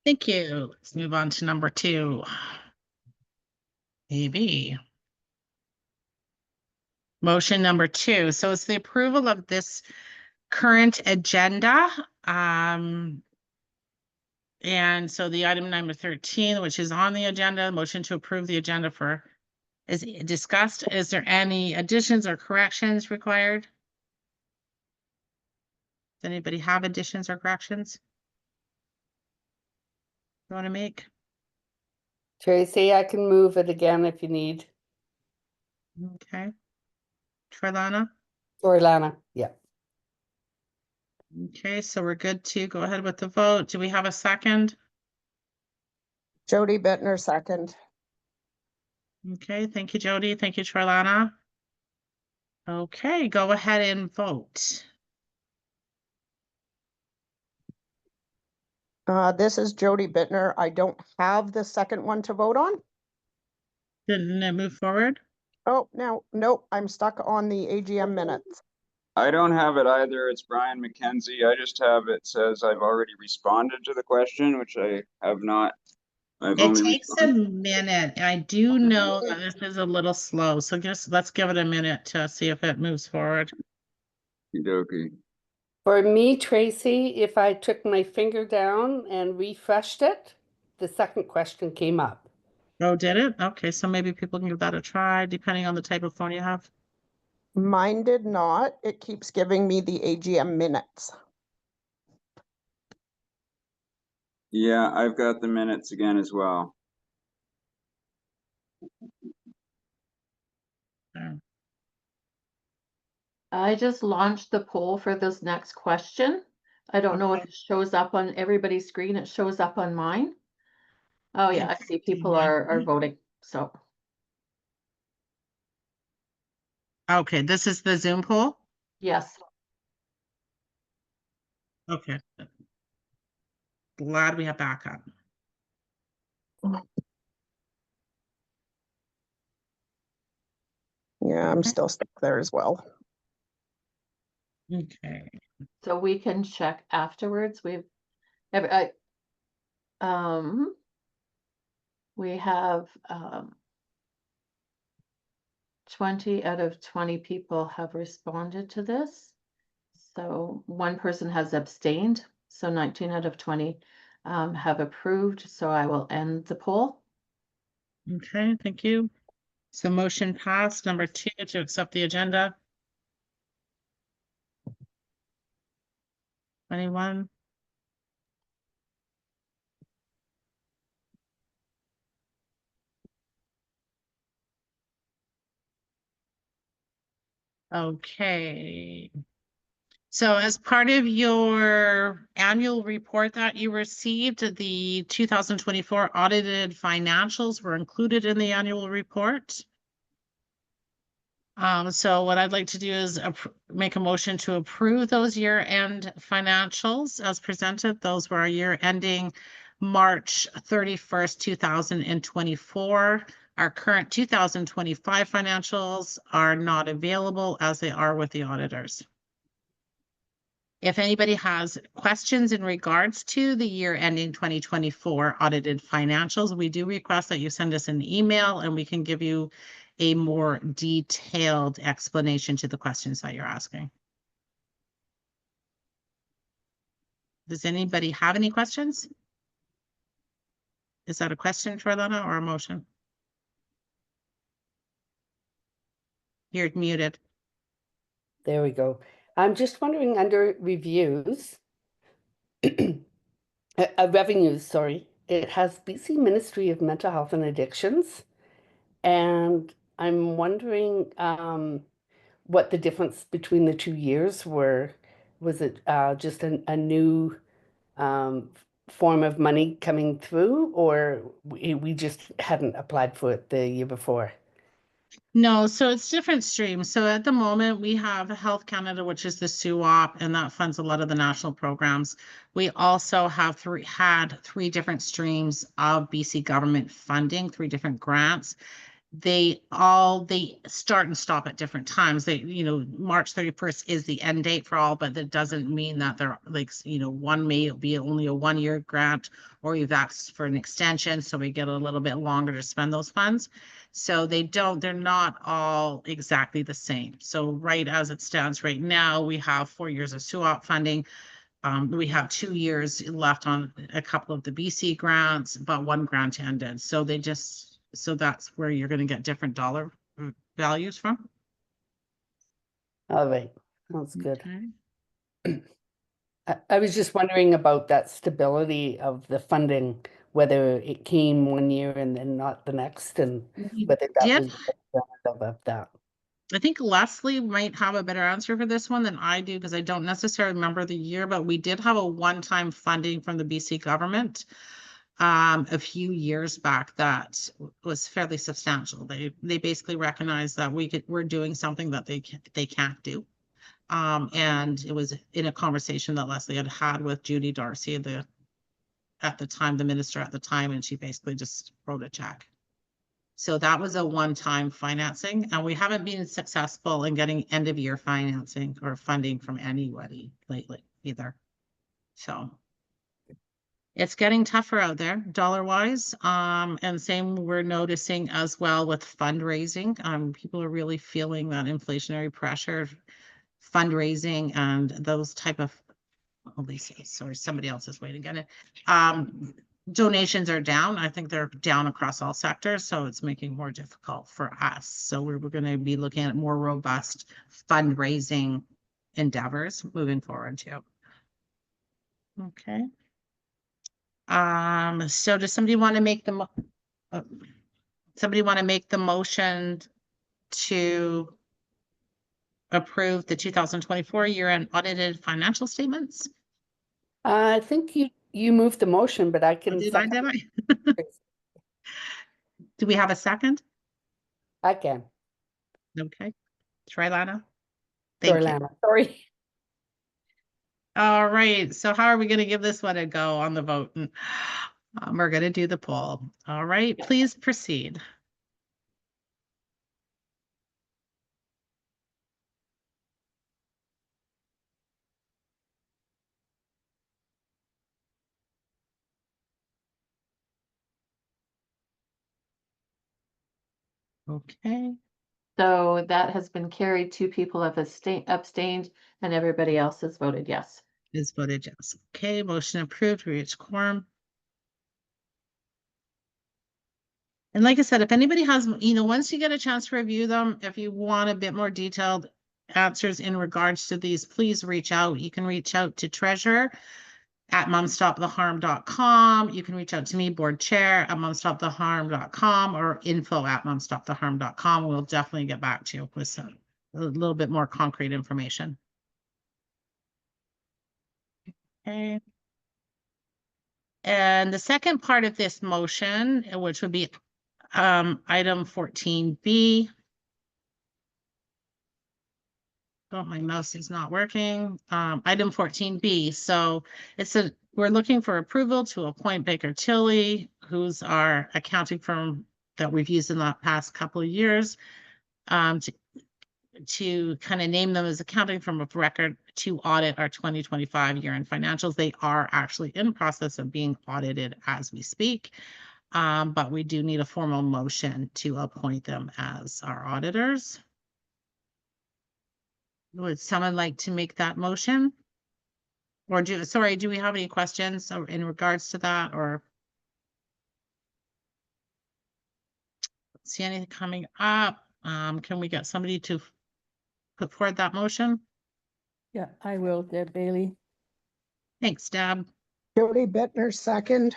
A: Thank you. Let's move on to number 2. AB. Motion number 2. So it's the approval of this current agenda. And so the item number 13, which is on the agenda, motion to approve the agenda is discussed. Is there any additions or corrections required? Does anybody have additions or corrections you want to make?
O: Tracy, I can move it again if you need.
A: Okay. Troilana?
O: Troilana, yeah.
A: Okay, so we're good to go ahead with the vote. Do we have a second?
Q: Jody Bittner, second.
A: Okay, thank you, Jody. Thank you, Troilana. Okay, go ahead and vote.
Q: This is Jody Bittner. I don't have the second one to vote on.
A: Didn't it move forward?
Q: Oh, no, nope, I'm stuck on the AGM minutes.
R: I don't have it either. It's Brian McKenzie. I just have it says I've already responded to the question, which I have not I've
A: It
R: only
A: takes a
R: responded.
A: minute. I do know that this is a little slow, so just let's give it a minute to see if it moves forward.
R: Okey-dokey.
O: For me, Tracy, if I took my finger down and refreshed it, the second question came up.
A: Oh, did it? Okay, so maybe people can give that a try, depending on the type of phone you have.
Q: Mine did not. It keeps giving me the AGM minutes.
R: Yeah, I've got the minutes again as well.
B: I just launched the poll for this next question. I don't know if it shows up on everybody's screen. It shows up on mine. Oh yeah, I see people are voting, so.
A: Okay, this is the Zoom poll?
B: Yes.
A: Okay. Glad we have backup.
Q: Yeah, I'm still stuck there as well.
A: Okay.
B: So we can check afterwards. We have 20 out of 20 people have responded to this. So one person has abstained. So 19 out of 20 have approved. So I will end the poll.
A: Okay, thank you. So motion passed. Number 2, to accept the agenda. Anyone? Okay. So as part of your annual report that you received, the 2024 audited financials were included in the annual report. So what I'd like to do is make a motion to approve those year-end financials as presented. Those were our year ending March 31st, 2024. Our current 2025 financials are not available as they are with the auditors. If anybody has questions in regards to the year ending 2024 audited financials, we do request that you send us an email and we can give you a more detailed explanation to the questions that you're asking. Does anybody have any questions? Is that a question, Troilana, or a motion? You're muted.
O: There we go. I'm just wondering under reviews, revenues, sorry, it has BC Ministry of Mental Health and Addictions. And I'm wondering what the difference between the 2 years were. Was it just a new form of money coming through, or we just hadn't applied for it the year before?
A: No, so it's different streams. So at the moment we have Health Canada, which is the SUOP, and that funds a lot of the national programs. We also have had three different streams of BC government funding, 3 different grants. They start and stop at different times. March 31st is the end date for all, but that doesn't mean that they're like, one may be only a 1-year grant, or you've asked for an extension, so we get a little bit longer to spend those funds. So they're not all exactly the same. So right as it stands right now, we have 4 years of SUOP funding. We have 2 years left on a couple of the BC grants, but 1 grant ended. So that's where you're going to get different dollar values from.
O: All right, that's good. I was just wondering about that stability of the funding, whether it came 1 year and then not the next, and whether that was of that.
A: I think Leslie might have a better answer for this one than I do, because I don't necessarily remember the year, but we did have a one-time funding from the BC government a few years back that was fairly substantial. They basically recognized that we're doing something that they can't do. And it was in a conversation that Leslie had with Judy Darcy, the minister at the time, and she basically just wrote a check. So that was a one-time financing, and we haven't been successful in getting end-of-year financing or funding from anybody lately either. So it's getting tougher out there dollar wise. And same we're noticing as well with fundraising. People are really feeling that inflationary pressure, fundraising and those type of, oh, Lisa, sorry, somebody else is waiting. Get it. Donations are down. I think they're down across all sectors, so it's making it more difficult for us. So we're going to be looking at more robust fundraising endeavors moving forward too. Okay. So does somebody want to make the motion to approve the 2024 year-end audited financial statements?
O: I think you moved the motion, but I can
A: Did I? Do we have a second?
O: I can.
A: Okay. Try Lana. Thank you.
O: Lana. Sorry.
A: All right. So how are we going to give this one a go on the vote? We're going to do the poll. All right. Please proceed. Okay.
B: So that has been carried. 2 people have abstained and everybody else has voted yes.
A: Is voted yes. Okay. Motion approved. We reach quorum. And like I said, if anybody has, once you get a chance to review them, if you want a bit more detailed answers in regards to these, please reach out. You can reach out to treasurer@mumstoptheharm.com. You can reach out to me, board chair @mumstoptheharm.com or info@mumstoptheharm.com. We'll definitely get back to you with a little bit more concrete information. Okay. And the second part of this motion, which would be item 14B. Oh, my mouse is not working. Item 14B. So we're looking for approval to appoint Baker Tilly, who's our accounting firm that we've used in the past couple of years, to kind of name them as accounting firm of record to audit our 2025 year-end financials. They are actually in process of being audited as we speak. But we do need a formal motion to appoint them as our auditors. Would someone like to make that motion? Or do we have any questions in regards to that, or? See anything coming up? Can we get somebody to put forward that motion?
J: Yeah, I will, Deb Bailey.
A: Thanks, Deb.
Q: Jody Bittner, second.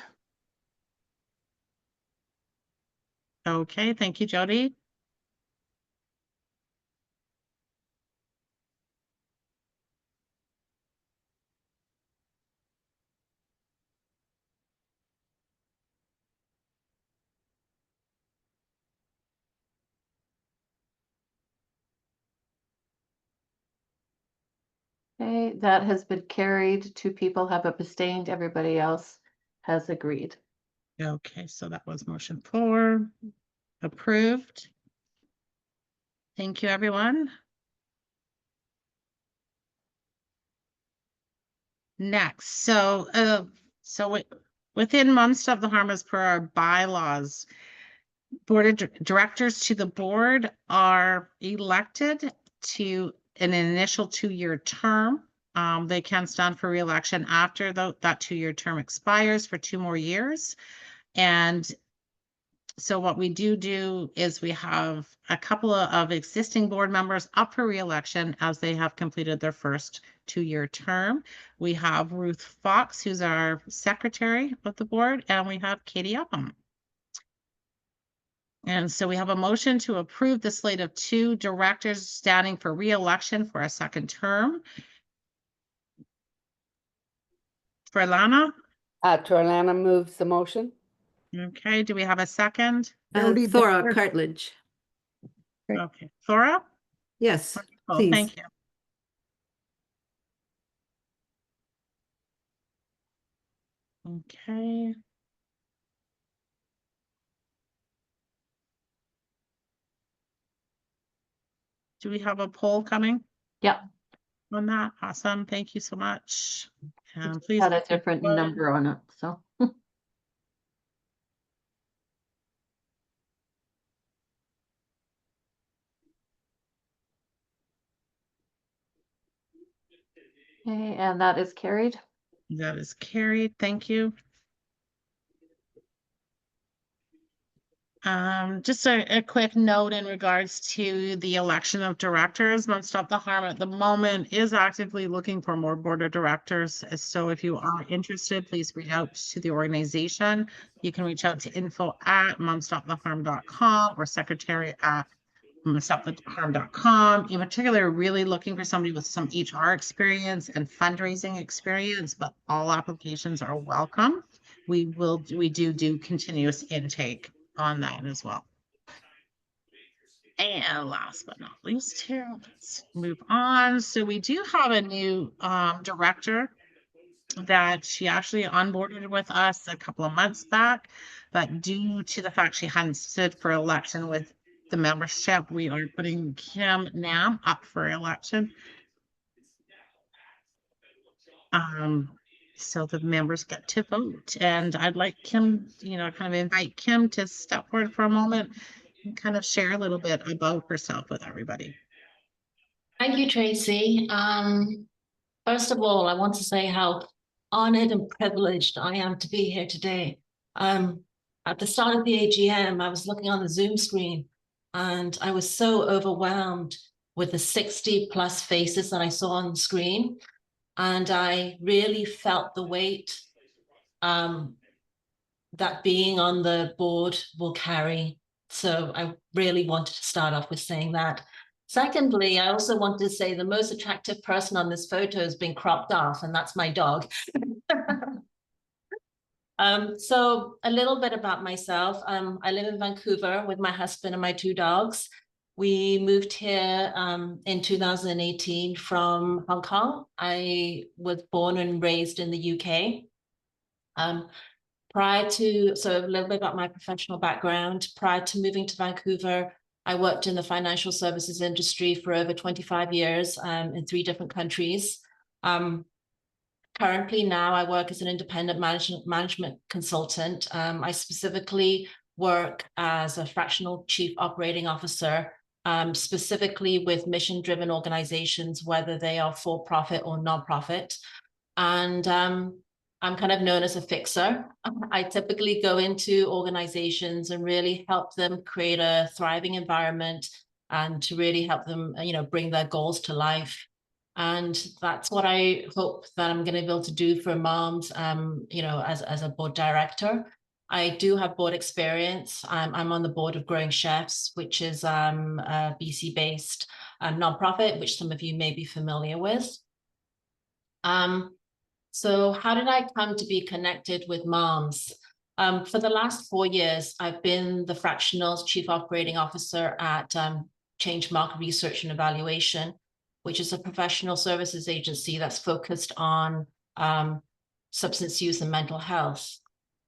A: Okay, thank you, Jody.
B: Okay, that has been carried. 2 people have abstained. Everybody else has agreed.
A: Okay, so that was motion 4 approved. Thank you, everyone. Next, so within Mumstop the Harm, as per our bylaws, board of directors to the board are elected to an initial 2-year term. They can stand for re-election after that 2-year term expires for 2 more years. And so what we do is we have a couple of existing board members up for re-election as they have completed their first 2-year term. We have Ruth Fox, who's our secretary of the board, and we have Katie Upham. And so we have a motion to approve the slate of 2 directors standing for re-election for a second term. For Lana?
O: Torlana moves the motion.
A: Okay, do we have a second?
Q: Jody
S: Thora
Q: Bittner.
S: Cartledge.
A: Okay, Thora?
S: Yes,
A: Oh,
S: please.
A: thank you. Okay. Do we have a poll coming?
B: Yeah.
A: On that? Awesome. Thank you so much. And please.
B: Had a different number on it. So. Okay, and that is carried.
A: That is carried. Thank you. Just a quick note in regards to the election of directors. Mom Stop the Harm at the moment is actively looking for more board of directors. So if you are interested, please reach out to the organization. You can reach out to info@momstoptheharm.com or secretary@momstoptheharm.com. In particular, really looking for somebody with some HR experience and fundraising experience, but all applications are welcome. We do continuous intake on that as well. And last but not least here, let's move on. So we do have a new director that she actually onboarded with us a couple of months back, but due to the fact she hadn't stood for election with the membership, we are putting Kim Nam up for election. So the members get to vote, and I'd like Kim, kind of invite Kim to step forward for a moment and kind of share a little bit about herself with everybody.
F: Thank you, Tracy. First of all, I want to say how honored and privileged I am to be here today. At the start of the AGM, I was looking on the Zoom screen and I was so overwhelmed with the 60+ faces that I saw on the screen. And I really felt the weight that being on the board will carry. So I really wanted to start off with saying that. Secondly, I also wanted to say the most attractive person on this photo has been cropped off, and that's my dog. So a little bit about myself. I live in Vancouver with my husband and my 2 dogs. We moved here in 2018 from Hong Kong. I was born and raised in the UK. So a little bit about my professional background. Prior to moving to Vancouver, I worked in the financial services industry for over 25 years in 3 different countries. Currently now I work as an independent management consultant. I specifically work as a fractional chief operating officer, specifically with mission-driven organizations, whether they are for-profit or non-profit. And I'm kind of known as a fixer. I typically go into organizations and really help them create a thriving environment and to really help them, bring their goals to life. And that's what I hope that I'm going to be able to do for moms, as a board director. I do have board experience. I'm on the board of Growing Chefs, which is a BC-based nonprofit, which some of you may be familiar with. So how did I come to be connected with moms? For the last 4 years, I've been the fractional chief operating officer at Change Market Research and Evaluation, which is a professional services agency that's focused on substance use and mental health.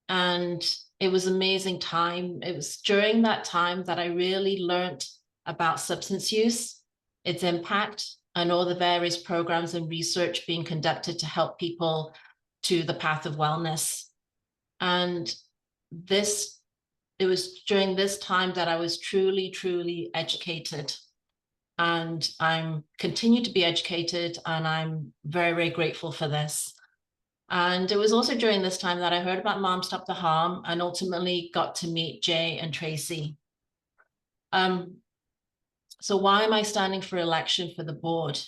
F: And it was an amazing time. It was during that time that I really learned about substance use, its impact, and all the various programs and research being conducted to help people to the path of wellness. And it was during this time that I was truly, truly educated. And I'm continue to be educated, and I'm very, very grateful for this. And it was also during this time that I heard about Mom Stop the Harm and ultimately got to meet Jay and Tracy. So why am I standing for election for the board?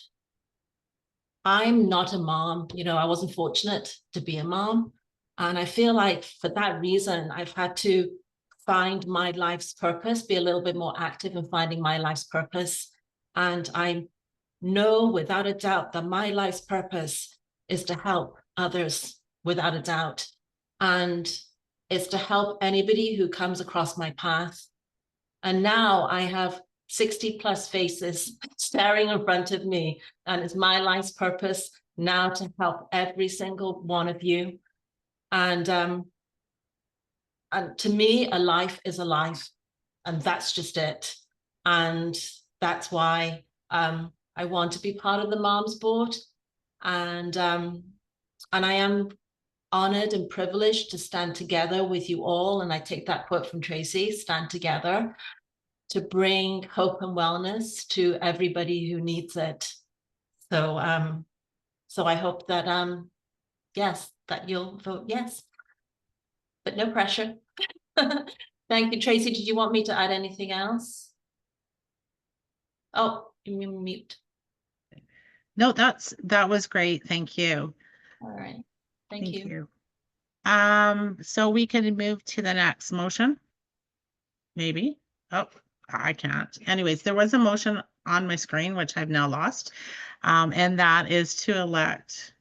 F: I'm not a mom. I wasn't fortunate to be a mom. And I feel like for that reason, I've had to find my life's purpose, be a little bit more active in finding my life's purpose. And I know without a doubt that my life's purpose is to help others, without a doubt. And it's to help anybody who comes across my path. And now I have 60+ faces staring in front of me, and it's my life's purpose now to help every single one of you. And to me, a life is a life, and that's just it. And that's why I want to be part of the Moms Board, and I am honored and privileged to stand together with you all. And I take that quote from Tracy, stand together, to bring hope and wellness to everybody who needs it. So, so I hope that, yes, that you'll vote yes, but no pressure. Thank you, Tracy. Did you want me to add anything else? Oh, you mute.
A: No, that was great. Thank you.
F: All right. Thank you.
A: So we can move to the next motion. Maybe. Oh, I can't. Anyways, there was a motion on my screen, which I've now lost. And that is to elect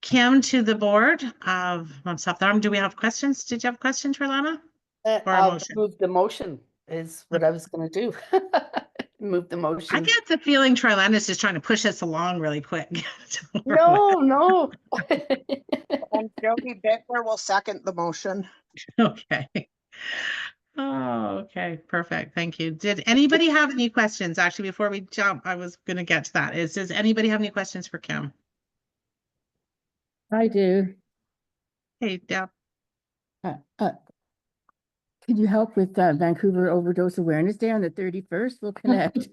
A: Kim to the board of Mom Stop the Harm. Do we have questions? Did you have questions, Rolana? Or a
O: I'll
A: motion?
O: move the motion is what I was going to do. Move the motion.
A: I get the feeling Trilana's just trying to push us along really quick.
O: No.
Q: And Jody Bittner will second the motion.
A: Okay. Oh, okay. Perfect. Thank you. Did anybody have any questions? Actually, before we jump, I was going to get to that. Does anybody have any questions for Kim?
S: I do.
A: Hey, Deb.
S: Could you help with Vancouver Overdose Awareness Day on the 31st? We'll connect.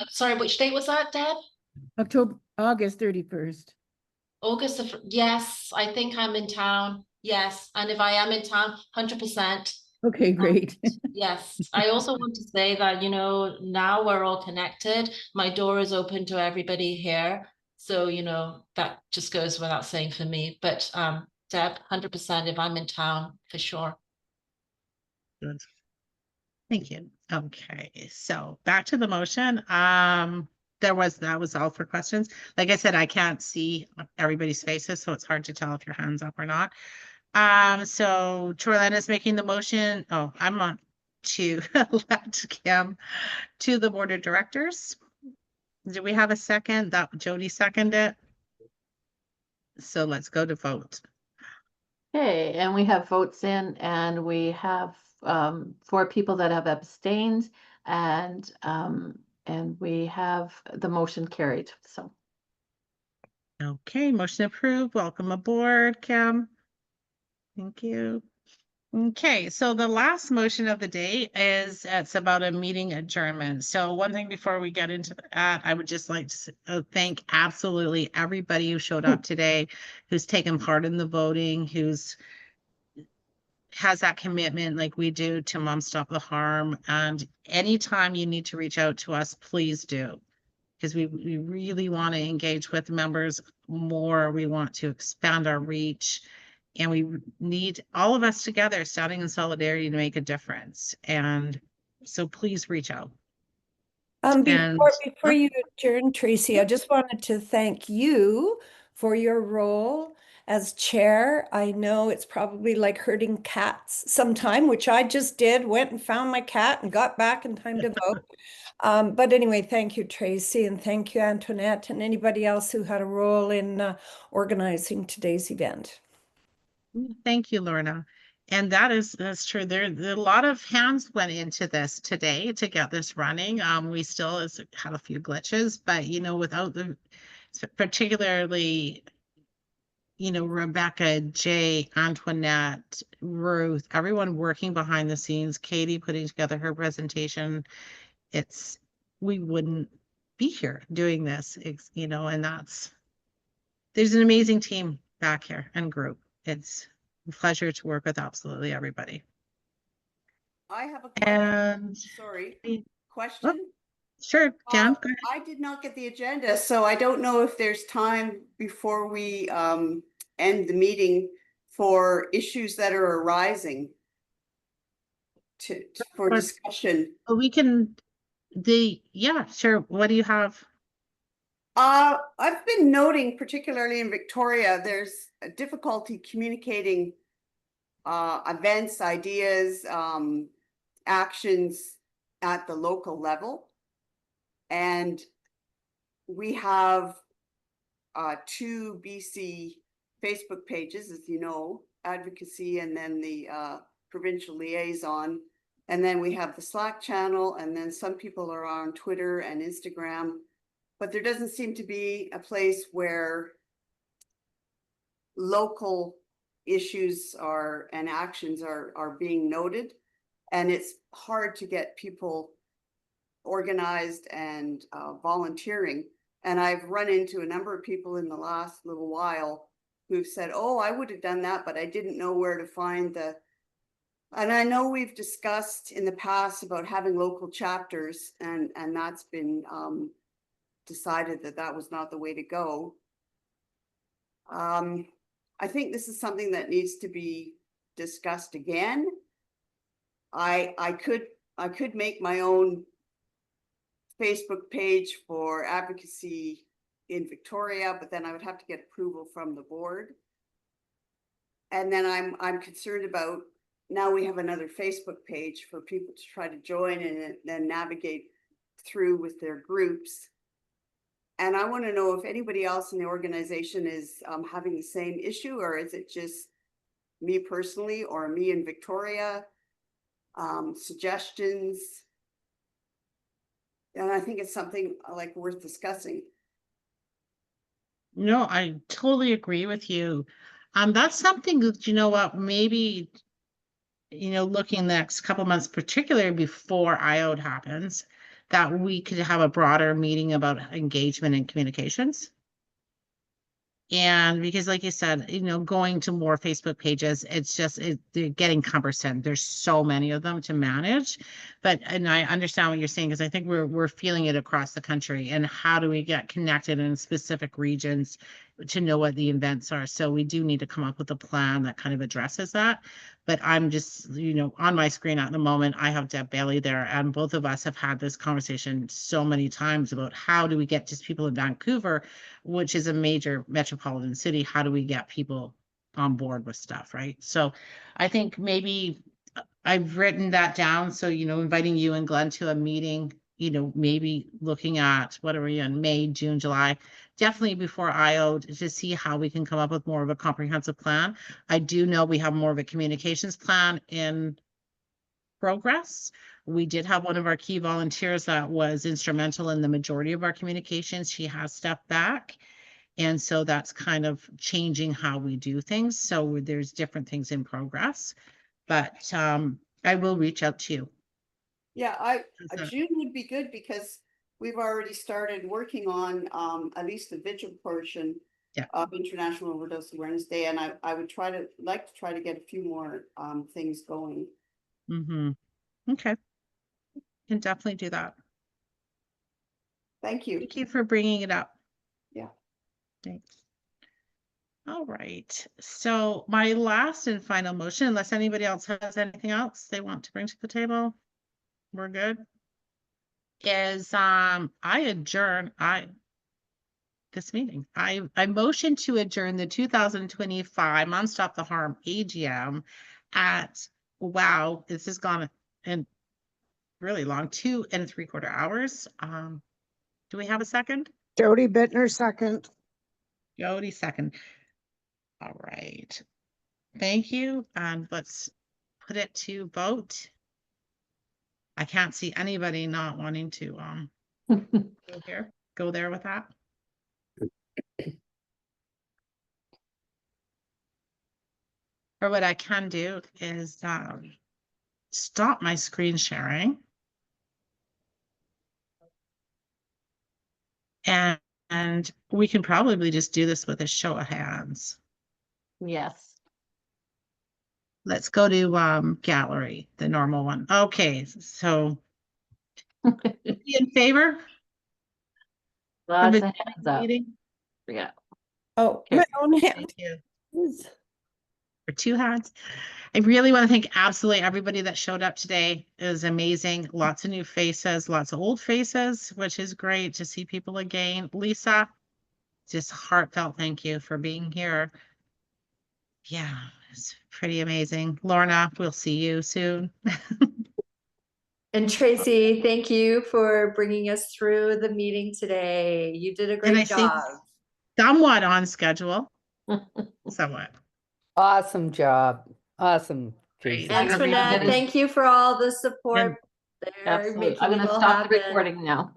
F: Sorry, which date was that, Deb?
S: August 31st.
F: August, yes, I think I'm in town. Yes, and if I am in town, 100%.
S: Okay, great.
F: Yes, I also want to say that, you know, now we're all connected. My door is open to everybody here. So, you know, that just goes without saying for me. But Deb, 100% if I'm in town, for sure.
A: Good. Thank you. Okay, so back to the motion. That was all for questions. Like I said, I can't see everybody's faces, so it's hard to tell if your hand's up or not. So Troy is making the motion. Oh, I'm on to elect Kim to the board of directors. Do we have a second? That Jody seconded it. So let's go to vote.
B: Okay, and we have votes in, and we have 4 people that have abstained, and we have the motion carried. So
A: Okay, motion approved. Welcome aboard, Kim. Thank you. Okay, so the last motion of the day is it's about a meeting adjournment. So one thing before we get into that, I would just like to thank absolutely everybody who showed up today, who's taken part in the voting, has that commitment like we do to Mom Stop the Harm. And anytime you need to reach out to us, please do. Because we really want to engage with members more. We want to expand our reach. And we need all of us together standing in solidarity to make a difference. And so please reach out.
T: Before you adjourn, Tracy, I just wanted to thank you for your role as chair. I know it's probably like herding cats sometime, which I just did, went and found my cat and got back in time to vote. But anyway, thank you, Tracy, and thank you, Antoinette, and anybody else who had a role in organizing today's event.
A: Thank you, Lorna. And that's true. There a lot of hands went into this today to get this running. We still had a few glitches, but you know, without particularly, you know, Rebecca, Jay, Antoinette, Ruth, everyone working behind the scenes, Katie putting together her presentation, we wouldn't be here doing this, you know, and there's an amazing team back here and group. It's a pleasure to work with absolutely everybody.
U: I have a question. Sorry, question.
A: Oh, sure, Jan. Go ahead.
U: I did not get the agenda, so I don't know if there's time before we end the meeting for issues that are arising for discussion.
A: We can, yeah, sure. What do you have?
U: I've been noting, particularly in Victoria, there's a difficulty communicating events, ideas, actions at the local level. And we have 2 BC Facebook pages, as you know, advocacy, and then the provincial liaison. And then we have the Slack channel, and then some people are on Twitter and Instagram. But there doesn't seem to be a place where local issues and actions are being noted. And it's hard to get people organized and volunteering. And I've run into a number of people in the last little while who've said, oh, I would have done that, but I didn't know where to find and I know we've discussed in the past about having local chapters, and that's been decided that was not the way to go. I think this is something that needs to be discussed again. I could make my own Facebook page for advocacy in Victoria, but then I would have to get approval from the board. And then I'm concerned about, now we have another Facebook page for people to try to join and then navigate through with their groups. And I want to know if anybody else in the organization is having the same issue, or is it just me personally or me in Victoria? Suggestions. And I think it's something like worth discussing.
A: No, I totally agree with you. That's something that, you know what, maybe, looking the next couple months, particularly before IOD happens, that we could have a broader meeting about engagement and communications. And because, like you said, going to more Facebook pages, they're getting cumbersome. There's so many of them to manage. And I understand what you're saying, because I think we're feeling it across the country. And how do we get connected in specific regions to know what the events are? So we do need to come up with a plan that kind of addresses that. But I'm just, on my screen at the moment, I have Deb Bailey there, and both of us have had this conversation so many times about how do we get just people in Vancouver, which is a major metropolitan city, how do we get people on board with stuff, right? So I think maybe I've written that down. So, inviting you and Glenn to a meeting, maybe looking at, what are we in, May, June, July, definitely before IO, to see how we can come up with more of a comprehensive plan. I do know we have more of a communications plan in progress. We did have one of our key volunteers that was instrumental in the majority of our communications. She has stepped back. And so that's kind of changing how we do things. So there's different things in progress, but I will reach out to you.
U: Yeah, June would be good, because we've already started working on at least the vigil portion of International Overdose Awareness Day, and I would like to try to get a few more things going.
A: Mm-hmm. Okay, can definitely do that.
U: Thank you.
A: Thank you for bringing it up.
U: Yeah.
A: Thanks. All right. So my last and final motion, unless anybody else has anything else they want to bring to the table, we're good. Is I adjourn this meeting. I motion to adjourn the 2025 Mom Stop the Harm AGM at, wow, this has gone in really long, 2 3/4 hours. Do we have a second?
Q: Jody Bittner, second.
A: Jody, second. All right. Thank you. And let's put it to vote. I can't see anybody not wanting to go there with that. Or what I can do is stop my screen sharing. And we can probably just do this with a show of hands.
B: Yes.
A: Let's go to gallery, the normal one. Okay, so in favor?
B: Lots of hands up. Yeah.
T: Oh, my own hand.
A: For 2 hands. I really want to thank absolutely everybody that showed up today. It was amazing. Lots of new faces, lots of old faces, which is great to see people again. Lisa, just heartfelt thank you for being here. Yeah, it's pretty amazing. Lorna, we'll see you soon.
D: And Tracy, thank you for bringing us through the meeting today. You did a great job.
A: Somewhat on schedule. Somewhat.
O: Awesome job. Awesome. Tracy.
D: Thanks, Renette. Thank you for all the support.
B: Absolutely. I'm going to stop the recording now.